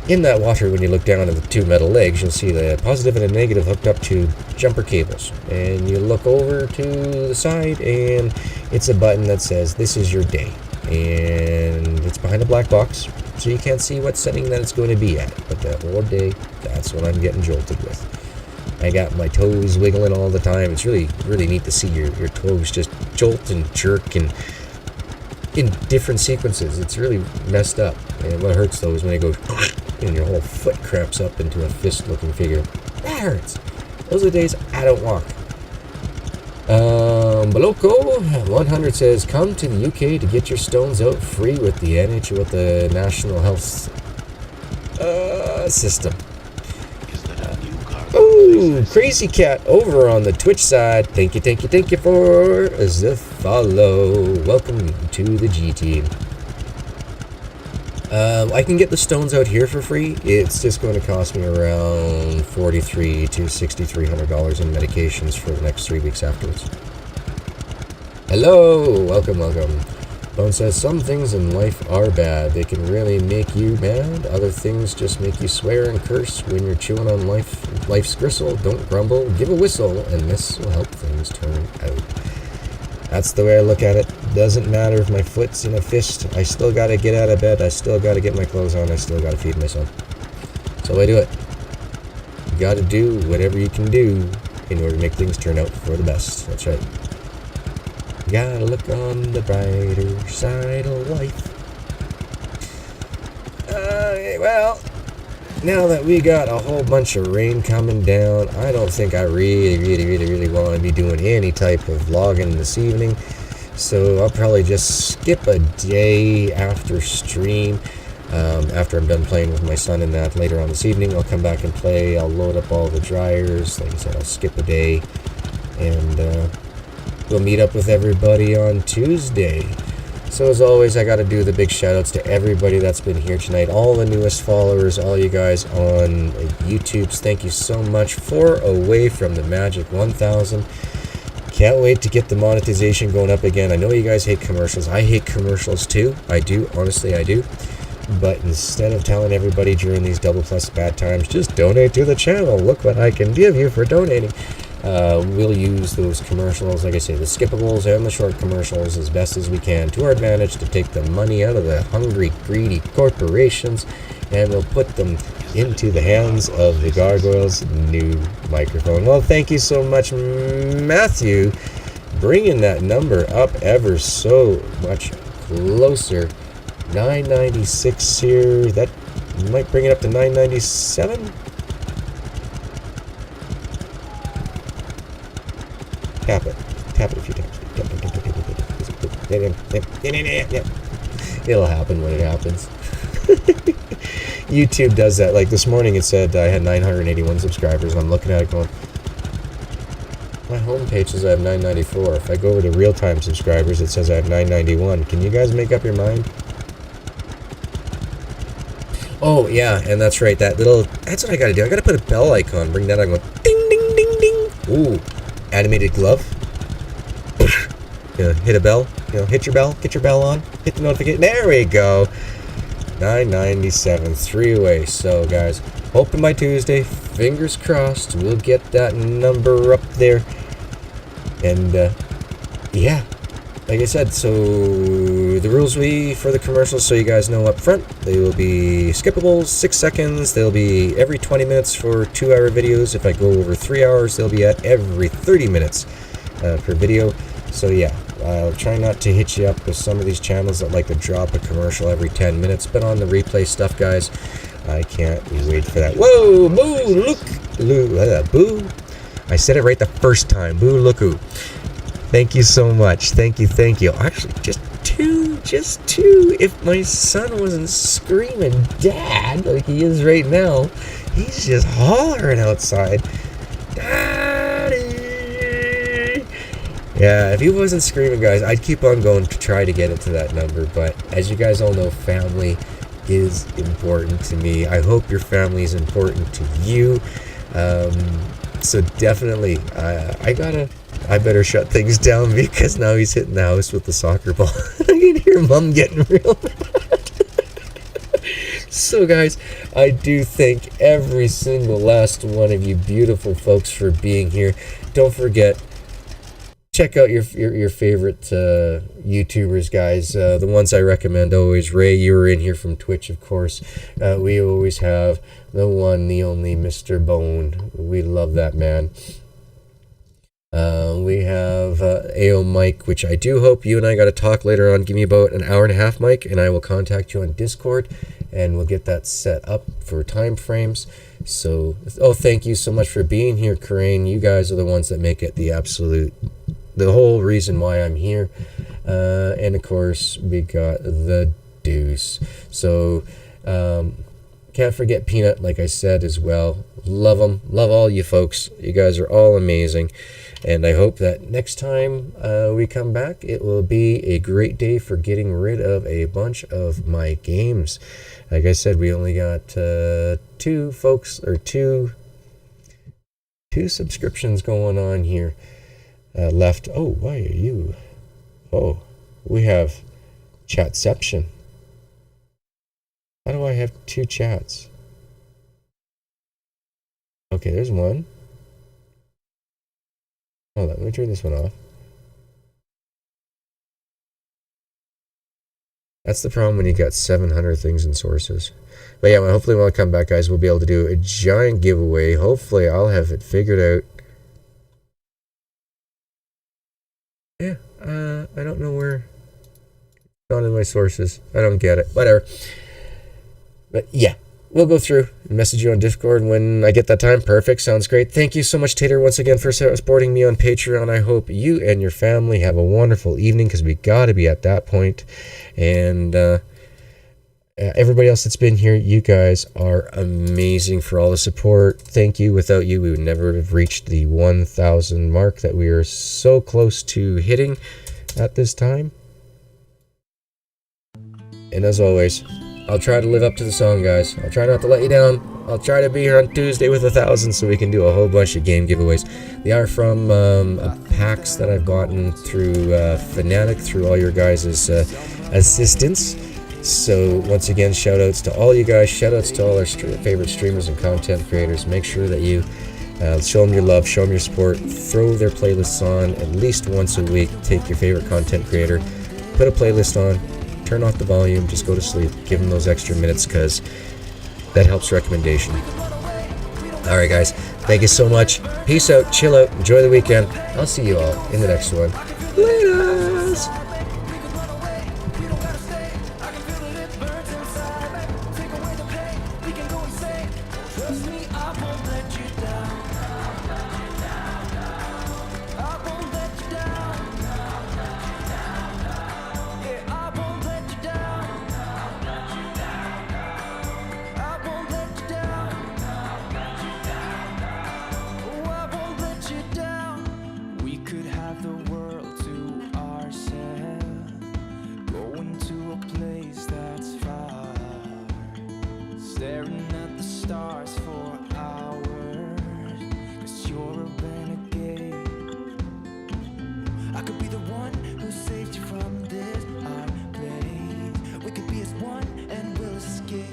In that water, when you look down at the 2 metal legs, you'll see the positive and a negative hooked up to jumper cables. And you look over to the side, and it's a button that says, this is your day. And it's behind a black box, so you can't see what setting that it's going to be at. But the whole day, that's what I'm getting jolted with. I got my toes wiggling all the time. It's really, really neat to see your toes just jolt and jerk and in different sequences. It's really messed up. And what hurts, though, is when it goes... and your whole foot cramps up into a fist-looking figure. That hurts. Those are the days I don't walk. Baloko 100 says, come to the UK to get your stones out free with the National Health system. Is that a new card? Oh, Ooh, Crazy Cat over on the Twitch side. Thank you for the follow. Welcome to the G team. I can get the stones out here for free. It's just going to cost me around $4,300 to $6,300 in medications for the next 3 weeks afterwards. Hello, welcome. Bone says, some things in life are bad. They can really make you mad. Other things just make you swear and curse when you're chewing on life's gristle. Don't grumble, give a whistle, and this will help things turn out. That's the way I look at it. Doesn't matter if my foot's in a fist. I still got to get out of bed. I still got to get my clothes on. I still got to feed my son. So I do it. You got to do whatever you can do in order to make things turn out for the best. That's right. You gotta look on the brighter side of life. Well, now that we got a whole bunch of rain coming down, I don't think I really want to be doing any type of vlogging this evening. So I'll probably just skip a day after stream. After I'm done playing with my son and that later on this evening, I'll come back and play. I'll load up all the dryers. Like I said, I'll skip a day. And we'll meet up with everybody on Tuesday. So as always, I got to do the big shout outs to everybody that's been here tonight. All the newest followers, all you guys on YouTubes, thank you so much. 4 away from the magic 1,000. Can't wait to get the monetization going up again. I know you guys hate commercials. I hate commercials too. I do. Honestly, I do. But instead of telling everybody during these double plus bad times, just donate to the channel. Look what I can give you for donating. We'll use those commercials, like I say, the skippables and the short commercials as best as we can to our advantage to take the money out of the hungry, greedy corporations, and we'll put them into the hands of the Gargoyle's new microphone. Well, thank you so much, Matthew, bringing that number up ever so much closer. 996 here. That might bring it up to 997. Tap it a few times. It'll happen when it happens. YouTube does that. Like this morning it said I had 981 subscribers, and I'm looking at it going, my homepage says I have 994. If I go over to real-time subscribers, it says I have 991. Can you guys make up your mind? Oh yeah, and that's right, that's what I gotta do. I gotta put a bell icon, bring that on, go ding ding ding ding. Ooh. Animated glove. Hit a bell. Hit your bell. Get your bell on. Hit the notification. There we go. 997. 3 away. So, guys, hoping by Tuesday, fingers crossed, we'll get that number up there. And, yeah. Like I said, so the rules for the commercials, so you guys know up front, they will be skippables, 6 seconds. They'll be every 20 minutes for 2-hour videos. If I go over 3 hours, they'll be at every 30 minutes per video. So yeah, I'll try not to hit you up with some of these channels that like to drop a commercial every 10 minutes. But on the replay stuff, guys, I can't wait for that. Whoa, boo. I said it right the first time. Boo, looku. Thank you so much. Thank you. Actually, just two. If my son wasn't screaming Dad like he is right now, he's just hollering outside. Daddy! Yeah, if he wasn't screaming, guys, I'd keep on going to try to get it to that number. But as you guys all know, family is important to me. I hope your family is important to you. So definitely, I better shut things down because now he's hitting the house with the soccer ball. I can hear Mom getting real mad. So guys, I do thank every single last one of you beautiful folks for being here. Don't forget, check out your favorite YouTubers, guys. The ones I recommend always. Ray, you were in here from Twitch, of course. We always have the one, the only Mr. Bone. We love that man. We have AO Mike, which I do hope you and I got to talk later on. Give me about an hour and a half, Mike, and I will contact you on Discord, and we'll get that set up for time frames. So, thank you so much for being here, Corinne. You guys are the ones that make it the whole reason why I'm here. And of course, we got the Deuce. So, Can't forget Peanut, like I said as well. Love them. Love all you folks. You guys are all amazing. And I hope that next time we come back, it will be a great day for getting rid of a bunch of my games. Like I said, we only got two subscriptions going on here left. Oh, why are you? Oh, we have Chatception. How do I have 2 chats? Okay, there's one. Hold on, let me turn this one off. That's the problem when you got 700 things in sources. But yeah, hopefully when I come back, guys, we'll be able to do a giant giveaway. Hopefully I'll have it figured out. Yeah, I don't know where. It's not in my sources. I don't get it. Whatever. But yeah, we'll go through and message you on Discord when I get that time. Perfect. Sounds great. Thank you so much, Tater, once again for supporting me on Patreon. I hope you and your family have a wonderful evening, because we got to be at that point. And everybody else that's been here, you guys are amazing for all the support. Thank you. Without you, we would never have reached the 1,000 mark that we are so close to hitting at this time. And as always, I'll try to live up to the song, guys. I'll try not to let you down. I'll try to be here on Tuesday with 1,000 so we can do a whole bunch of game giveaways. They are from packs that I've gotten through Fnatic, through all your guys' assistance. So once again, shout outs to all you guys. Shout outs to all our favorite streamers and content creators. Make sure that you show them your love, show them your support. Throw their playlists on at least once a week. Take your favorite content creator, put a playlist on, turn off the volume, just go to sleep. Give them those extra minutes, because that helps recommendation. Alright guys, thank you so much. Peace out, chill out, enjoy the weekend. I'll see you all in the next one. Laters! Staring at the stars for hours, 'cause you're a renegade. I could be the one who saved you from this hard place. We could be as one and we'll escape.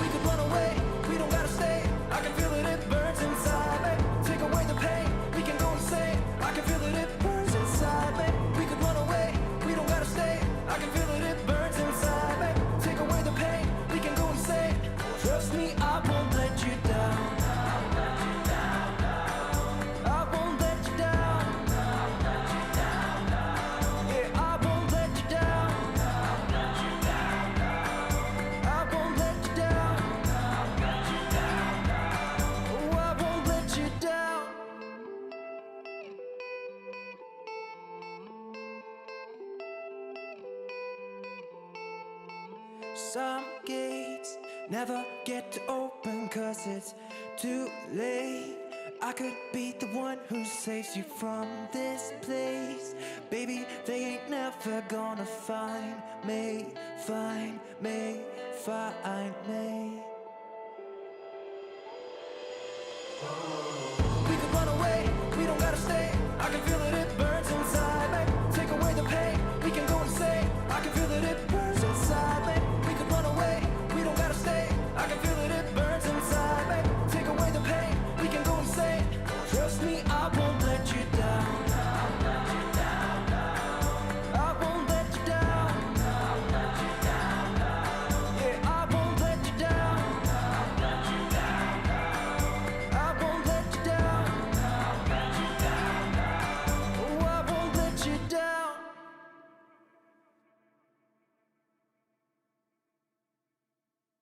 We could run away, we don't gotta stay. I can feel it, it burns inside me. Take away the pain, we can go insane. I can feel it, it burns inside me. We could run away, we don't gotta stay. I can feel it, it burns inside me. Take away the pain, we can go insane. Trust me, I won't let you down. I won't let you down. Yeah, I won't let you down. I won't let you down. Oh, I won't let you down. Some gates never get to open 'cause it's too late. I could be the one who saves you from this place. Baby, they ain't never gonna find me, find me, find me. We could run away, we don't gotta stay. I can feel it, it burns.